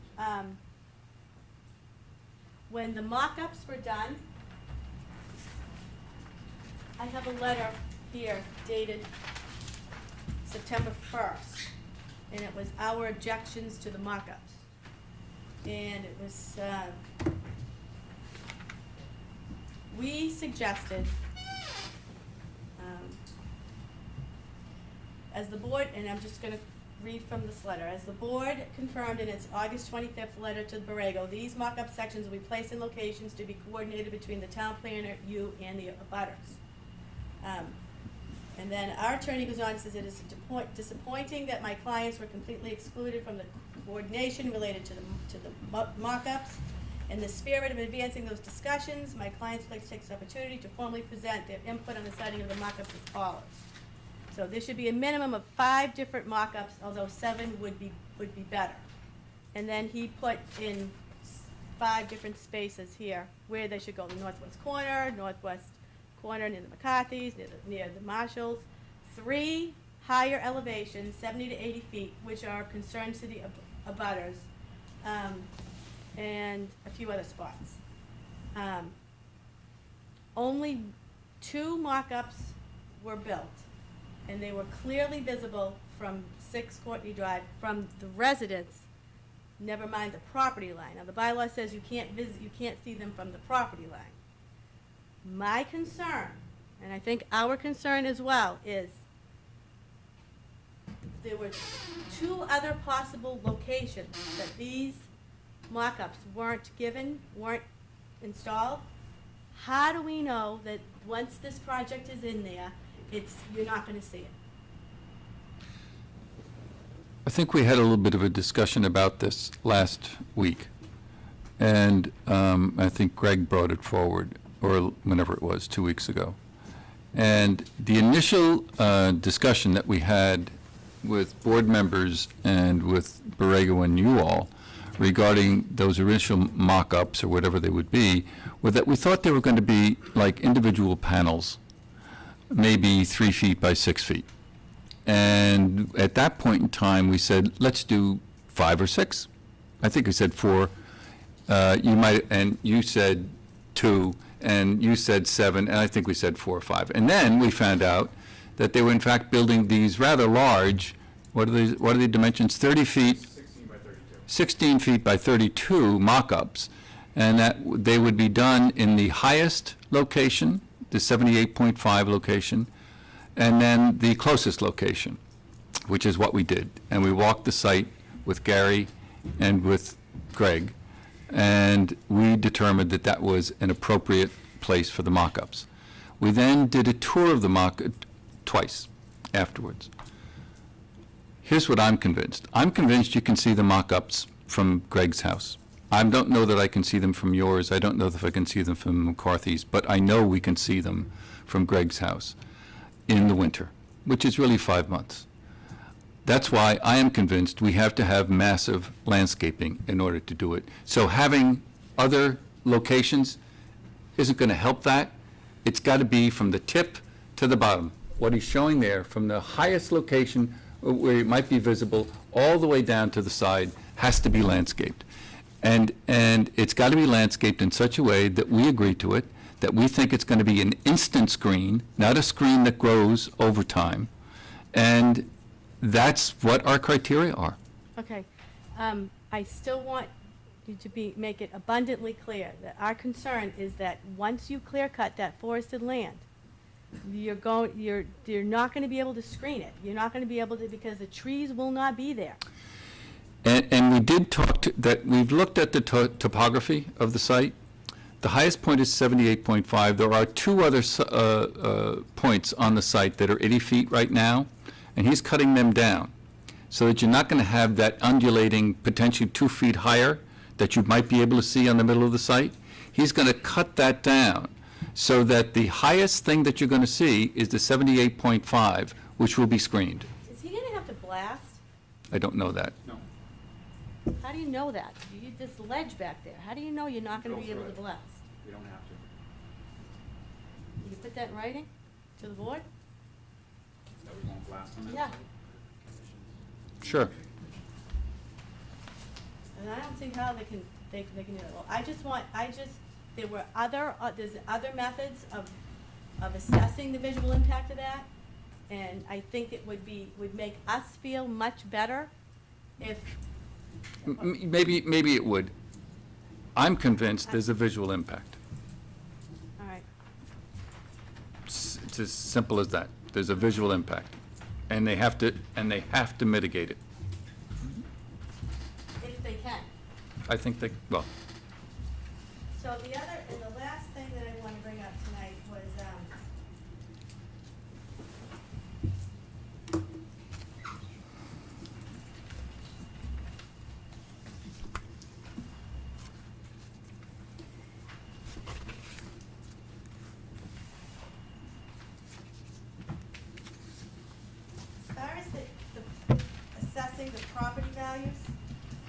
When the mock-ups were done, I have a letter here dated September 1st, and it was our objections to the mock-ups. And it was, we suggested, as the board, and I'm just gonna read from this letter. As the board confirmed in its August 25th letter to Borrego, these mock-up sections will be placed in locations to be coordinated between the town planner, you, and the abutters. And then our attorney goes on and says, it is disappointing that my clients were completely excluded from the coordination related to the mock-ups. In the spirit of advancing those discussions, my clients would like to take this opportunity to formally present their input on the citing of the mock-ups as follows. So there should be a minimum of 5 different mock-ups, although 7 would be better. And then he put in 5 different spaces here where they should go: the northwest corner near the McCarthy's, near the Marshalls. 3 higher elevations, 70 to 80 feet, which are concerns to the abutters, and a few other spots. Only 2 mock-ups were built, and they were clearly visible from 6 Courtney Drive, from the residence, never mind the property line. Now, the bylaw says you can't see them from the property line. My concern, and I think our concern as well, is there were 2 other possible locations that these mock-ups weren't installed. How do we know that once this project is in there, you're not gonna see it? I think we had a little bit of a discussion about this last week, and I think Greg brought it forward, or whenever it was, 2 weeks ago. And the initial discussion that we had with board members and with Borrego and you all regarding those initial mock-ups, or whatever they would be, were that we thought they were going to be like individual panels, maybe 3 feet by 6 feet. And at that point in time, we said, let's do 5 or 6. I think we said 4. And you said 2, and you said 7, and I think we said 4 or 5. And then we found out that they were in fact building these rather large, what are the dimensions? 30 feet, 16 feet by 32 mock-ups, and that they would be done in the highest location, the 78.5 location, and then the closest location, which is what we did. And we walked the site with Gary and with Greg, and we determined that that was an appropriate place for the mock-ups. We then did a tour of the twice afterwards. Here's what I'm convinced. I'm convinced you can see the mock-ups from Greg's house. I don't know that I can see them from yours. I don't know if I can see them from McCarthy's, but I know we can see them from Greg's house in the winter, which is really 5 months. That's why I am convinced we have to have massive landscaping in order to do it. So having other locations isn't going to help that. It's got to be from the tip to the bottom. What he's showing there, from the highest location where it might be visible, all the way down to the side, has to be landscaped. And it's got to be landscaped in such a way that we agree to it, that we think it's going to be an instant screen, not a screen that grows over time. And that's what our criteria are. Okay, I still want you to make it abundantly clear that our concern is that once you clear cut that forested land, you're not gonna be able to screen it. You're not gonna be able to, because the trees will not be there. And we did talk that we've looked at the topography of the site. The highest point is 78.5. There are two other points on the site that are 80 feet right now, and he's cutting them down so that you're not going to have that undulating, potentially 2 feet higher that you might be able to see on the middle of the site. He's going to cut that down so that the highest thing that you're going to see is the 78.5, which will be screened. Is he gonna have to blast? I don't know that. No. How do you know that? You this ledge back there, how do you know you're not gonna Go be able through to it. blast? We don't have to. You put that in writing to the board? That we won't blast on that Yeah. site? Sure. And I don't see how they can do it. Well, there were there's other methods of assessing the visual impact of that. And I think it would make us feel much better if, Maybe it would. I'm convinced there's a visual impact. all right, It's as simple as that. There's a visual impact. And they have to mitigate it. if they can. I think they, well, So the last thing that I want to bring up tonight was, as far as the assessing the property values,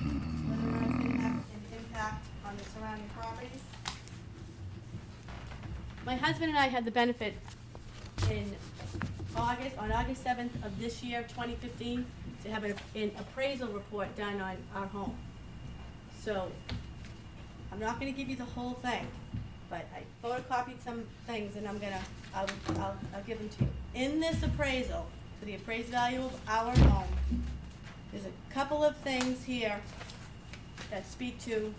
whether or not it's gonna have an impact on the surrounding properties. My husband and I had the benefit on August 7th of this year, 2015, to have an appraisal report done on our home. So, I'm not gonna give you the whole thing, but I photocopied some things and I'll give them to you. In this appraisal, for the appraised value of our home, there's a couple of things here that speak to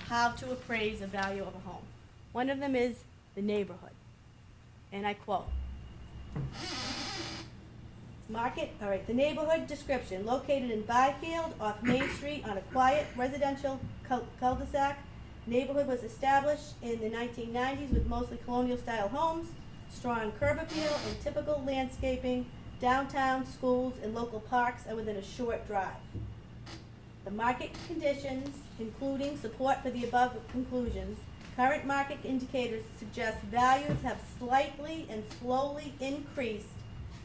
how to appraise the value of a home. One of them is the neighborhood. And I quote, the neighborhood description, located in Byfield off Main Street on a quiet residential cul-de-sac. Neighborhood was established in the 1990s with mostly colonial-style homes, strong curb appeal and typical landscaping. Downtown, schools, and local parks are within a short drive. The market conditions, including support for the above conclusions, current market indicators suggest values have slightly and slowly increased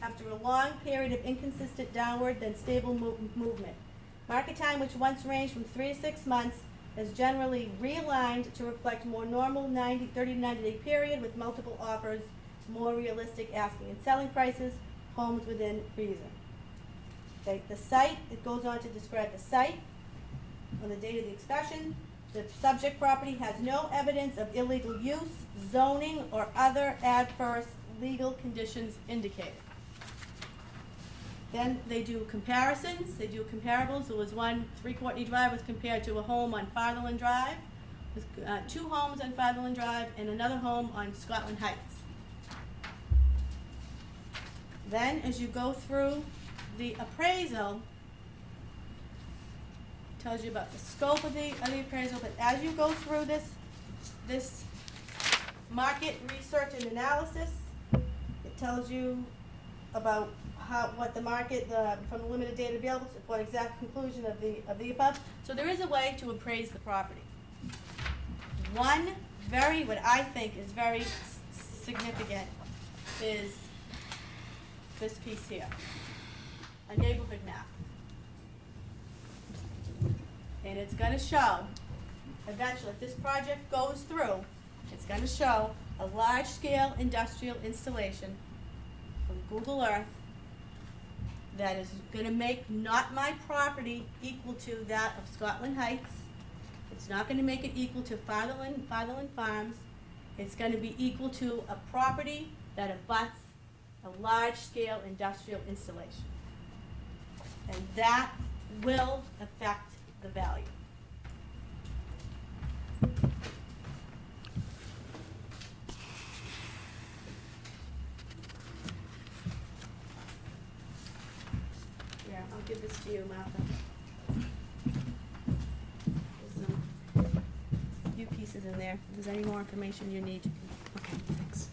after a long period of inconsistent downward then stable movement. Market time, which once ranged from 3 to 6 months, has generally realigned to reflect more normal 30 to 90 day period with multiple offers, more realistic asking and selling prices, homes within reason. Okay, the site, it goes on to describe the site on the date of the inspection. The subject property has no evidence of illegal use, zoning, or other adverse legal conditions indicated. Then they do comparisons, they do comparables. There was one, 3 Courtney Drive was compared to a home on Fatherland Drive. There's 2 homes on Fatherland Drive and another home on Scotland Heights. Then, as you go through the appraisal, it tells you about the scope of the appraisal, but as you go through this market research and analysis, it tells you about what the market, from the limited data available, to what exact conclusion of the above. So there is a way to appraise the property. One what I think is very significant is this piece here, a neighborhood map. And it's gonna show, eventually, if this project goes through, it's gonna show a large-scale industrial installation Google Earth that is gonna make not my property equal to that of Scotland Heights. It's not gonna make it equal to Fatherland Farms. It's gonna be equal to a property that abuts a large-scale industrial installation. And that will affect the value. Yeah, I'll give this to you, Martha. There's some few pieces in there. If there's any more information you need, you can. Okay, thanks.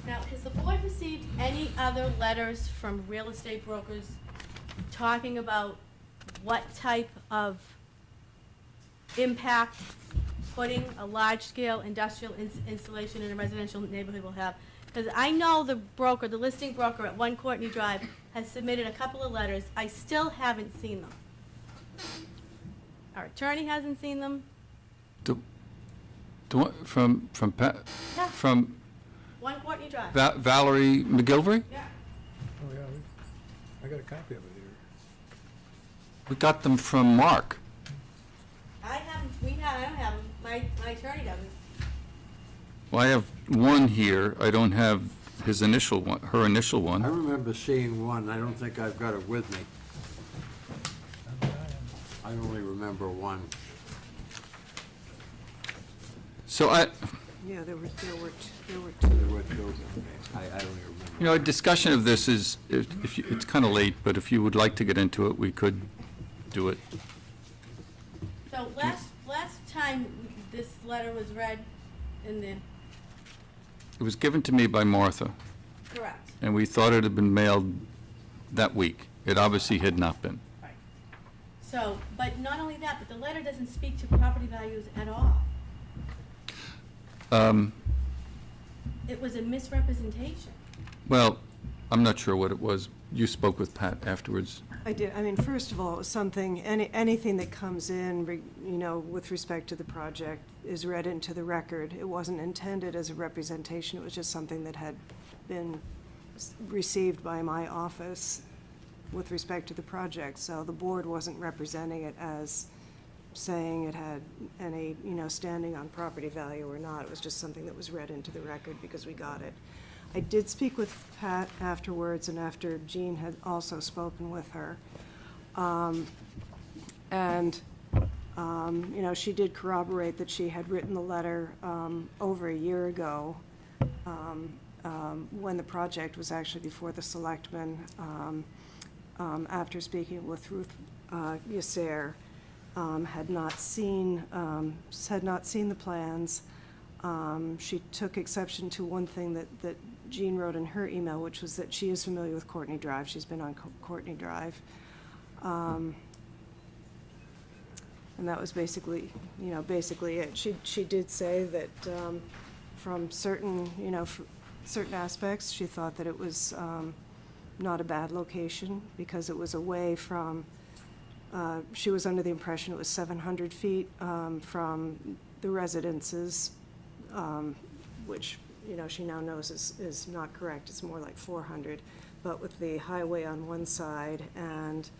Now, has the board received any other letters from real estate brokers talking about what type of impact putting a large-scale industrial installation in a residential neighborhood will have? Because I know the broker, the listing broker at 1 Courtney Drive, has submitted a couple of letters. I still haven't seen them. Our attorney hasn't seen them. From Pat, Yeah. from 1 Courtney Drive. Valerie McGilvery? Yeah. Oh, yeah, I got a copy of it here. We got them from Mark. I don't have them. My attorney doesn't. Well, I have one here. I don't have his initial one, her initial I one. remember seeing one, I don't think I've got it with me. I only remember one. So I, Yeah, there were two. There were two, I don't even remember. a discussion of this is, if you, it's kind of late, but if you would like to get into it, we could do it. So last time this letter was read in the, It was given to me by Martha, correct. and we thought it had been mailed that week. It obviously had not been. So, but not only that, but the letter doesn't speak to property values at all. It was a misrepresentation. Well, I'm not sure what it was. You spoke with Pat afterwards. I did. I mean, first of all, it was something, anything that comes in, with respect to the project is read into the record. It wasn't intended as a representation. It was just something that had been received by my office with respect to the project. So the board wasn't representing it as saying it had any, standing on property value or not. It was just something that was read into the record because we got it. I did speak with Pat afterwards, and after Jean had also spoken with her. She did corroborate that she had written the letter over a year ago when the project was actually before the selectmen, after speaking with Ruth Yasser, had not seen the plans. She took exception to one thing that Jean wrote in her email, which was that she is familiar with Courtney Drive. She's been on Courtney Drive. And that was basically it. She did say that from certain aspects, she thought that it was not a bad location because it was away from, she was under the impression it was 700 feet from the residences, which, she now knows is not correct. It's more like 400. But with the highway on one side and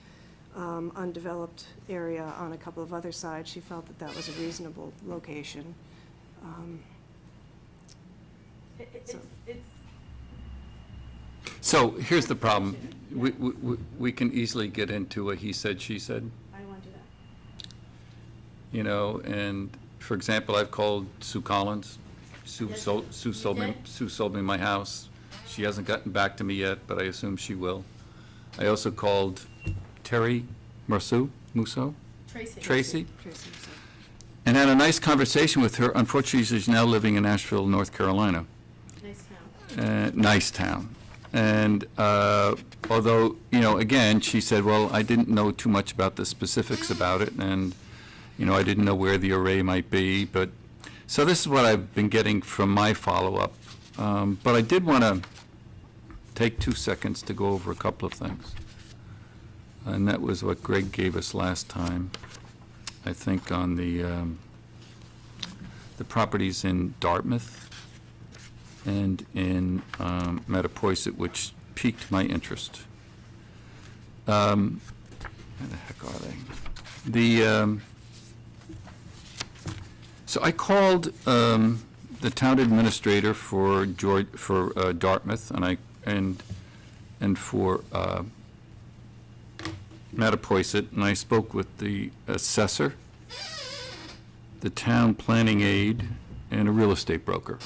undeveloped area on a couple of other sides, she felt that that was a reasonable location. So here's the problem. We can easily get into a he said, she said. I don't want to do that. And for example, I've called Sue Collins. Sue Yes, sold you me, did? Sue sold me my house. She hasn't gotten back to me yet, but I assume she will. I also called Terry Musso, Tracy. Tracy, and had a nice conversation with her. Unfortunately, she's now living in Asheville, North Carolina. Nice town. Nice town. And although, again, she said, well, I didn't know too much about the specifics about it, and, I didn't know where the array might be, but, so this is what I've been getting from my follow-up. But I did want to take 2 seconds to go over a couple of things. And that was what Greg gave us last time, I think, on the properties in Dartmouth. and in Mattapoisett, which piqued my interest. Where the heck are they? So I called the town administrator for Dartmouth, and for Mattapoisett, and I spoke with the assessor, the town planning aide, and a real estate broker,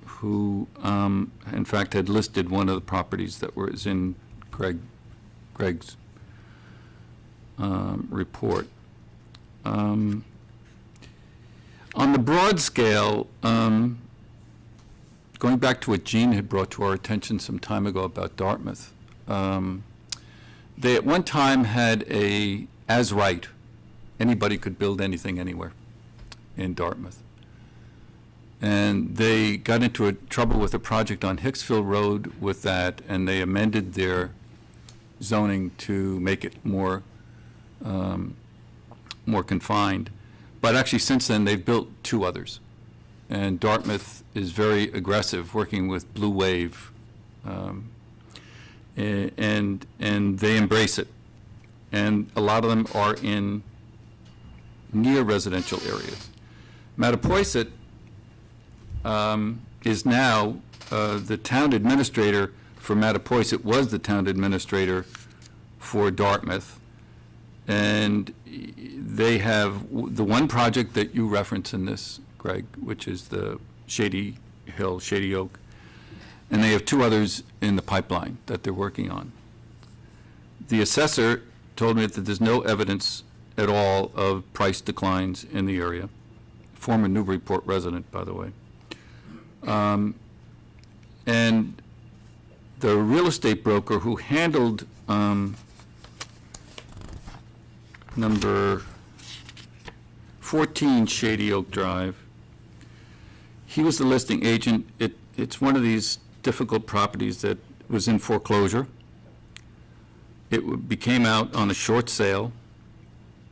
who, in fact, had listed one of the properties that was in Greg's report. On the broad scale, going back to what Gene had brought to our attention some time ago about Dartmouth, they at one time had a as-right. Anybody could build anything anywhere in Dartmouth. And they got into trouble with a project on Hicksville Road with that, and they amended their zoning to make it more confined. But actually, since then, they've built 2 others. And Dartmouth is very aggressive, working with Blue Wave, and they embrace it. And a lot of them are in near residential areas. Mattapoisett is now the town administrator for Mattapoisett, was the town administrator for Dartmouth. And they have the one project that you reference in this, Greg, which is the Shady Hill, Shady Oak. And they have 2 others in the pipeline that they're working on. The assessor told me that there's no evidence at all of price declines in the area. Former Newburyport resident, by the way. And the real estate broker who handled number 14 Shady Oak Drive, he was the listing agent. It's one of these difficult properties that was in foreclosure. It became out on a short sale.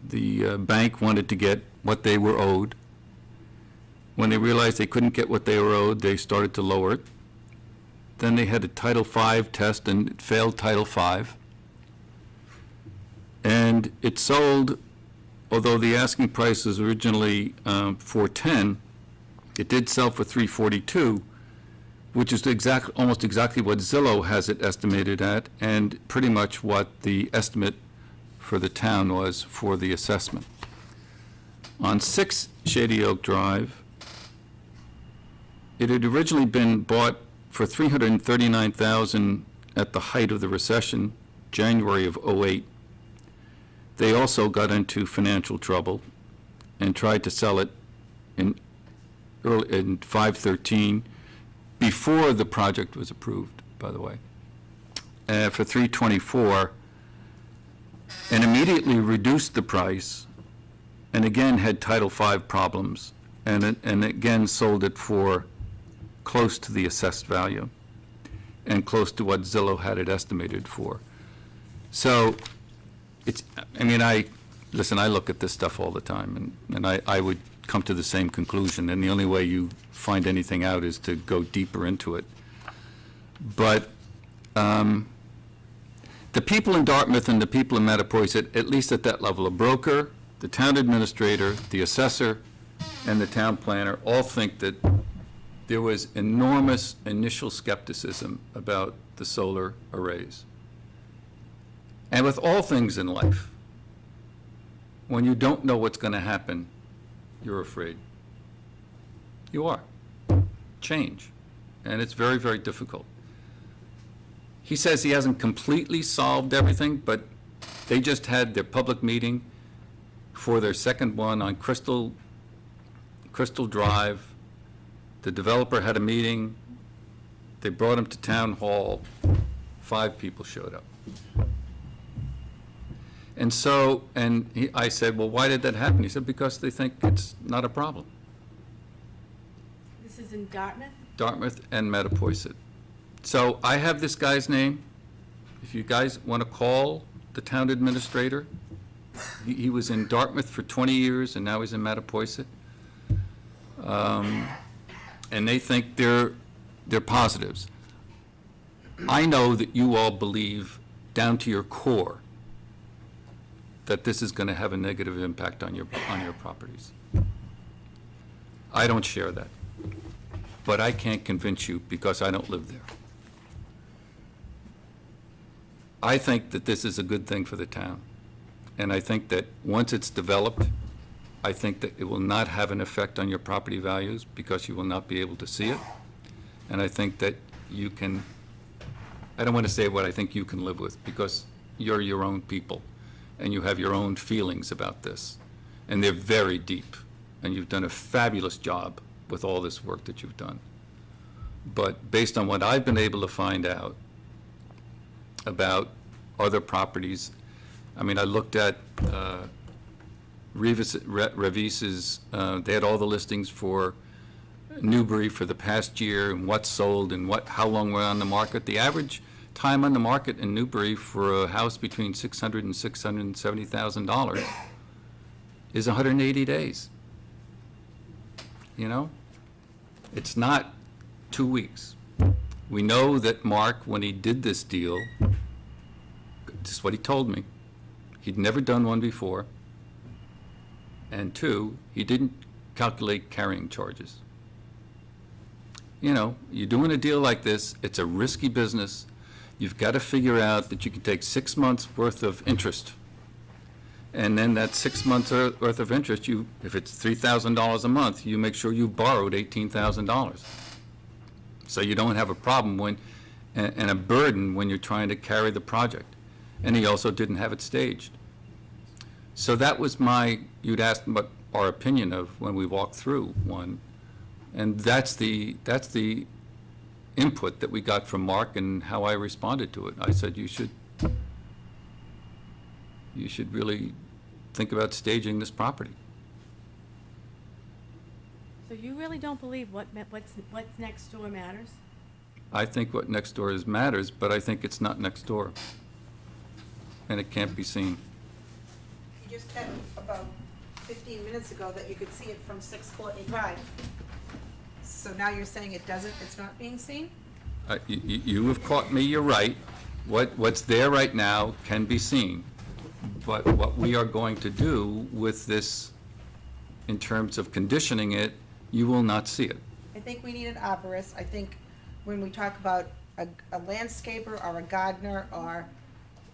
The bank wanted to get what they were owed. When they realized they couldn't get what they were owed, they started to lower it. Then they had a Title V test, and it failed Title V. And it sold, although the asking price was originally $410, it did sell for $342, which is almost exactly what Zillow has it estimated at, and pretty much what the estimate for the town was for the assessment. On 6 Shady Oak Drive, it had originally been bought for $339,000 at the height of the recession, January of '08. They also got into financial trouble and tried to sell it in 5/13, before the project was approved, by the way, for $324, and immediately reduced the price, and again had Title V problems, and again sold it for close to the assessed value and close to what Zillow had it estimated for. So I look at this stuff all the time, and I would come to the same conclusion, and the only way you find anything out is to go deeper into it. But the people in Dartmouth and the people in Mattapoisett, at least at that level, a broker, the town administrator, the assessor, and the town planner, all think that there was enormous initial skepticism about the solar arrays. And with all things in life, when you don't know what's going to happen, you're afraid. You are. Change. And it's very, very difficult. He says he hasn't completely solved everything, but they just had their public meeting for their second one on Crystal Drive. The developer had a meeting. They brought him to town hall. 5 people showed up. And so, I said, well, why did that happen? He said, because they think it's not a problem. This is in Dartmouth? Dartmouth and Mattapoisett. So I have this guy's name. If you guys want to call the town administrator, he was in Dartmouth for 20 years, and now he's in Mattapoisett. And they think they're they're positives. I know that you all believe down to your core that this is going to have a negative impact on your properties. I don't share that, but I can't convince you because I don't live there. I think that this is a good thing for the town, and I think that once it's developed, I think that it will not have an effect on your property values because you will not be able to see it, and I think that you can, I don't want to say what I think you can live with, because you're your own people, and you have your own feelings about this, and they're very deep, and you've done a fabulous job with all this work that you've done. But based on what I've been able to find out about other properties, I mean, I looked at Revis's, they had all the listings for Newbury for the past year, and what sold, and how long we're on the market. The average time on the market in Newbury for a house between $600,000 and $670,000 is 180 days. You know? It's not 2 weeks. We know that Mark, when he did this deal, this is what he told me, he'd never done one before, and 2, he didn't calculate carrying charges. You know, you're doing a deal like this, it's a risky business. You've got to figure out that you can take 6 months' worth of interest. And then that 6 months worth of interest, if it's $3,000 a month, you make sure you've borrowed $18,000. So you don't have a problem and a burden when you're trying to carry the project. And he also didn't have it staged. So that was you'd asked what our opinion of when we walked through one. And that's the input that we got from Mark and how I responded to it. I said, you should really think about staging this property. So you really don't believe what's next door matters? I think what next door is matters, but I think it's not next door. And it can't be seen. You just said about 15 minutes ago that you could see it from 6 Courtney Drive. So now you're saying it's not being seen? You have caught me, you're right. What's there right now can be seen. But what we are going to do with this, in terms of conditioning it, you will not see it. I think we need an arborist. I think when we talk about a landscaper or a gardener or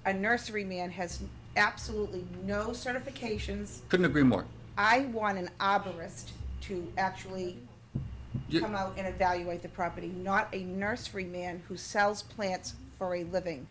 a nurseryman has absolutely no certifications. Couldn't agree more. I want an arborist to actually come out and evaluate the property, not a nurseryman who sells plants for a living.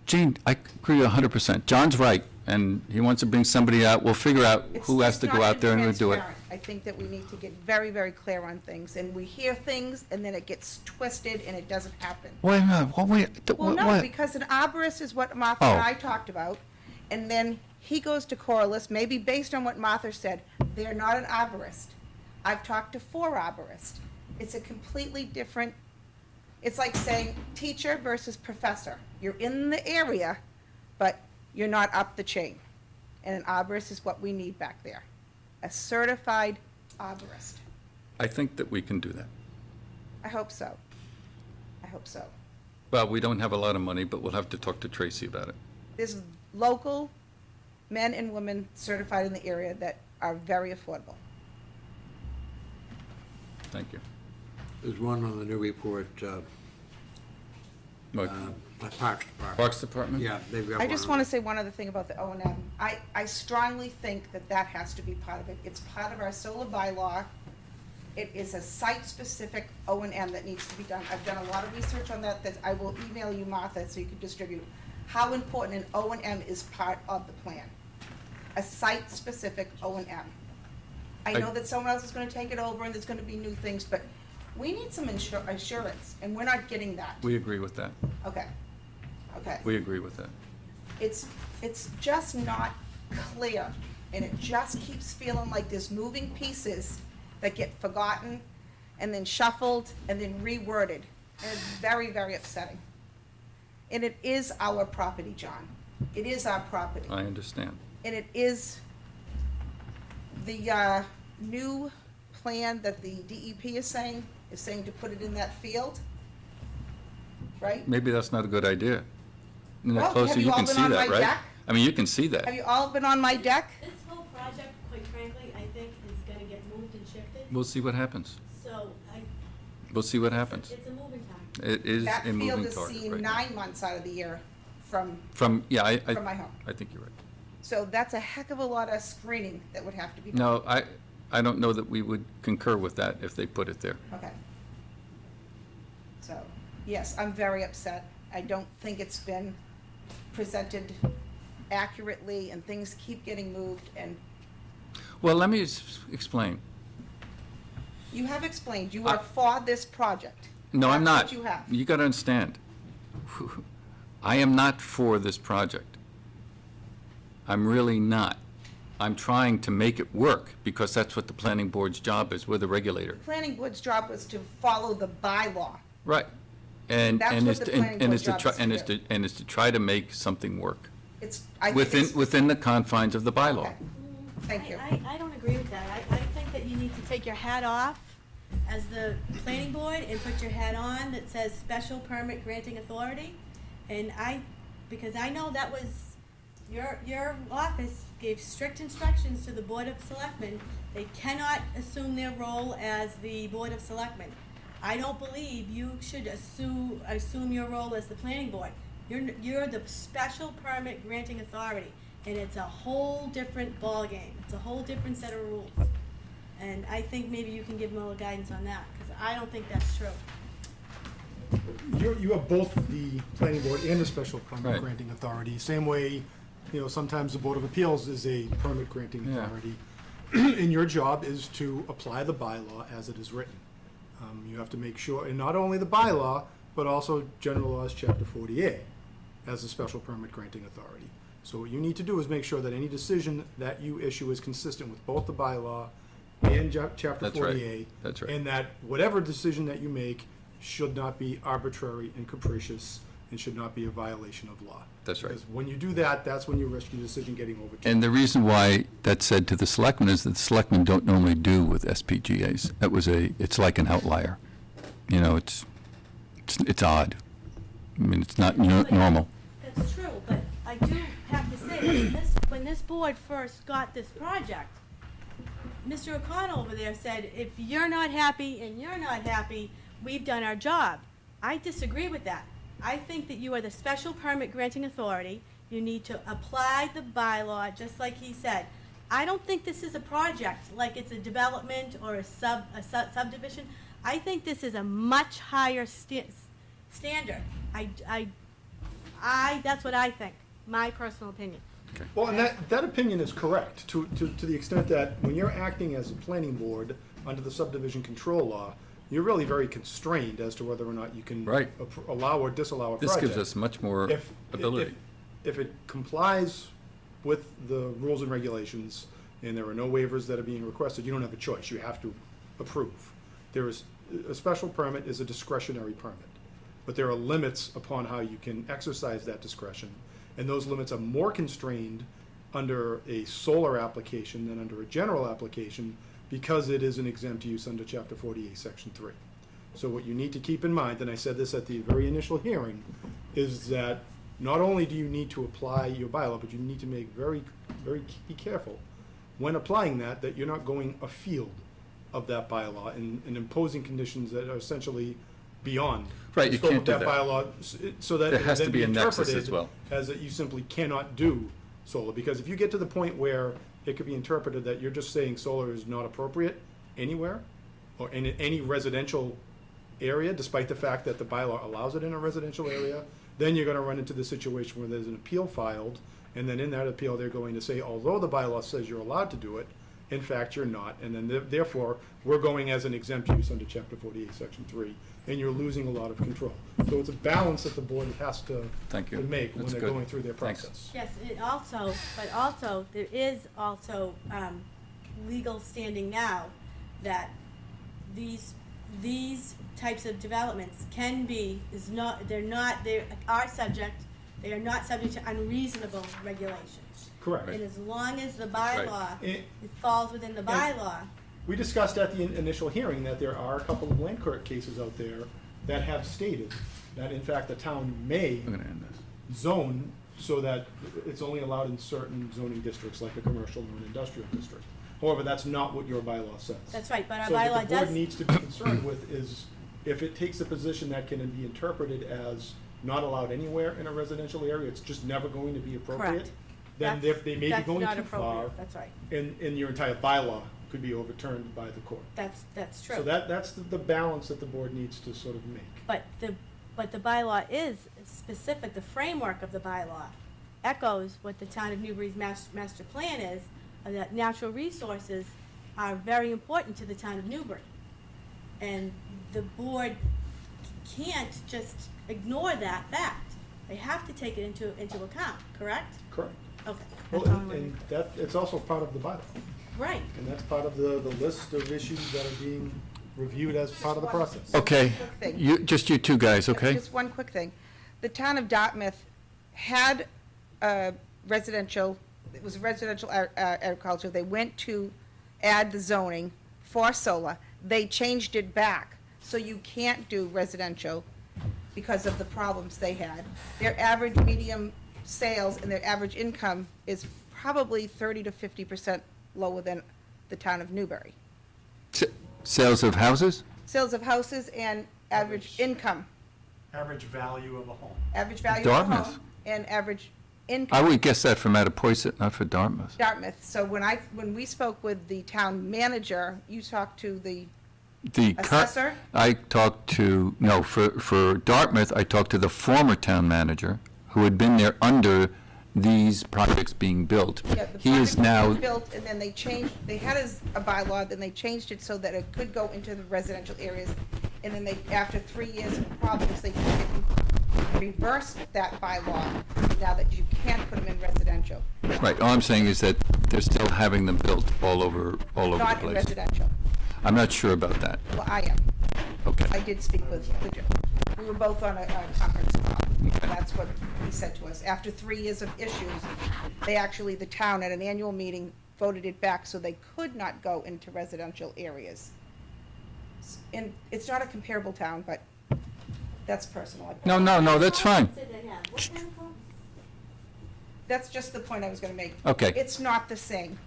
Gene, I agree 100%. John's right, and he wants to bring somebody out. We'll figure out who has to go out there and do it. Transparent. I think that we need to get very, very clear on things, and we hear things, and then it gets twisted, and it doesn't happen. Wait a minute. Well, no, because an arborist is what Martha and I talked about, and then he goes to Corliss, maybe based on what Martha said, they're not an arborist. I've talked to 4 arborists. It's a completely different, it's like saying teacher versus professor. You're in the area, but you're not up the chain. And an arborist is what we need back there. A certified arborist. I think that we can do that. I hope so. I hope so. Well, we don't have a lot of money, but we'll have to talk to Tracy about it. There's local men and women certified in the area that are very affordable. Thank you. There's one on the new report, What? Parks Department. Parks Department? Yeah, they've got I one just on want to there. say one other thing about the O&M. I strongly think that that has to be part of it. It's part of our solar bylaw. It is a site-specific O&M that needs to be done. I've done a lot of research on that I will email you, Martha, so you can distribute. How important an O&M is part of the plan. A site-specific O&M. I know that someone else is going to take it over and there's going to be new things, but we need some assurance, and we're not getting that. We agree with that. Okay. Okay. We agree with that. It's just not clear, and it just keeps feeling like there's moving pieces that get forgotten and then shuffled and then reworded. And it's very, very upsetting. And it is our property, John. It is our property. I understand. And it is the new plan that the DEP is saying to put it in that field. right? Maybe that's not a good idea. And Well, that closer, have you you all can been see on that, my right? deck? I mean, you can see that. Have you all been on my deck? This whole project, quite frankly, I think is gonna get moved and shifted, We'll see what happens. so We'll see what happens. it's a moving target. It is That a field moving is target seen right now. 9 months out of the year from, From, yeah, from my home. I think you're right. So that's a heck of a lot of screening that would have to be done. No, I don't know that we would concur with that if they put it there. Okay. So, yes, I'm very upset. I don't think it's been presented accurately, and things keep getting moved, and Well, let me explain. you have explained, you are for this project. No, I'm That's not. what you have. You gotta understand. I am not for this project. I'm really not. I'm trying to make it work, because that's what the planning board's job is. We're the regulator. Planning board's job was to follow the bylaw. Right. And, That's and what is the to, planning and board is to job try, is to and is do. to, and is to try to make something work. It's, I think it's. Within the confines of the bylaw. Okay. Thank you. I don't agree with that. I think that you need to take your hat off as the planning board and put your hat on that says special permit granting authority. And because I know that was, your office gave strict instructions to the Board of Selectmen. They cannot assume their role as the Board of Selectmen. I don't believe you should assume your role as the planning board. You're the special permit granting authority, and it's a whole different ballgame. It's a whole different set of rules. And I think maybe you can give them a little guidance on that, because I don't think that's true. You have both the planning board and the special permit Right. granting authority. Same way, sometimes the Board of Appeals is a permit granting Yeah. authority. And your job is to apply the bylaw as it is written. You have to make sure, and not only the bylaw, but also General Laws, Chapter 48, as a special permit granting authority. So what you need to do is make sure that any decision that you issue is consistent with both the bylaw and Chapter That's right. 48. That's right. And that whatever decision that you make should not be arbitrary and capricious and should not be a violation of law. That's right. Because when you do that, that's when you risk your decision getting overturned. And the reason why that's said to the selectmen is that the selectmen don't normally do with SPGA's. It's like an outlier. It's odd. I mean, it's not normal. That's true, but I do have to say, when this board first got this project, Mr. O'Connell over there said, if you're not happy and you're not happy, we've done our job. I disagree with that. I think that you are the special permit granting authority. You need to apply the bylaw, just like he said. I don't think this is a project, like it's a development or a subdivision. I think this is a much higher standard. That's what I think, my personal opinion. Well, and that opinion is correct to the extent that when you're acting as a planning board under the subdivision control law, you're really very constrained as to whether or not you can Right. allow or disallow a This project. gives us much more If- ability. If it complies with the rules and regulations and there are no waivers that are being requested, you don't have a choice. You have to approve. A special permit is a discretionary permit, but there are limits upon how you can exercise that discretion. And those limits are more constrained under a solar application than under a general application because it is an exempt use under Chapter 48, Section 3. So what you need to keep in mind, and I said this at the very initial hearing, is that not only do you need to apply your bylaw, but you need to make be careful when applying that you're not going afield of that bylaw and imposing conditions that are essentially beyond Right, the you scope can't of do that that. bylaw, so that There it has would to then be a nexus as interpreted well. as that you simply cannot do solar. Because if you get to the point where it could be interpreted that you're just saying solar is not appropriate anywhere or in any residential area, despite the fact that the bylaw allows it in a residential area, then you're going to run into the situation where there's an appeal filed, and then in that appeal, they're going to say, although the bylaw says you're allowed to do it, in fact, you're not, and then therefore, we're going as an exempt use under Chapter 48, Section 3, and you're losing a lot of control. So it's a balance that the board has to Thank you. to make when That's they're good. going through their Thanks. process. Yes, there is also legal standing now that these types of developments they are not subject to unreasonable regulations. Correct. And as long as the bylaw, Right. it falls within the bylaw. We discussed at the initial hearing that there are a couple of land court cases out there that have stated that in fact the town may I'm gonna end this. zone so that it's only allowed in certain zoning districts, like a commercial or an industrial district. However, that's not what your bylaw says. That's right, but our So what bylaw the board does, needs to be concerned with is if it takes a position that can be interpreted as not allowed anywhere in a residential area, it's just never going to be appropriate. Correct. Then they may be that's going not too far, appropriate, that's right. and your entire bylaw could be overturned by the court. That's true. So that's the balance that the board needs to sort of make. But the bylaw is specific, the framework of the bylaw echoes what the town of Newbury's master plan is, that natural resources are very important to the town of Newbury. And the board can't just ignore that fact. They have to take it into account, correct? Correct. Okay. Well, that's all I and wanted. that, it's also part of the bylaw. Right. And that's part of the list of issues that are being reviewed as part of the process. Okay, Quick thing. you two guys, okay? Just one quick thing. The town of Dartmouth had residential, it was residential agriculture. They went to add the zoning for solar. They changed it back, so you can't do residential because of the problems they had. Their average medium sales and their average income is probably 30 to 50% lower than the town of Newbury. Sales of houses? Sales of houses and average income, Average value of a home. average value of a Dartmouth. home, and average I income. would guess that from Mattapoisett, not for Dartmouth. Dartmouth. So when we spoke with the town manager, you talked to the The assessor? I talked to, no, for Dartmouth, I talked to the former town manager, who had been there under these projects being built. Yeah, the He is project now, was built, and then they changed, they had a bylaw, then they changed it so that it could go into the residential areas. And then they, after 3 years of problems, they reversed that bylaw, now that you can't put them in residential, right, all I'm saying is that they're still having them built all over the not in place. residential. I'm not sure about that. Well, I am. Okay. I did speak with we were both on a conference call. That's what he said to us. After 3 years of issues, the town at an annual meeting voted it back so they could not go into residential areas. And it's not a comparable town, but that's personal. No, that's fine. That's just the point I was gonna make. Okay. It's not the same.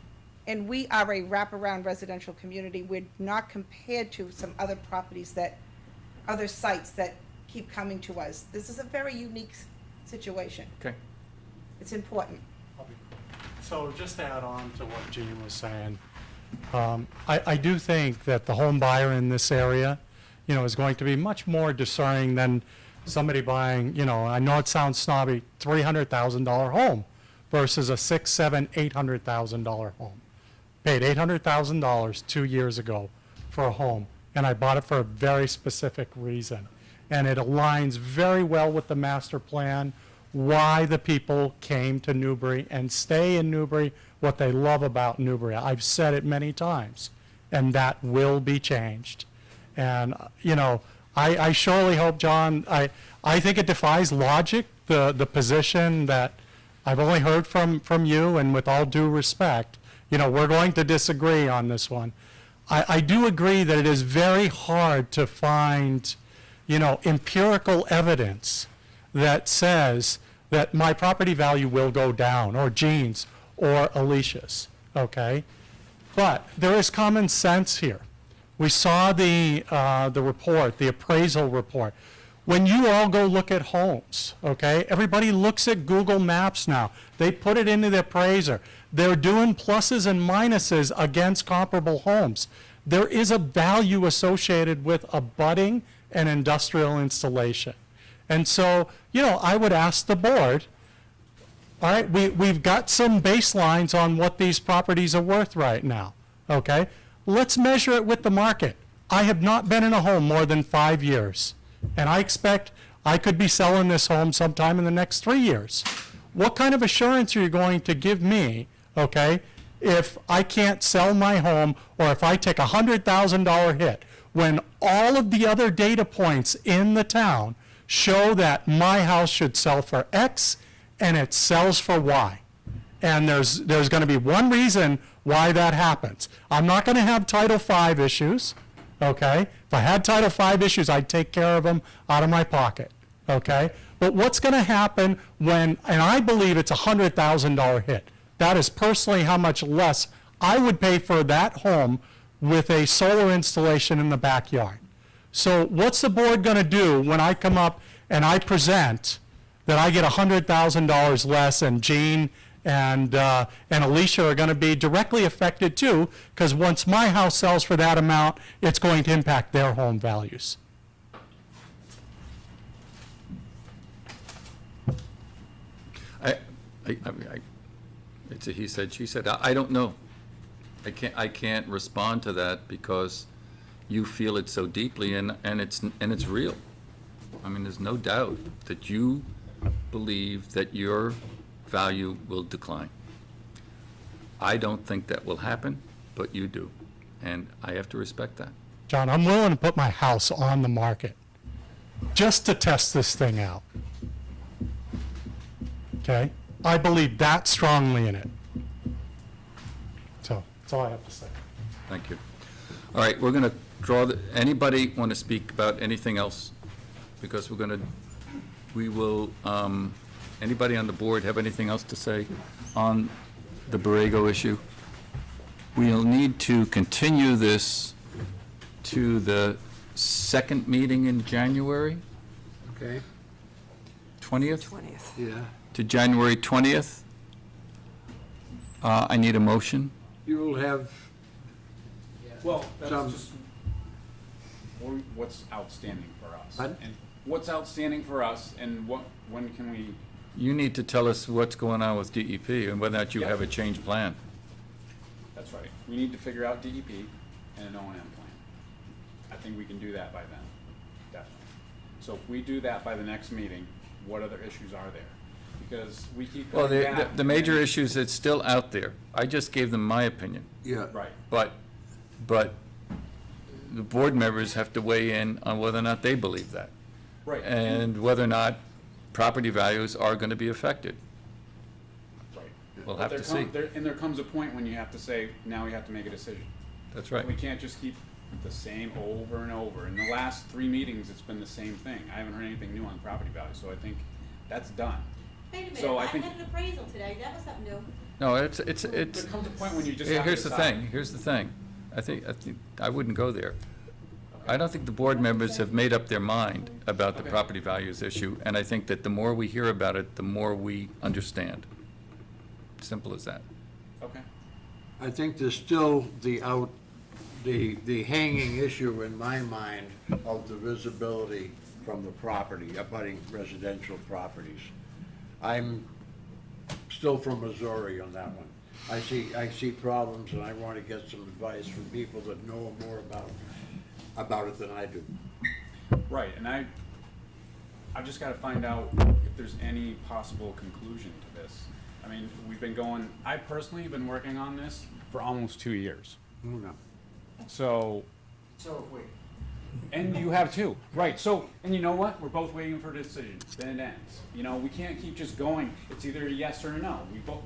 And we are a wraparound residential community. We're not compared to some other properties other sites that keep coming to us. This is a very unique situation. Okay. It's important. So just to add on to what Jean was saying, I do think that the home buyer in this area, is going to be much more discerning than somebody buying, I know it sounds snobby, $300,000 home versus a $600,000, $700,000, $800,000 home. Paid $800,000 2 years ago for a home, and I bought it for a very specific reason. And it aligns very well with the master plan, why the people came to Newbury and stay in Newbury, what they love about Newbury. I've said it many times, and that will be changed. And, I surely hope, John, I think it defies logic, the position that I've only heard from you, and with all due respect, we're going to disagree on this one. I do agree that it is very hard to find, empirical evidence that says that my property value will go down, or Jean's, or Alicia's, okay? But there is common sense here. We saw the report, the appraisal report. When you all go look at homes, okay, everybody looks at Google Maps now. They put it into the appraiser. They're doing pluses and minuses against comparable homes. There is a value associated with abutting an industrial installation. And so, I would ask the board, all right, we've got some baselines on what these properties are worth right now, okay? Let's measure it with the market. I have not been in a home more than 5 years, and I expect I could be selling this home sometime in the next 3 years. What kind of assurance are you going to give me, okay, if I can't sell my home, or if I take a $100,000 hit, when all of the other data points in the town show that my house should sell for X and it sells for Y? And there's going to be one reason why that happens. I'm not going to have Title V issues, okay? If I had Title V issues, I'd take care of them out of my pocket, okay? But what's going to happen when, and I believe it's a $100,000 hit. That is personally how much less I would pay for that home with a solar installation in the backyard. So what's the board going to do when I come up and I present that I get $100,000 less, and Gene and Alicia are going to be directly affected too, because once my house sells for that amount, it's going to impact their home values. It's a he said, she said. I don't know. I can't respond to that because you feel it so deeply, and it's real. I mean, there's no doubt that you believe that your value will decline. I don't think that will happen, but you do, and I have to respect that. John, I'm willing to put my house on the market just to test this thing out. Okay? I believe that strongly in it. So, that's all I have to say. Thank you. All right, we're going to draw, anybody want to speak about anything else? Because we will, anybody on the board have anything else to say on the Borrego issue? We'll need to continue this to the second meeting in January, Okay, 20th? 20th. yeah. To January 20th. I need a motion. You will have Well, that's Some- just what's outstanding for us. Pardon? And what's outstanding for us, and when can we? You need to tell us what's going on with DEP and whether or not you have a change plan. That's right. We need to figure out DEP and an O&M plan. I think we can do that by then, definitely. So if we do that by the next meeting, what other issues are there? Because we keep Well, going back. the major issues that's still out there, I just gave them my opinion. Yeah. Right. But the board members have to weigh in on whether or not they believe that. Right. And whether or not property values are going to be affected. Right. We'll But have to see. there comes a point when you have to say, now we have to make a decision. That's right. We can't just keep the same over and over. In the last 3 meetings, it's been the same thing. I haven't heard anything new on property value, so I think that's done. Wait a minute, So I I think- had an appraisal today, that was something new. No, it's. There comes a point when you just have to Here's the decide. thing, here's the thing. I think, I wouldn't go there. I don't think the board members have made up their mind about the Okay. property values issue, and I think that the more we hear about it, the more we understand. Simple as that. Okay. I think there's still the hanging issue in my mind of the visibility from the property, abutting residential properties. I'm still from Missouri on that one. I see problems, and I want to get some advice from people that know more about it than I do. Right, and I've just gotta find out if there's any possible conclusion to this. I mean, I personally have been working on this. For almost 2 years. No. So, So, wait. and you have too. Right, so, and you know what? We're both waiting for a decision, then it ends. You know, we can't keep just going, it's either a yes or a no.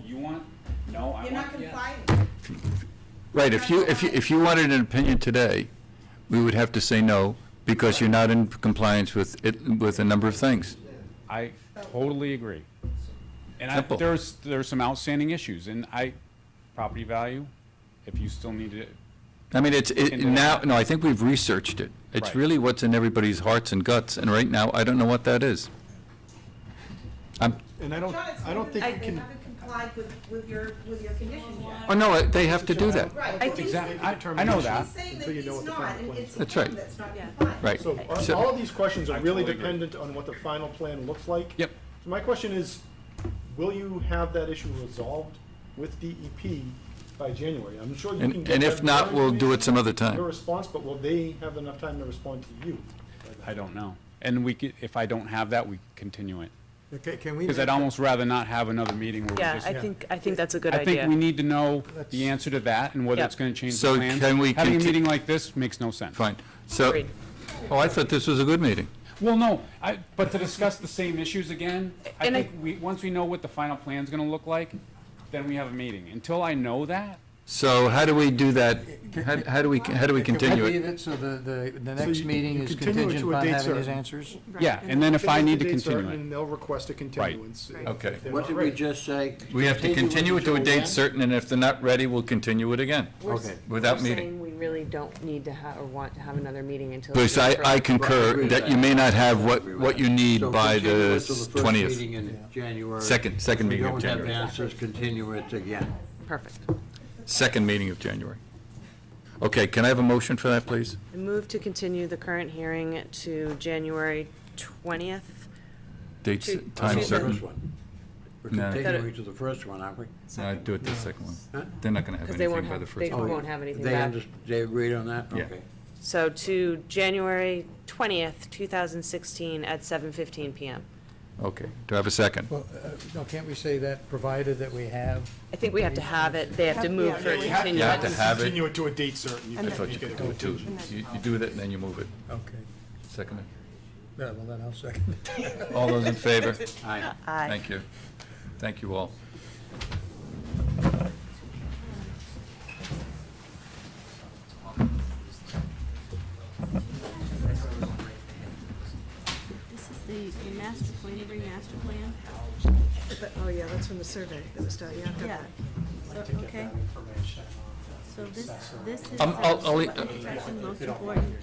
You want, no, I You're want not yes. complying. Right, if you wanted an opinion today, we would have to say no, because you're not in compliance with a number of things. I totally agree. And Simple. there's some outstanding issues, and property value, if you still need it, I mean, I think we've researched it. It's Right. really what's in everybody's hearts and guts, and right now, I don't know what that is. And I John, don't think we they can, haven't complied with your conditions yet. Oh, no, they have to do that. Right. I think Exactly. it's a I know that. She's saying Until that you know he's what the not, final and plan it's is. him That's right. that's not compliant. Right. so all of these questions I are really totally agree. dependent on what the final plan looks like. Yep. So my question is, will you have that issue resolved with DEP by January? I'm sure you can get And if that not, we'll do it some other your time. response, but will they have enough time to respond to you? I don't know. And if I don't have that, we continue it. Okay, can we? Because I'd almost rather not have another meeting where we Yeah, just. I think that's a good I idea. think we need to know the answer to that and whether Yep. it's gonna change the So plans. can we Having a conti- meeting like this makes no sense. Fine. So, Agreed. I thought this was a good meeting. Well, no, but to discuss the same issues again, And once we know what the final plan's gonna look like, then we have a meeting. Until I know that, So how do we do that? How do we continue Leave it? it, so the So next you- meeting you is continue it contingent to a upon date having his certain. answers? Yeah, and then if I need to continue it. And they'll request a continuance. if- Okay. if they're What not did we ready. just say? We have to continue it to a date when? certain, and if they're not ready, we'll continue it again, Okay. without We're meeting. saying we really don't need to have, or want to have another meeting until. Because I concur that you may not have what you need So by continue the it to first 20th. meeting in January. Second meeting of If we January. don't have answers, continue it again. Perfect. Second meeting of January. Okay, can I have a motion for that, please? I move to continue the current hearing to January 20th. Dates, To- time to The certain. first one. We're No. continuing to the first one, aren't we? No, do it the second one. Huh? They're not gonna have 'Cause they anything won't by have- the they first one. won't have anything They back. they agreed on that? Yeah. Okay. So to January 20th, 2016 at 7:15 PM. Okay, do I have a second? Well, no, can't we say that, provided that we have? I think we have to have it, they have to move for Yeah, we have- continuance. You have to have it. Continue it to a date certain. You I can thought you make it could a do it too. contingent. You do that and then you move it. Okay, Second it. yeah, well, then I'll second it. All those in favor? Aye. Aye. Thank you. Thank you all. This is the master plan, Newbury master plan. Oh, yeah, that's from the survey that was done, yeah, I've got Yeah. that. So, okay. So this is. I'll leave- what section most important.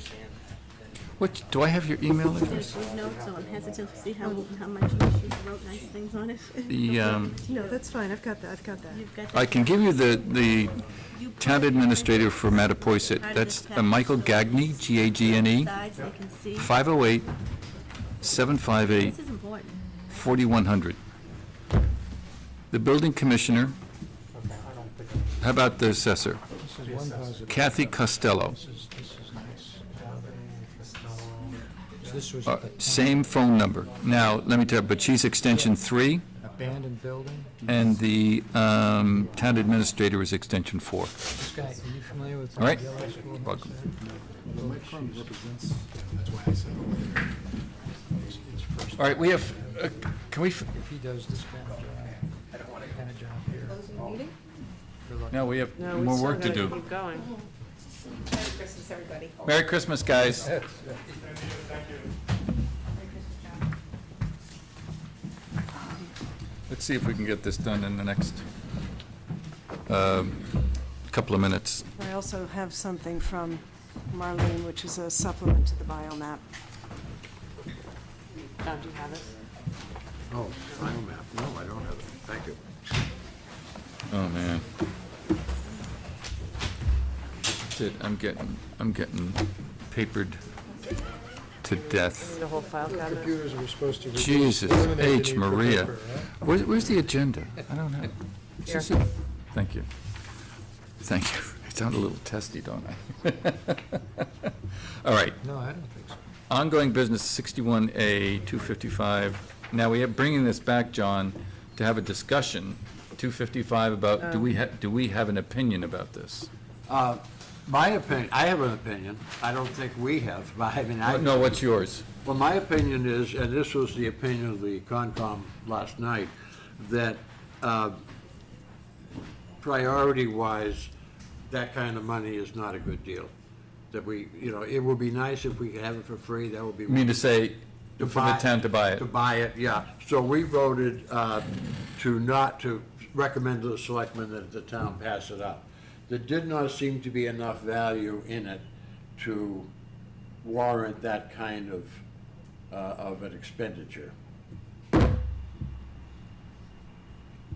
What, do I have your email address? There's notes, so I'm hesitant to see how much she wrote nice things on it. No, that's fine, I've got that. You've got I can give you the town administrator for Mattapoisett. Part of That's this package, Michael so- Gagne, Gagne, sides, they can see. 508-758-4100. This is important. The building commissioner, how about the assessor? This is one positive. Kathy Costello. This is nice. This was Same phone number. Now, let me tell you, but she's extension 3, abandoned building. and the town administrator is extension 4. This guy, are you familiar with? All right. Yellow School? Welcome. All right, we have, can we, If he does this kind of job here. Good luck. no, we have No, we more still work to gotta do. keep going. Merry Christmas, everybody. Merry Christmas, guys. Let's see if we can get this done in the next couple of minutes. I also have something from Marlene, which is a supplement to the biomap. Oh, do you have it? Oh, final map. No, I don't have it. Thank you. Oh, man. Shit, I'm getting papered to death. The whole file cabinet? Computers were supposed to. reduce- Jesus eliminate the H. need for Maria. paper, right? Where's the agenda? I don't know. Is this it? Thank you. Thank you. I sound a little testy, don't I? All right. No, I don't think so. Ongoing business, 61A, 255. Now, we are bringing this back, John, to have a discussion, 255, about, do we have an opinion about this? My opinion, I have an opinion. I don't think we have, but I mean, No, what's yours? Well, my opinion is, and this was the opinion of the Concom last night, that priority-wise, that kind of money is not a good deal. That we, it would be nice if we could have it for free, that would be. You mean to say, for the town to buy it? To buy it, yeah. So we voted to recommend to the selectmen that the town pass it up. There did not seem to be enough value in it to warrant that kind of an expenditure. What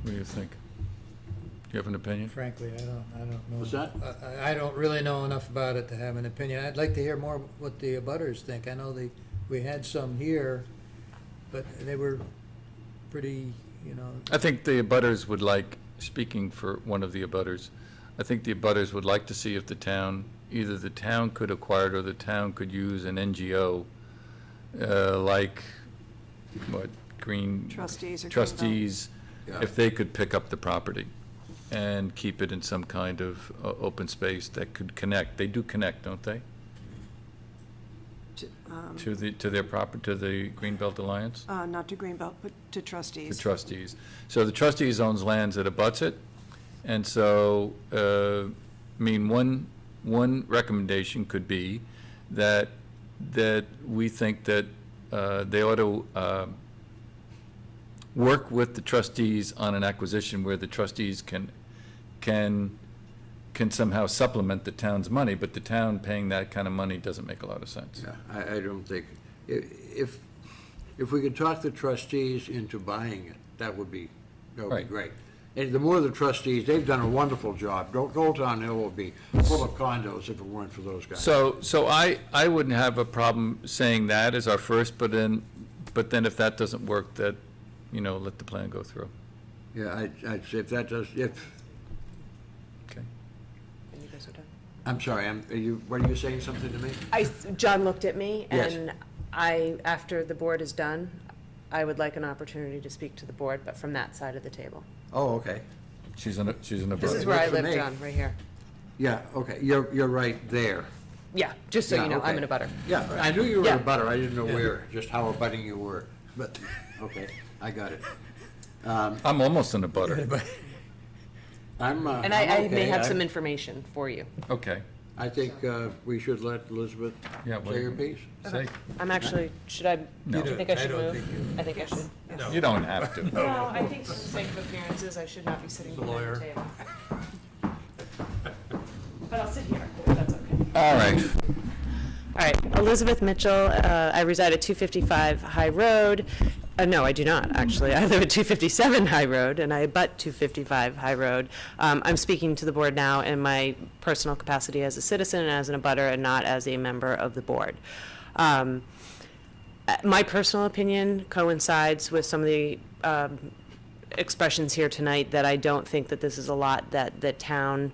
do you think? Do you have an opinion? Frankly, I don't know. What's that? I don't really know enough about it to have an opinion. I'd like to hear more what the abutters think. I know we had some here, but they were pretty, I think the abutters would like, speaking for one of the abutters, I think the abutters would like to see if the town, either the town could acquire it or the town could use an NGO, like, what, Green? Trustees or Greenbelt. Trustees, Yeah. if they could pick up the property and keep it in some kind of open space that could connect. They do connect, don't they? To their property, to the Greenbelt Alliance? Not to Greenbelt, but to The trustees. trustees. So the trustees owns lands that abuts it, And so, I mean, one recommendation could be that we think that they ought to work with the trustees on an acquisition where the trustees can somehow supplement the town's money, but the town paying that kind of money doesn't make a lot of sense. Yeah, I don't think, if we could talk the trustees into buying it, that would be Right. great. And the more the trustees, they've done a wonderful job. Goldtown Hill would be full of condos if it weren't for those guys. So I wouldn't have a problem saying that as our first, but then if that doesn't work, that, let the plan go through. Yeah, I'd say if that does, Okay. And you guys are done? I'm sorry, what are you saying something to me? John looked at me, Yes. and after the board is done, I would like an opportunity to speak to the board, but from that side of the table. Oh, okay. She's in a This butter. is where I works for live, me. John, right here. Yeah, okay, you're right there. Yeah, just so Yeah, you know, I'm okay. in a butter. Yeah, I knew you were in Yeah. a butter, I didn't know where, just how abutting you were, but, okay, I got it. I'm almost in a butter. I'm And I may okay. have some information for you. Okay. I think we should let Elizabeth Yeah, what- say her piece. Say, I'm actually, should I, No. do you think I should move? I think I should. you don't have to. No, I think for the sake of appearances, I should not be sitting behind the table. But I'll sit here, if that's okay. All right. All right, Elizabeth Mitchell, I reside at 255 High Road. No, I do not, actually. I live at 257 High Road, and I abut 255 High Road. I'm speaking to the board now in my personal capacity as a citizen and as an abutter, and not as a member of the board. My personal opinion coincides with some of the expressions here tonight, that I don't think that this is a lot that the town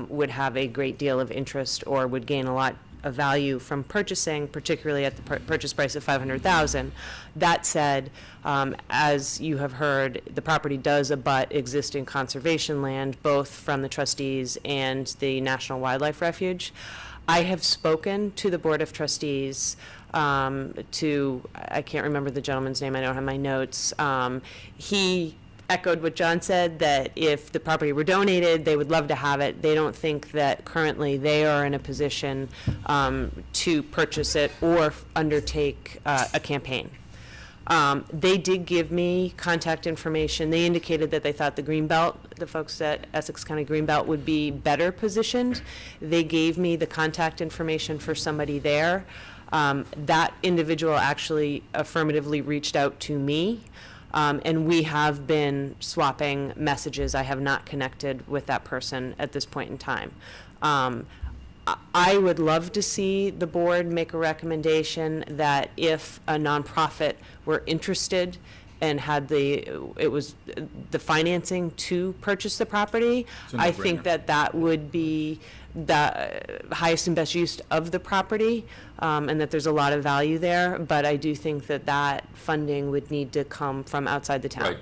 would have a great deal of interest or would gain a lot of value from purchasing, particularly at the purchase price of $500,000. That said, as you have heard, the property does abut existing conservation land, both from the trustees and the National Wildlife Refuge. I have spoken to the Board of Trustees, I can't remember the gentleman's name, I don't have my notes. He echoed what John said, that if the property were donated, they would love to have it. They don't think that currently they are in a position to purchase it or undertake a campaign. They did give me contact information. They indicated that they thought the Greenbelt, the folks at Essex County Greenbelt, would be better positioned. They gave me the contact information for somebody there. That individual actually affirmatively reached out to me. And we have been swapping messages. I have not connected with that person at this point in time. I would love to see the board make a recommendation that if a nonprofit were interested and had the financing to purchase the property, It's a I think no-brainer. that would be the highest and best use of the property, and that there's a lot of value there. But I do think that funding would need to come from outside the town. Right,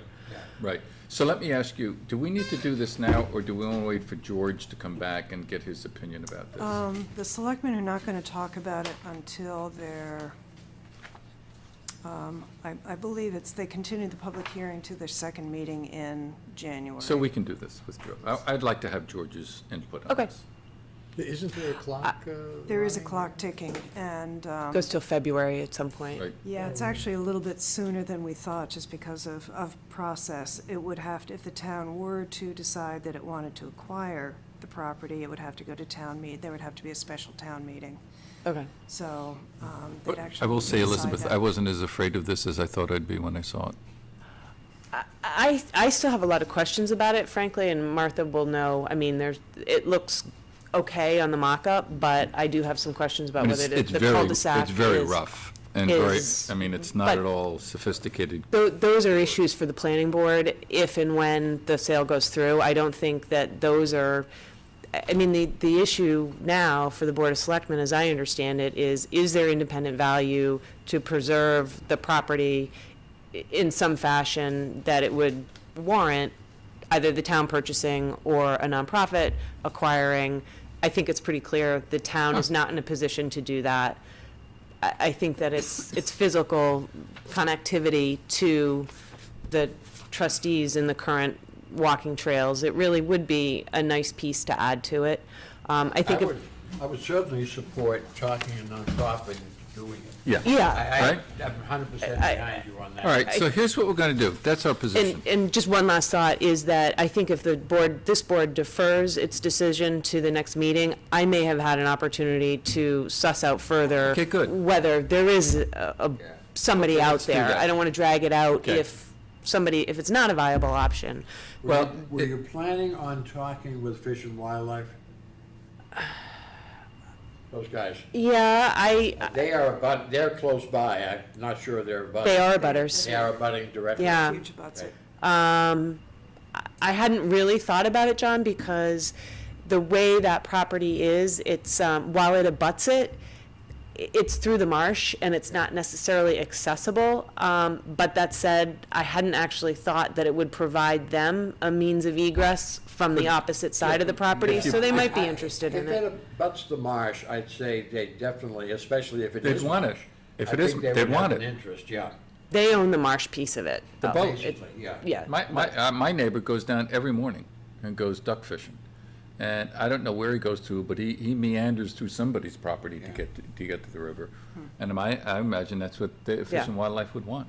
right. So let me ask you, do we need to do this now, or do we want to wait for George to come back and get his opinion about this? The selectmen are not going to talk about it until they're, I believe they continue the public hearing to their second meeting in January. So we can do this with George. I'd like to have George's input on Okay. this. Isn't there a clock? There is a clock ticking, and, Goes till February at some point. Right. yeah, it's actually a little bit sooner than we thought, just because of process. It would have to, if the town were to decide that it wanted to acquire the property, it would have to go to town there would have to be a special town meeting. Okay. So, But they'd actually. I will say, decide Elizabeth, that. I wasn't as afraid of this as I thought I'd be when I saw it. I still have a lot of questions about it, frankly, and Martha will know. I mean, it looks okay on the mock-up, but I do have some questions about I mean, whether it's the very- cul-de-sac It's very is- rough and very, is- I mean, it's not but- at all sophisticated. Those are issues for the planning board if and when the sale goes through. I don't think that those are, I mean, the issue now for the Board of Selectmen, as I understand it, is there independent value to preserve the property in some fashion that it would warrant either the town purchasing or a nonprofit acquiring? I think it's pretty clear the town is not in a position to do that. I think that it's physical connectivity to the trustees in the current walking trails. It really would be a nice piece to add to it. I think if, I would certainly support talking and on top and doing it. Yeah. Yeah. I'm 100% behind you on that. All right, so here's what we're going to do. That's our position. and just one last thought is that I think if this board defers its decision to the next meeting, I may have had an opportunity to suss out further Okay, good. whether there is somebody out let's do there. that. I don't want to drag it out Okay. if it's not a viable option. Well, Were you planning on talking with Fish and Wildlife? Those guys. Yeah, They're close by. I'm not sure they're abutting. they are butters. They are abutting directly. Yeah. Huge abuts it. I hadn't really thought about it, John, because the way that property is, it's, while it abuts it, it's through the marsh and it's not necessarily accessible. But that said, I hadn't actually thought that it would provide them a means of egress from the opposite side of the property, so they might be interested in If it. it abuts the marsh, I'd say they definitely, especially if it They'd is want it. marsh. If I it is, think they they'd would have want an it. interest, yeah. They own the marsh piece of it. The though. boat. Basically, yeah. Yeah. My neighbor goes down every morning and goes duck fishing. And I don't know where he goes to, but he meanders through somebody's property to get to the river. And I imagine that's what the Fish Yeah. and Wildlife would want.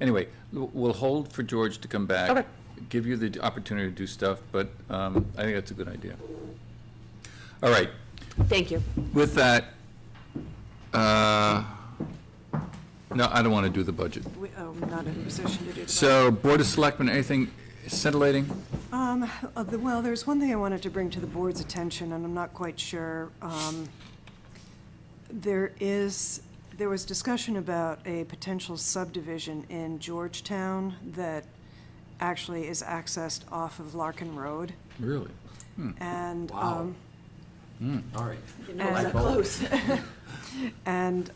Anyway, we'll hold for George to come back. Okay. Give you the opportunity to do stuff, but I think that's a good idea. All right, Thank you. with that, no, I don't want to do the budget. We're not in a position to do that. So, Board of Selectmen, anything scintillating? Well, there's one thing I wanted to bring to the board's attention, and I'm not quite sure. There was discussion about a potential subdivision in Georgetown that actually is accessed off of Larkin Road. Really? And, Wow. All right. and close. And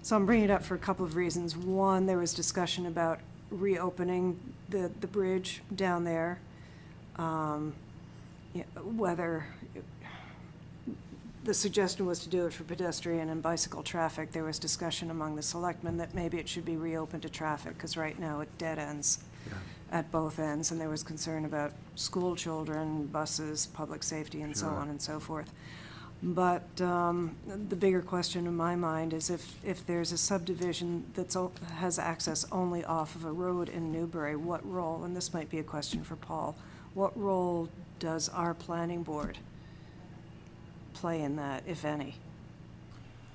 so I'm bringing it up for a couple of reasons. One, there was discussion about reopening the bridge down there. Whether, the suggestion was to do it for pedestrian and bicycle traffic. There was discussion among the selectmen that maybe it should be reopened to traffic, because right now it dead ends at both ends, and there was concern about school children, buses, public safety, and so on and so forth. But the bigger question in my mind is if there's a subdivision that has access only off of a road in Newbury, what role, and this might be a question for Paul, what role does our planning board play in that, if any?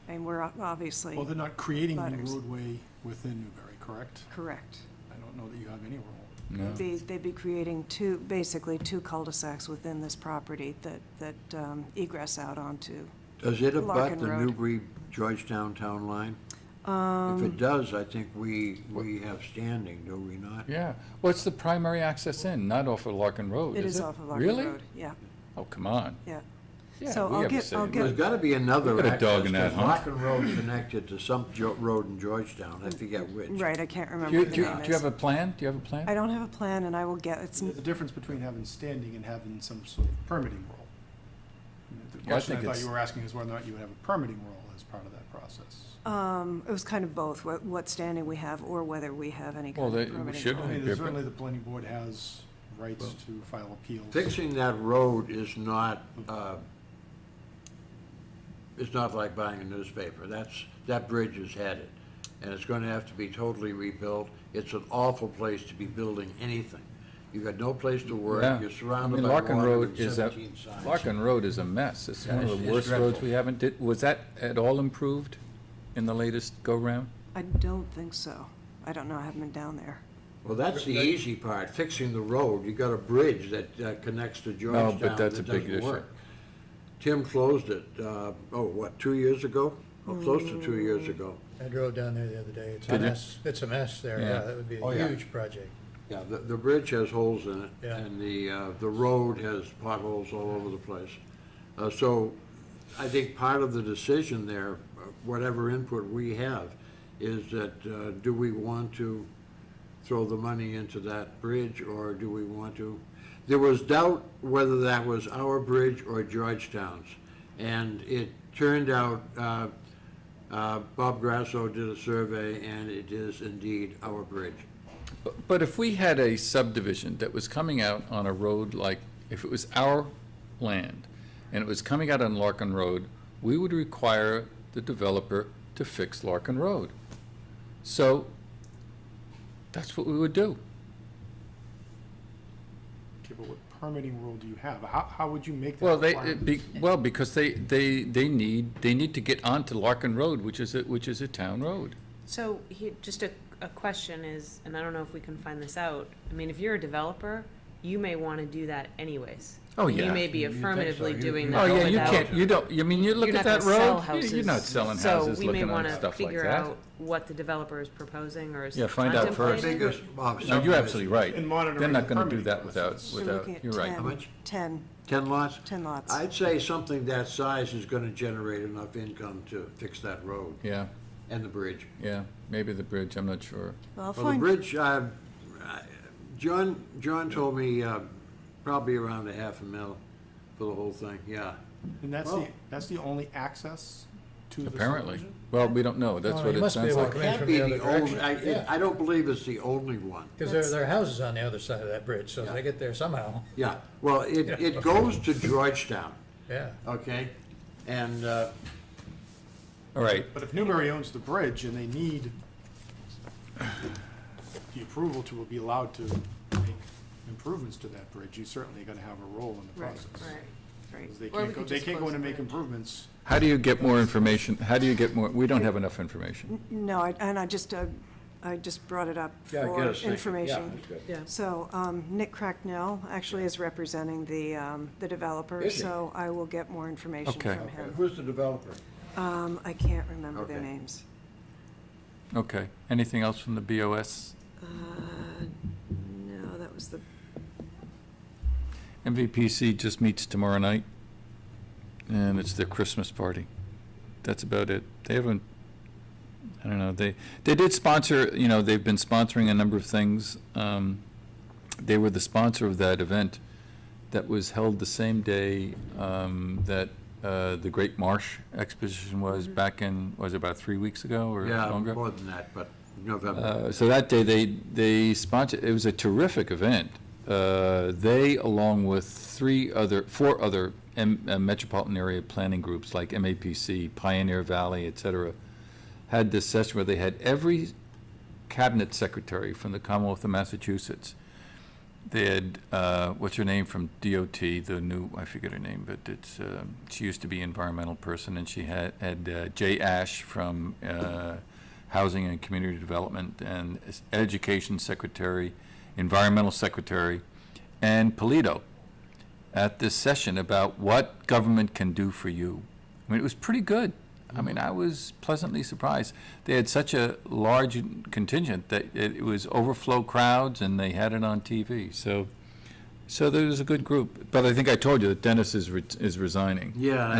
And we're obviously. Well, they're not creating the butters. roadway within Newbury, correct? Correct. I don't know that you have any role. No. They'd be creating basically two cul-de-sacs within this property that egress out onto. Does it abut Larkin the Road. Newbury-Georgetown town line? If it does, I think we have standing, do we not? Yeah. What's the primary access in? Not off of Larkin Road, It is is it? off of Larkin Really? Road, yeah, Oh, come on. yeah. Yeah, So we I'll have a get, say I'll in There's get, gotta be another Put a access, dog in that 'cause hunt. Larkin Road connected to some road in Georgetown, I forget which. right, I can't Do remember you, what the do you name do you have is. a plan? Do you have a plan? I don't have a plan, and I will get, it's, The difference between having standing and having some sort of permitting role. The Yeah, I question I think thought it's- you were asking is whether or not you would have a permitting role as part of that process. it was kind of both, what standing we have, or whether we have any Well, kind of we permitting. should. role. I mean, Yeah, certainly the planning board has rights to file appeals. Fixing that road is not like buying a newspaper. That bridge is headed, and it's gonna have to be totally rebuilt. It's an awful place to be building anything. You've got no place to work, Yeah. you're I surrounded mean, by Larkin water Road and is 17 signs. Larkin Road is a mess. It's one of It's the worst roads dreadful. we haven't was that at all improved in the latest go-round? I don't think so. I don't know, I haven't been down there. Well, that's the easy part, fixing the road. You got a bridge that connects to Georgetown but that's that a big doesn't issue. work. Tim closed it, 2 years ago? Oh, close to 2 years ago. I drove down there the other day. It's a Did you? mess. It's a mess there. Yeah. Yeah, that would be Oh, a yeah. huge project. Yeah, the bridge has holes in it, Yeah. and the road has potholes all over the place. So I think part of the decision there, whatever input we have, is that do we want to throw the money into that bridge, or do we want to? There was doubt whether that was our bridge or Georgetown's, and it turned out, Bob Grasso did a survey, and it is indeed our bridge. But if we had a subdivision that was coming out on a road like, if it was our land, and it was coming out on Larkin Road, we would require the developer to fix Larkin Road. So, that's what we would do. Okay, but what permitting rule do you have? How would you make that Well, requirement? because they need to get onto Larkin Road, which is a town road. So, just a question is, and I don't know if we can find this out, I mean, if you're a developer, you may want to do that anyways. Oh, And yeah. You may be You think so. affirmatively You- doing you- that Oh, yeah, you without- can't, you don't, I mean, you look You're at not that gonna sell road, houses. you're not selling So houses we may looking want on to stuff like figure that. out what the developer is proposing or is Yeah, find out first. contemplating. Biggest, No, you're subdivision. absolutely right. And monitoring They're not the gonna do permitting that without, process. We're without, looking at you're right. 10. How much? 10, 10 lots? 10 lots. I'd say something that size is gonna generate enough income to fix that road Yeah, and the bridge. yeah, maybe the bridge, I'm not sure. Well, I'll Well, the find, bridge, John told me, probably around $500,000 for the whole thing, yeah. And Well- that's the only access to the Apparently. subdivision? Well, we don't know, that's Well, what you it must be sounds able like. to come in Can't from be the other the only, direction. Yeah. I don't believe it's the only one. Because there are houses on the other side of that bridge, so they get there somehow. Yeah, well, it goes to Georgetown, Yeah. okay? And, All right, But if Newbury owns the bridge and they need the approval to be allowed to make improvements to that bridge, you certainly gotta have a role in the Right, process. right, right. 'Cause they Or we can't go, could they just can't go close in and the make bridge. improvements. how do you get more information, we don't have enough information. no, and I just brought it up Yeah, get for us thinking. information. Yeah, that's good. Yeah. So, Nick Cracknell actually is representing the developer, Is he? so I will get more information Okay. from him. who's the developer? I can't remember their Okay. names. Okay, anything else from the BOS? No, that was the, MVPC just meets tomorrow night, and it's their Christmas party. That's about it. They haven't, I don't know, they did sponsor, they've been sponsoring a number of things. They were the sponsor of that event that was held the same day that the Great Marsh Exposition was back in, was it about 3 weeks ago or Yeah, longer? more than that, but November. So that day, they sponsored, it was a terrific event. They, along with four other metropolitan area planning groups like MAPC, Pioneer Valley, et cetera, had this session where they had every cabinet secretary from the Commonwealth of Massachusetts. They had, what's her name from DOT, the new, I forget her name, but it's, she used to be environmental person, and she had Jay Ash from Housing and Community Development, and Education Secretary, Environmental Secretary, and Polito at this session about what government can do for you. I mean, it was pretty good. I mean, I was pleasantly surprised. They had such a large contingent that it was overflow crowds, and they had it on TV. So there was a good group. But I think I told you that Dennis is resigning. Yeah, And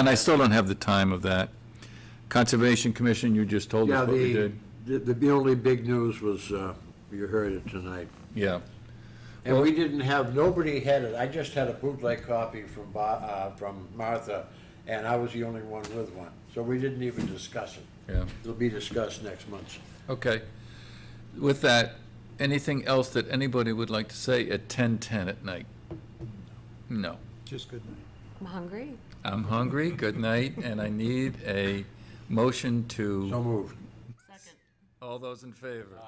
I still don't have the time of that. Conservation Commission, you just told Yeah, us what we did. the only big news was, you heard it tonight. Yeah. And we didn't have, nobody had it, I just had a bootleg copy from Martha, and I was the only one with one. So we didn't even discuss it. Yeah. It'll be discussed next month. Okay. With that, anything else that anybody would like to say at 10:10 at night? No. Just good night. I'm hungry. I'm hungry, good night, and I need a motion to. So moved. All those in favor?